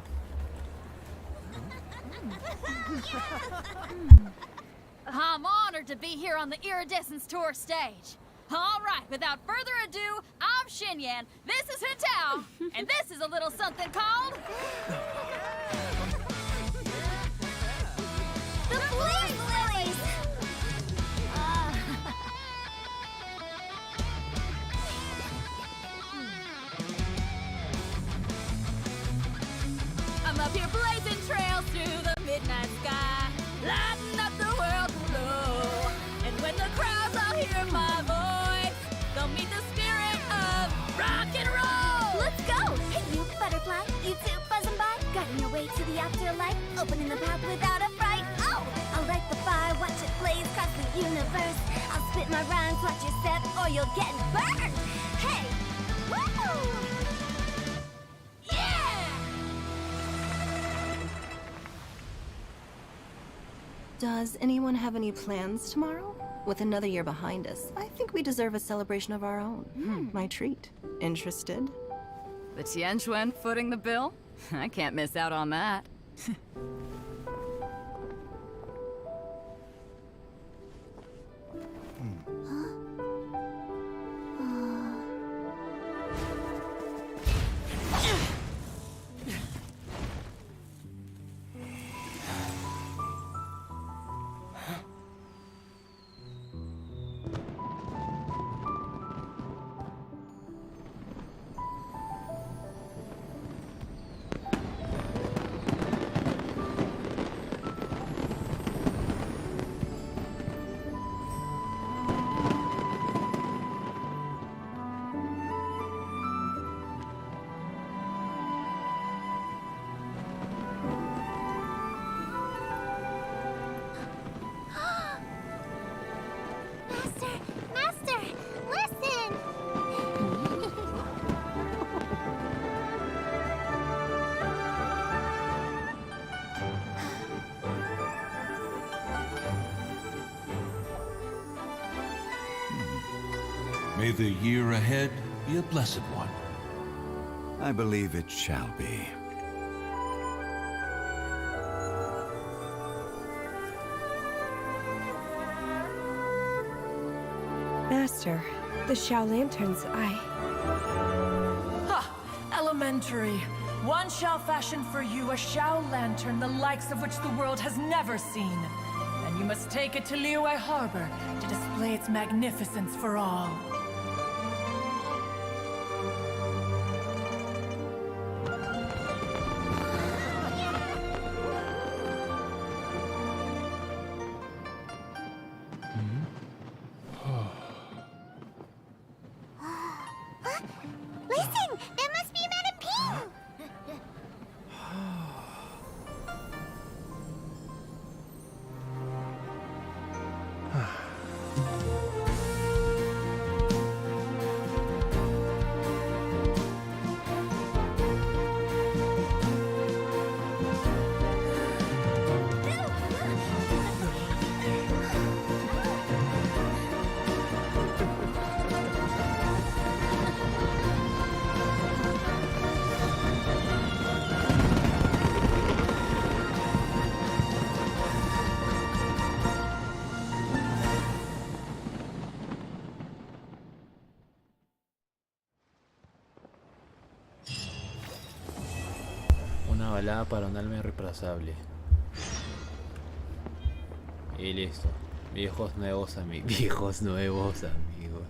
I'm honored to be here on the Iridescence Tour stage. All right, without further ado, I'll I'm Shinyan, this is Hutao, and this is a little something called... The Blaze Lilies! I'm up here blazing trails through the midnight sky, lighting up the world below. And when the crowds all hear my voice, they'll meet the spirit of rock and roll. Let's go! Hey, you butterfly, you two buzzing by, guiding your way to the afterlife, opening the path without a fright. Oh, I'll light the fire, watch it blaze across the universe. I'll spit my rhymes, watch your step, or you'll get burned. Hey, woo! Does anyone have any plans tomorrow? With another year behind us, I think we deserve a celebration of our own. My treat. Interested? The Tianquan footing the bill? I can't miss out on that. Master, listen! May the year ahead be a blessed one. I believe it shall be. Master, the Xiao lanterns, Ha! Elementary. One shall fashion for you a Xiao lantern the likes of which the world has never seen. And you must take it to Liyue Harbor to display its magnificence for all. Listen! That must be Madame Ping! Una balada para un alma irreemplazable. Y listo. Viejos nuevos amigos. Viejos nuevos amigos.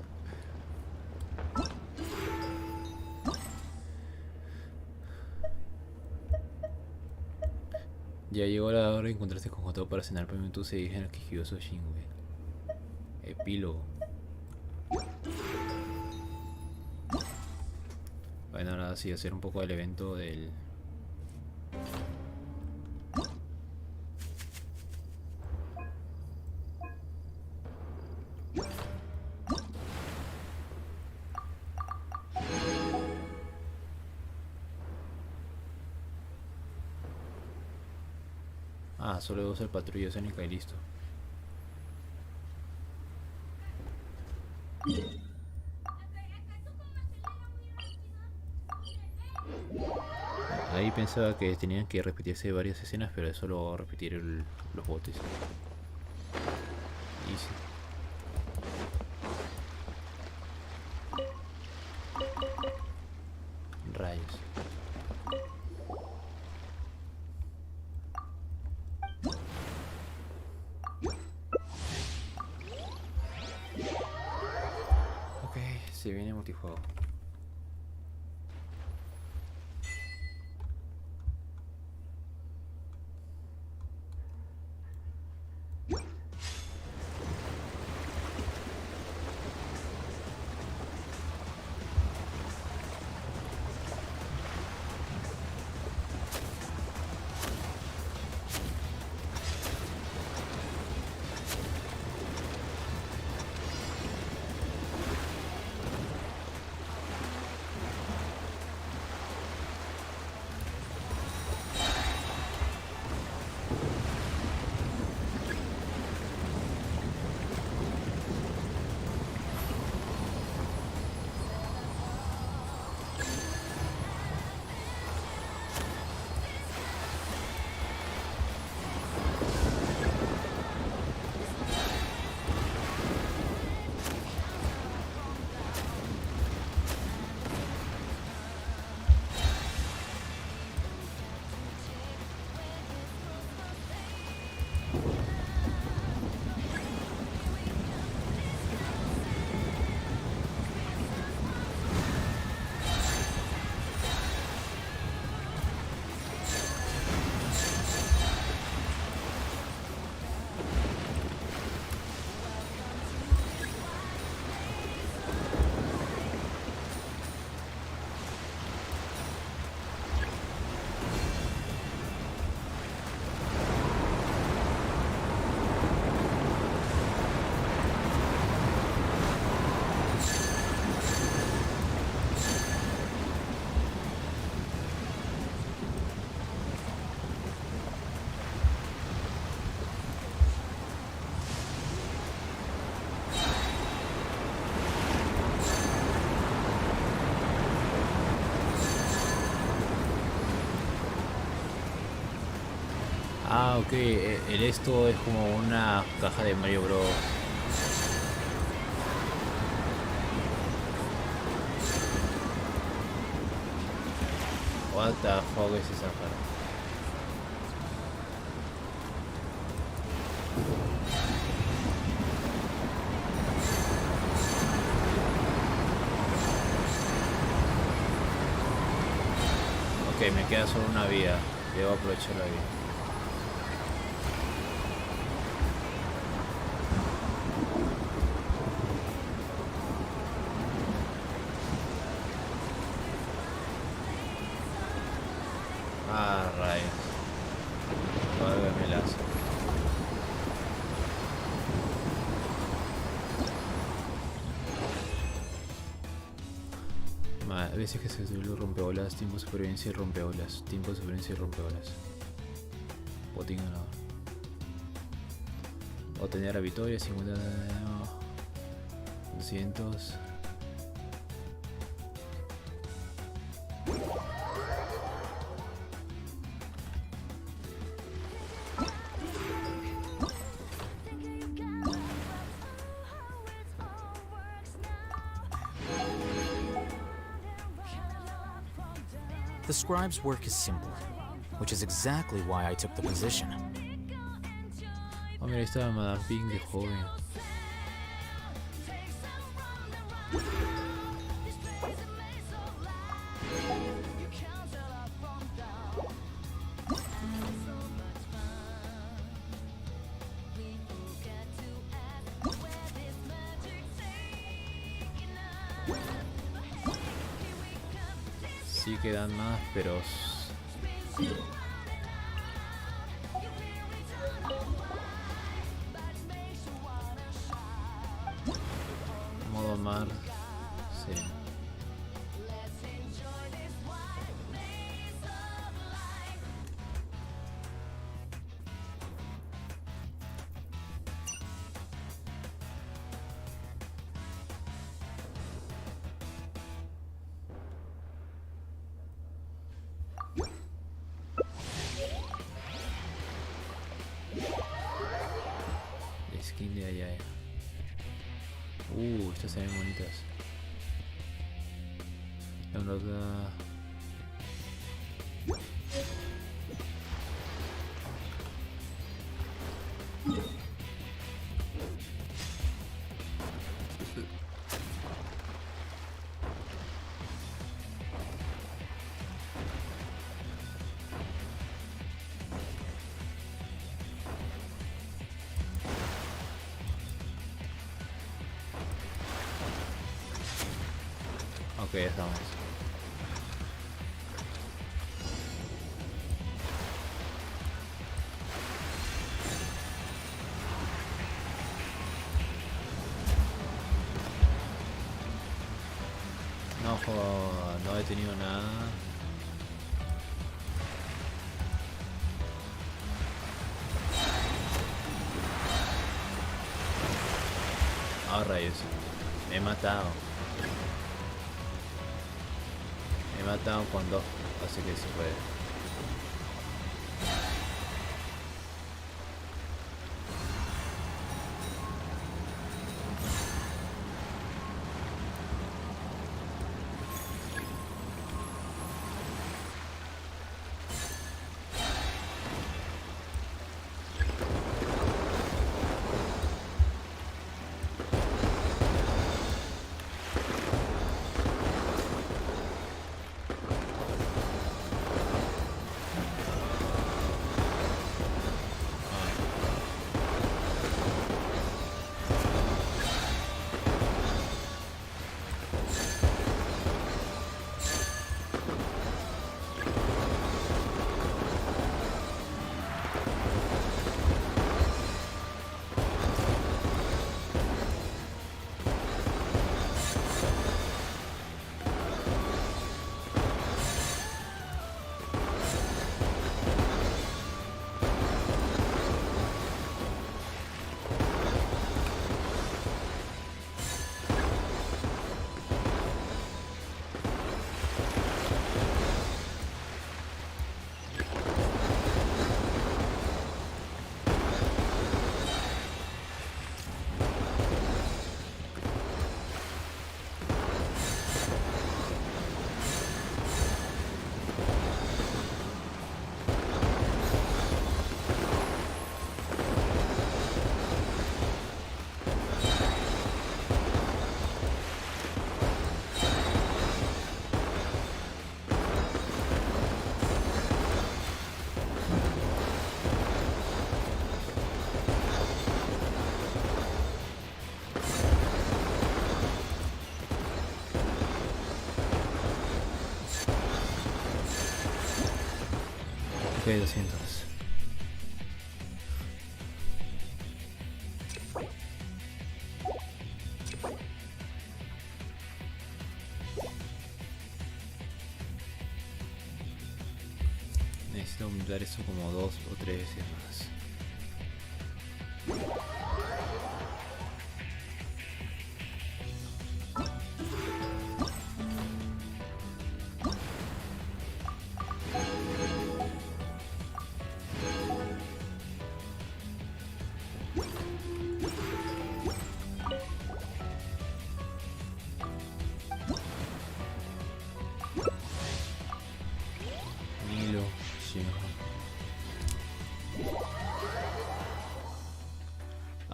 Ya llegó la hora de encontrarse con Joto para cenar, pero tú se dije en el quejioso Shinwe. Epílogo. Bueno, ahora sí, hacer un poco del evento del... Ah, solo usa el patrullo escénica y listo. Ahí pensaba que tenían que repetirse varias escenas, pero eso lo va a repetir los botes. Easy. Se viene multijuego. Ah, ok. El esto es como una caja de Mario Bros. What the fuck es esa cara? Ok, me queda solo una vida. Debo aprovechar la vida. Ah, rayos. Válgame lazo. A veces que se suele rompeolas, tiempo de supervivencia y rompeolas. Tiempo de supervivencia y rompeolas. Botín ganador. Obtener la victoria, 50 de daño. 200. The scribe's work is simple, which is exactly why I took the position. Oh, mira, ahí está Madame Ping de joven. Sí quedan más, pero modo mar, sí. Skin de allá. Estas se ven bonitas. La verdad. Ok, ya estamos. No, no he tenido nada. Ah, rayos. Me he matado. Me he matado con dos, así que se puede. Ok, 200. Necesito aumentar eso como 2 o 3 veces más.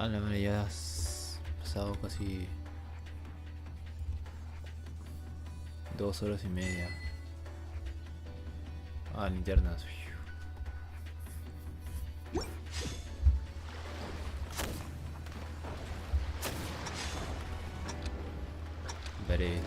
Ah, la madre, ya has pasado casi 2 horas y media. Ah, linternas. Vere.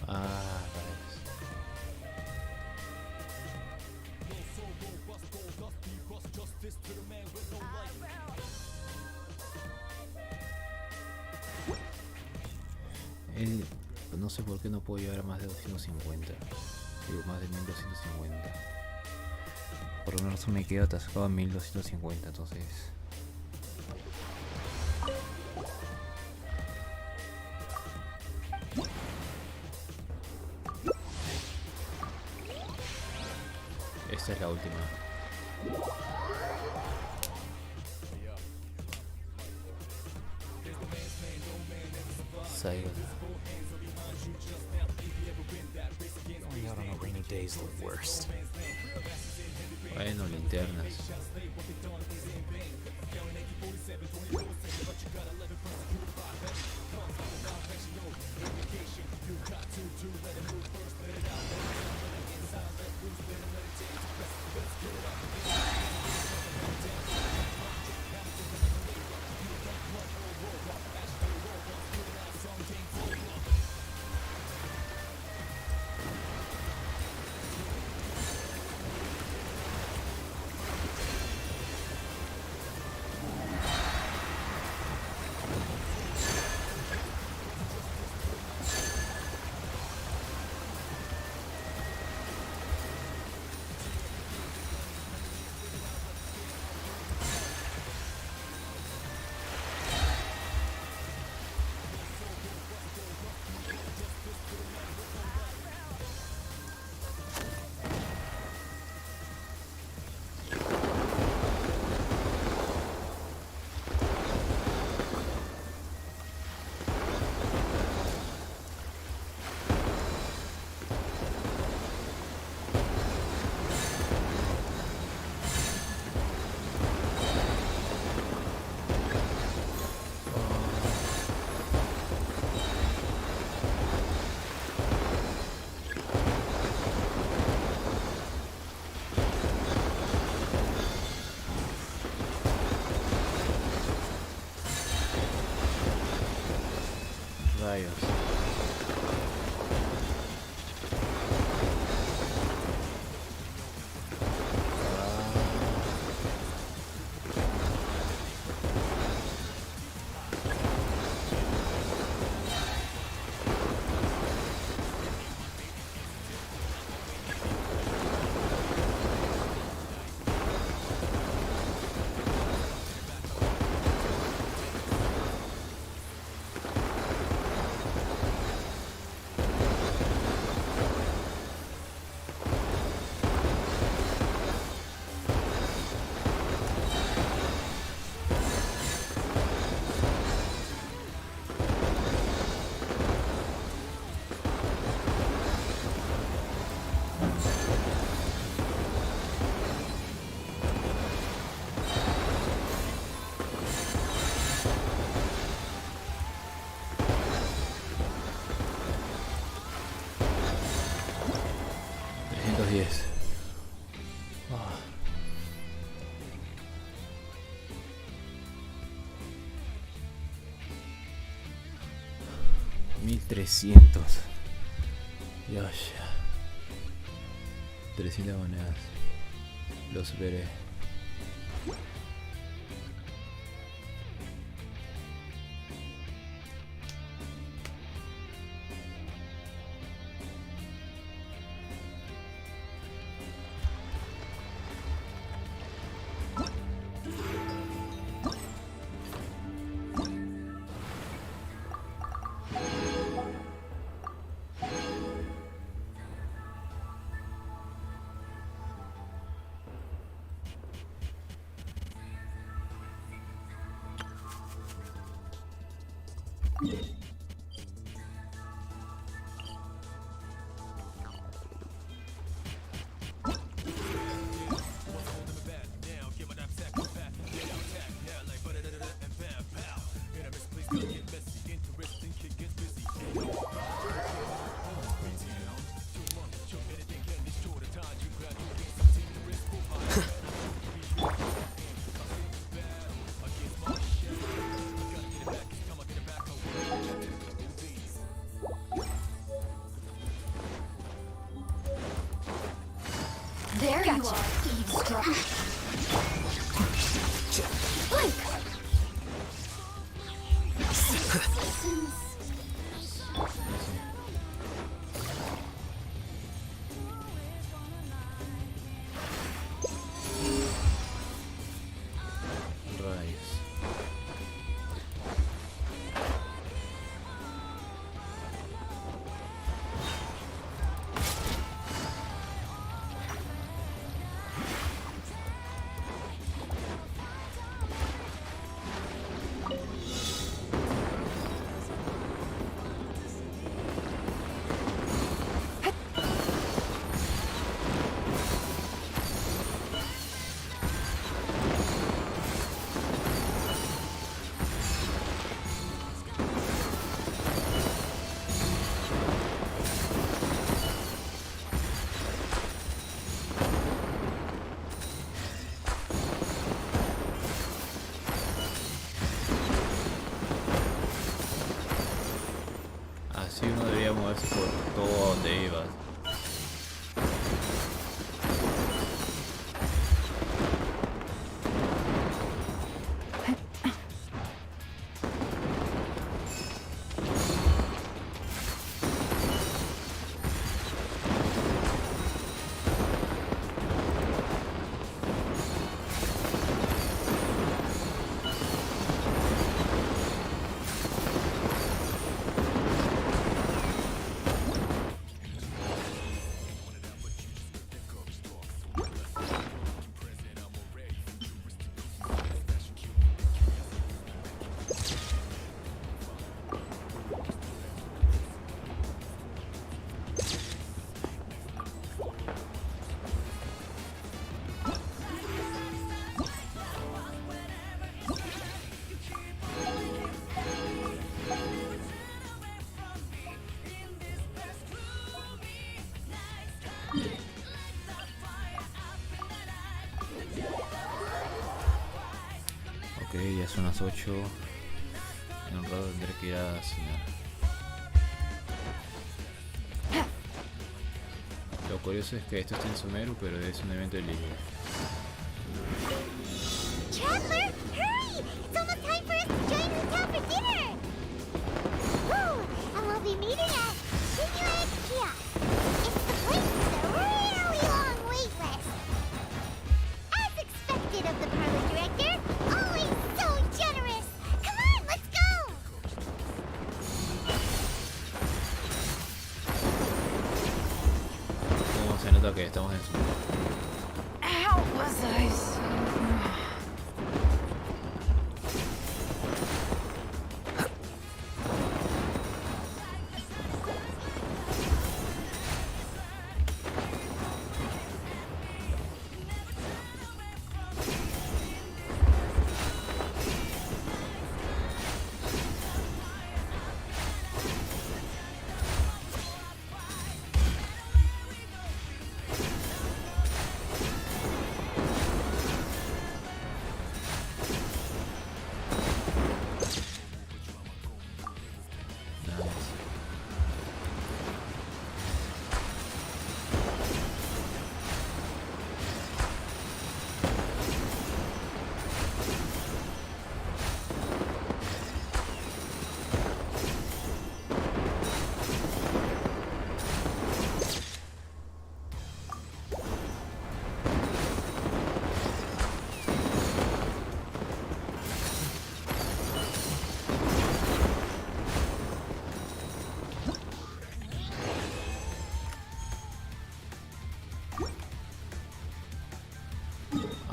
Ah, para eso. No sé por qué no puedo llegar a más de 250. Digo, más de 1250. Por una razón me quedo atascado en 1250, entonces... Esta es la última. Saigon. Going out on a rainy day is the worst. Bueno, linternas. Rayos. Oh. 1300. Dios. 300 monedas. Los veré. Gotcha. Blink. Así uno debería moverse por todo donde iba. Ok, ya son las 8. En un rato tendré que ir a cenar. Lo curioso es que esto está en Sumeru, pero es un evento en línea. Traveler, hurry! It's almost time for us to join the town for dinner! Woo! And we'll be meeting at Shinua's Kiosk. It's the place with a really long wait list. As expected of the parlor director, always so generous! Come on, let's go! Como se nota que estamos en Sumeru. How was I so...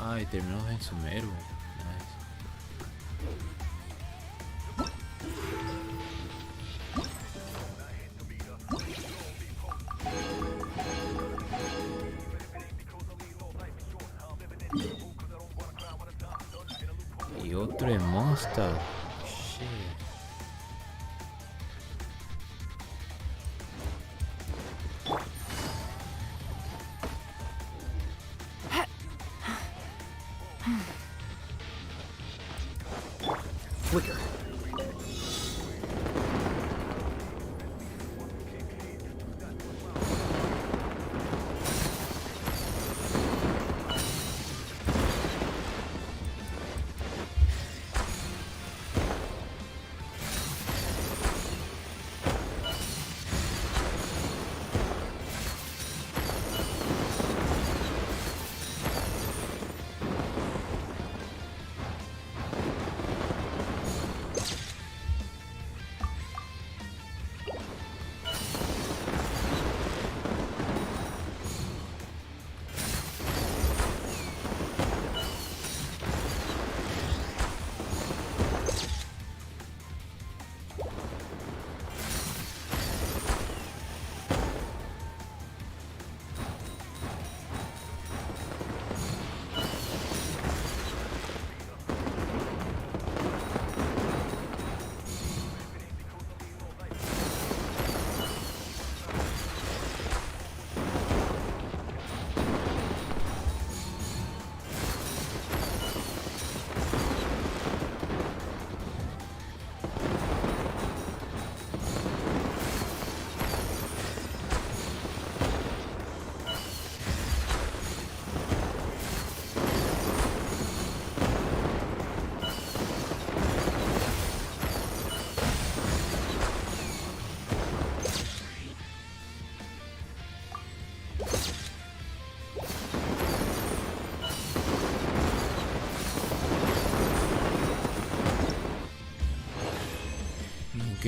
Ay, terminamos en Sumeru. Nice. Y otro en Monster. Shit. Flicker.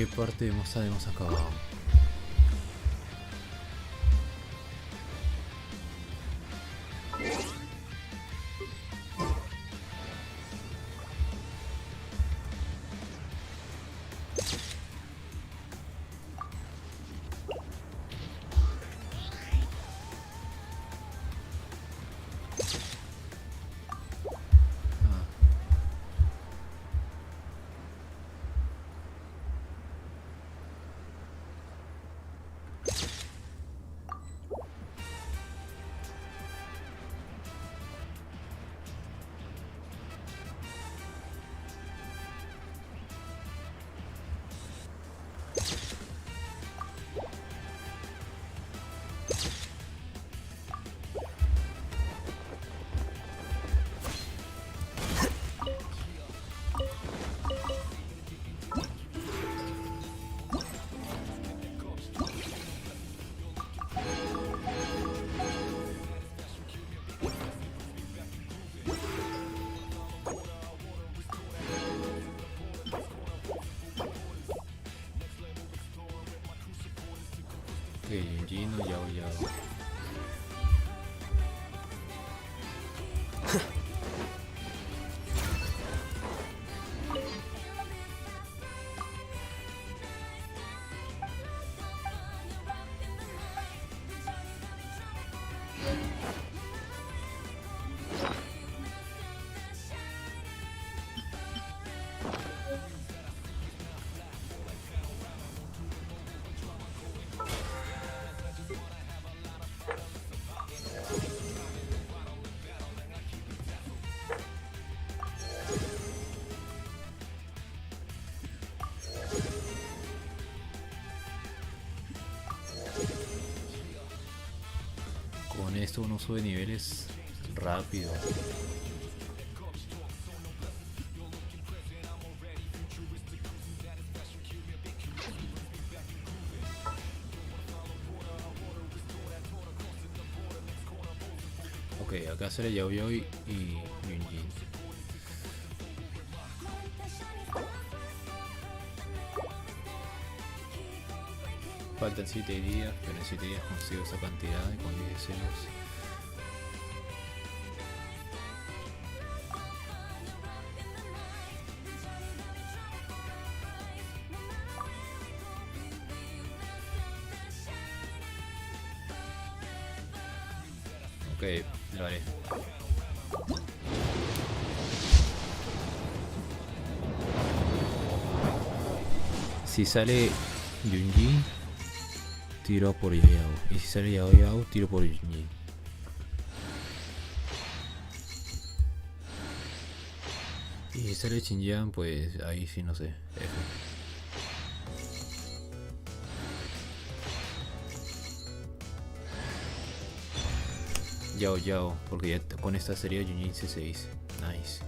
qué parte hemos acabado? Gino, Yao Yao. Con esto uno sube niveles rápido. Ok, acá sale Yao Yao y Yunjin. Faltan 7 días, pero en 7 días consigo esa cantidad y con 10 deseos. Ok, lo haré. Si sale Yunjin, tiro por Yao Yao. Y si sale Yao Yao, tiro por Yunjin. Y si sale Xinjiang, pues ahí sí no sé. F. Yao Yao, porque ya con esta sería Yunjin C6. Nice.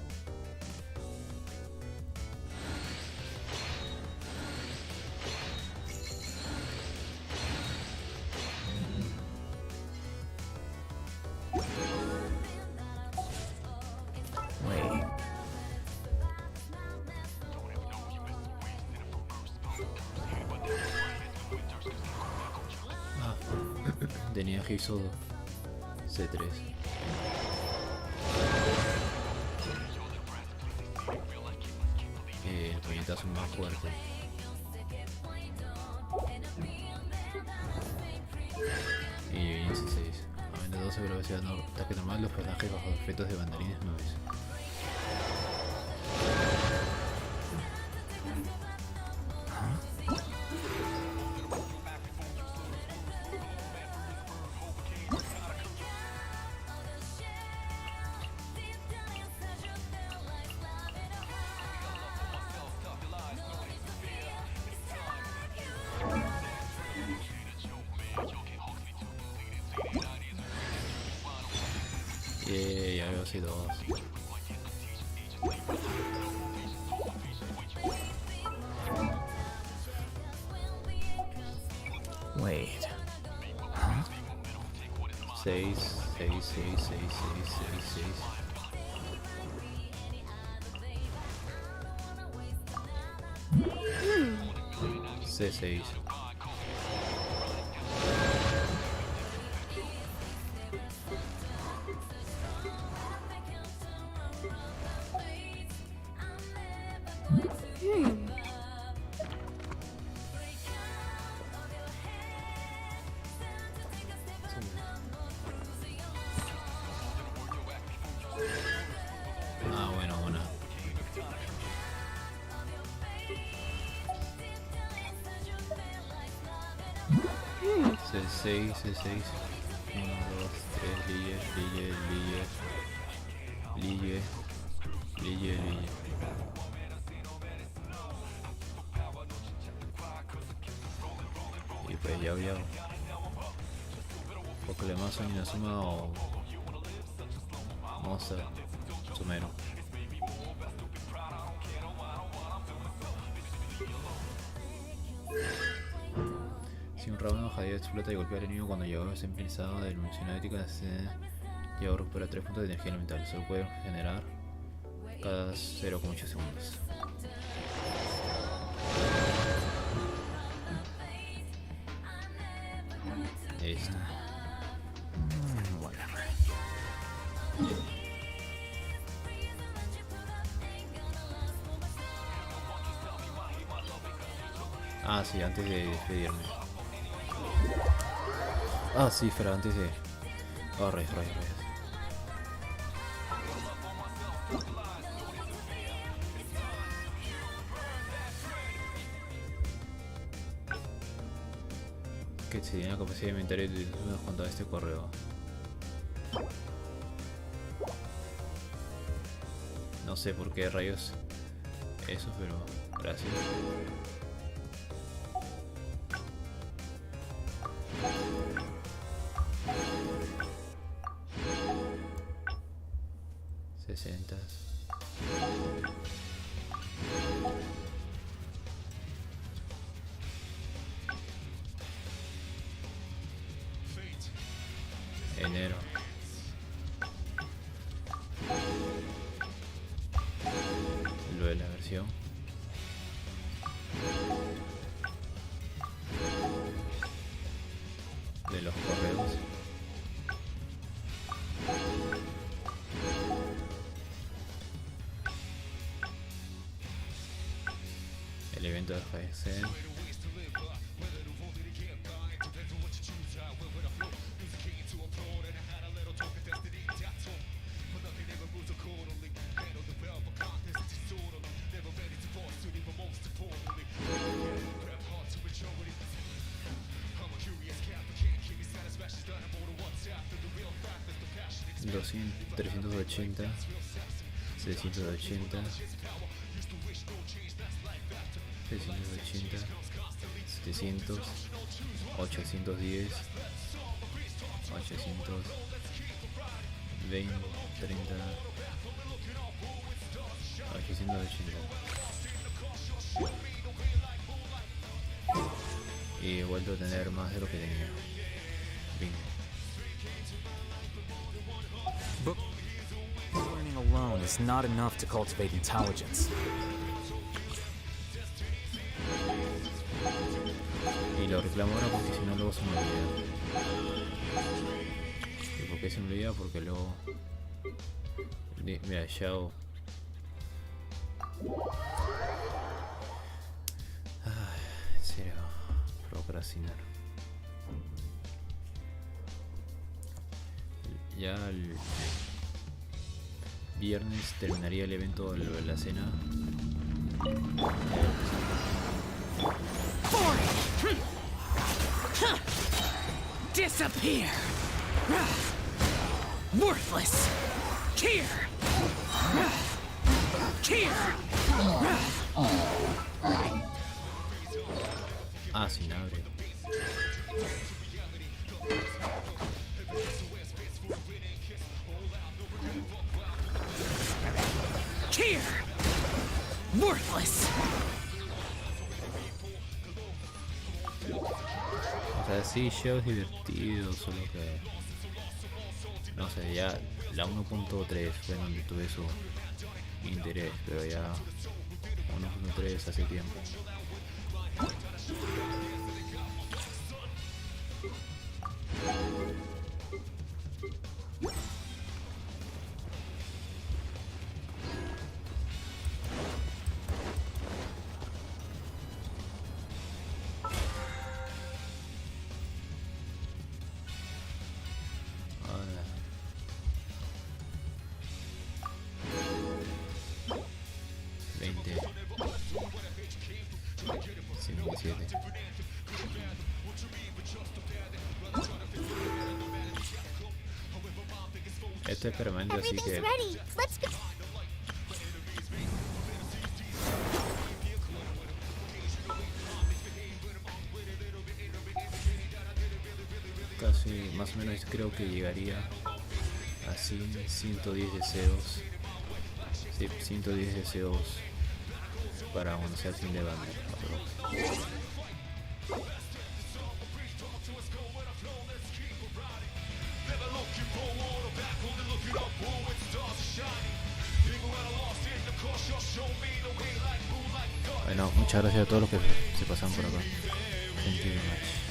Tenía Hisodo C3. El puñetazo más fuerte. Y en C6. Aumenta 12 velocidad, no, ataque normal, los personajes bajo efectos de banderines nuevos. Ya veo así dos. Wait. Huh? 6, 6, 6, 6, 6, 6, 6. C6. Ah, bueno, bueno. C6, C6. 1, 2, 3, Lille, Lille, Lille, Lille, Lille, Lille. Y pues ya había poco le más en la suma o vamos a sumero. Si un rabano jadeo explota y golpea al enemigo cuando llegó a ser pensado de iluminación ética, se lleva a recupera 3 puntos de energía elemental. Solo puede generar cada 0,8 segundos. Esta. Ah, sí, antes de despedirme. Ah, sí, pero antes de... Oh, rayos. Que se tiene la capacidad de inventario de junto a este correo. No sé por qué rayos eso, pero gracias. Enero. Lo de la versión. De los correos. El evento de FaceN. $380, 780, 680, 700, 810, 820, 30, 880. Y he vuelto a tener más de lo que tenía. Bingo. But learning alone is not enough to cultivate intelligence. Y lo reclamo ahora porque si no luego se me olvida. ¿Y por qué se me olvida? Porque luego... Mira, Shao... En serio, procrastinar. Ya el viernes terminaría el evento de la cena. Disappear! Worthless! Here! Here! Ah, sin abre. Here! Worthless! O sea, sí, Shao es divertido, solo que... No sé, ya la 1.3 fue donde tuve su interés, pero ya 1.3 hace tiempo. Este es permanente, así que... Ready. Let's go. Casi, más o menos creo que llegaría a 110 deseos. Sí, 110 deseos para cuando sea el fin de banda. Bueno, muchas gracias a todos los que se pasan por acá. Thank you very much.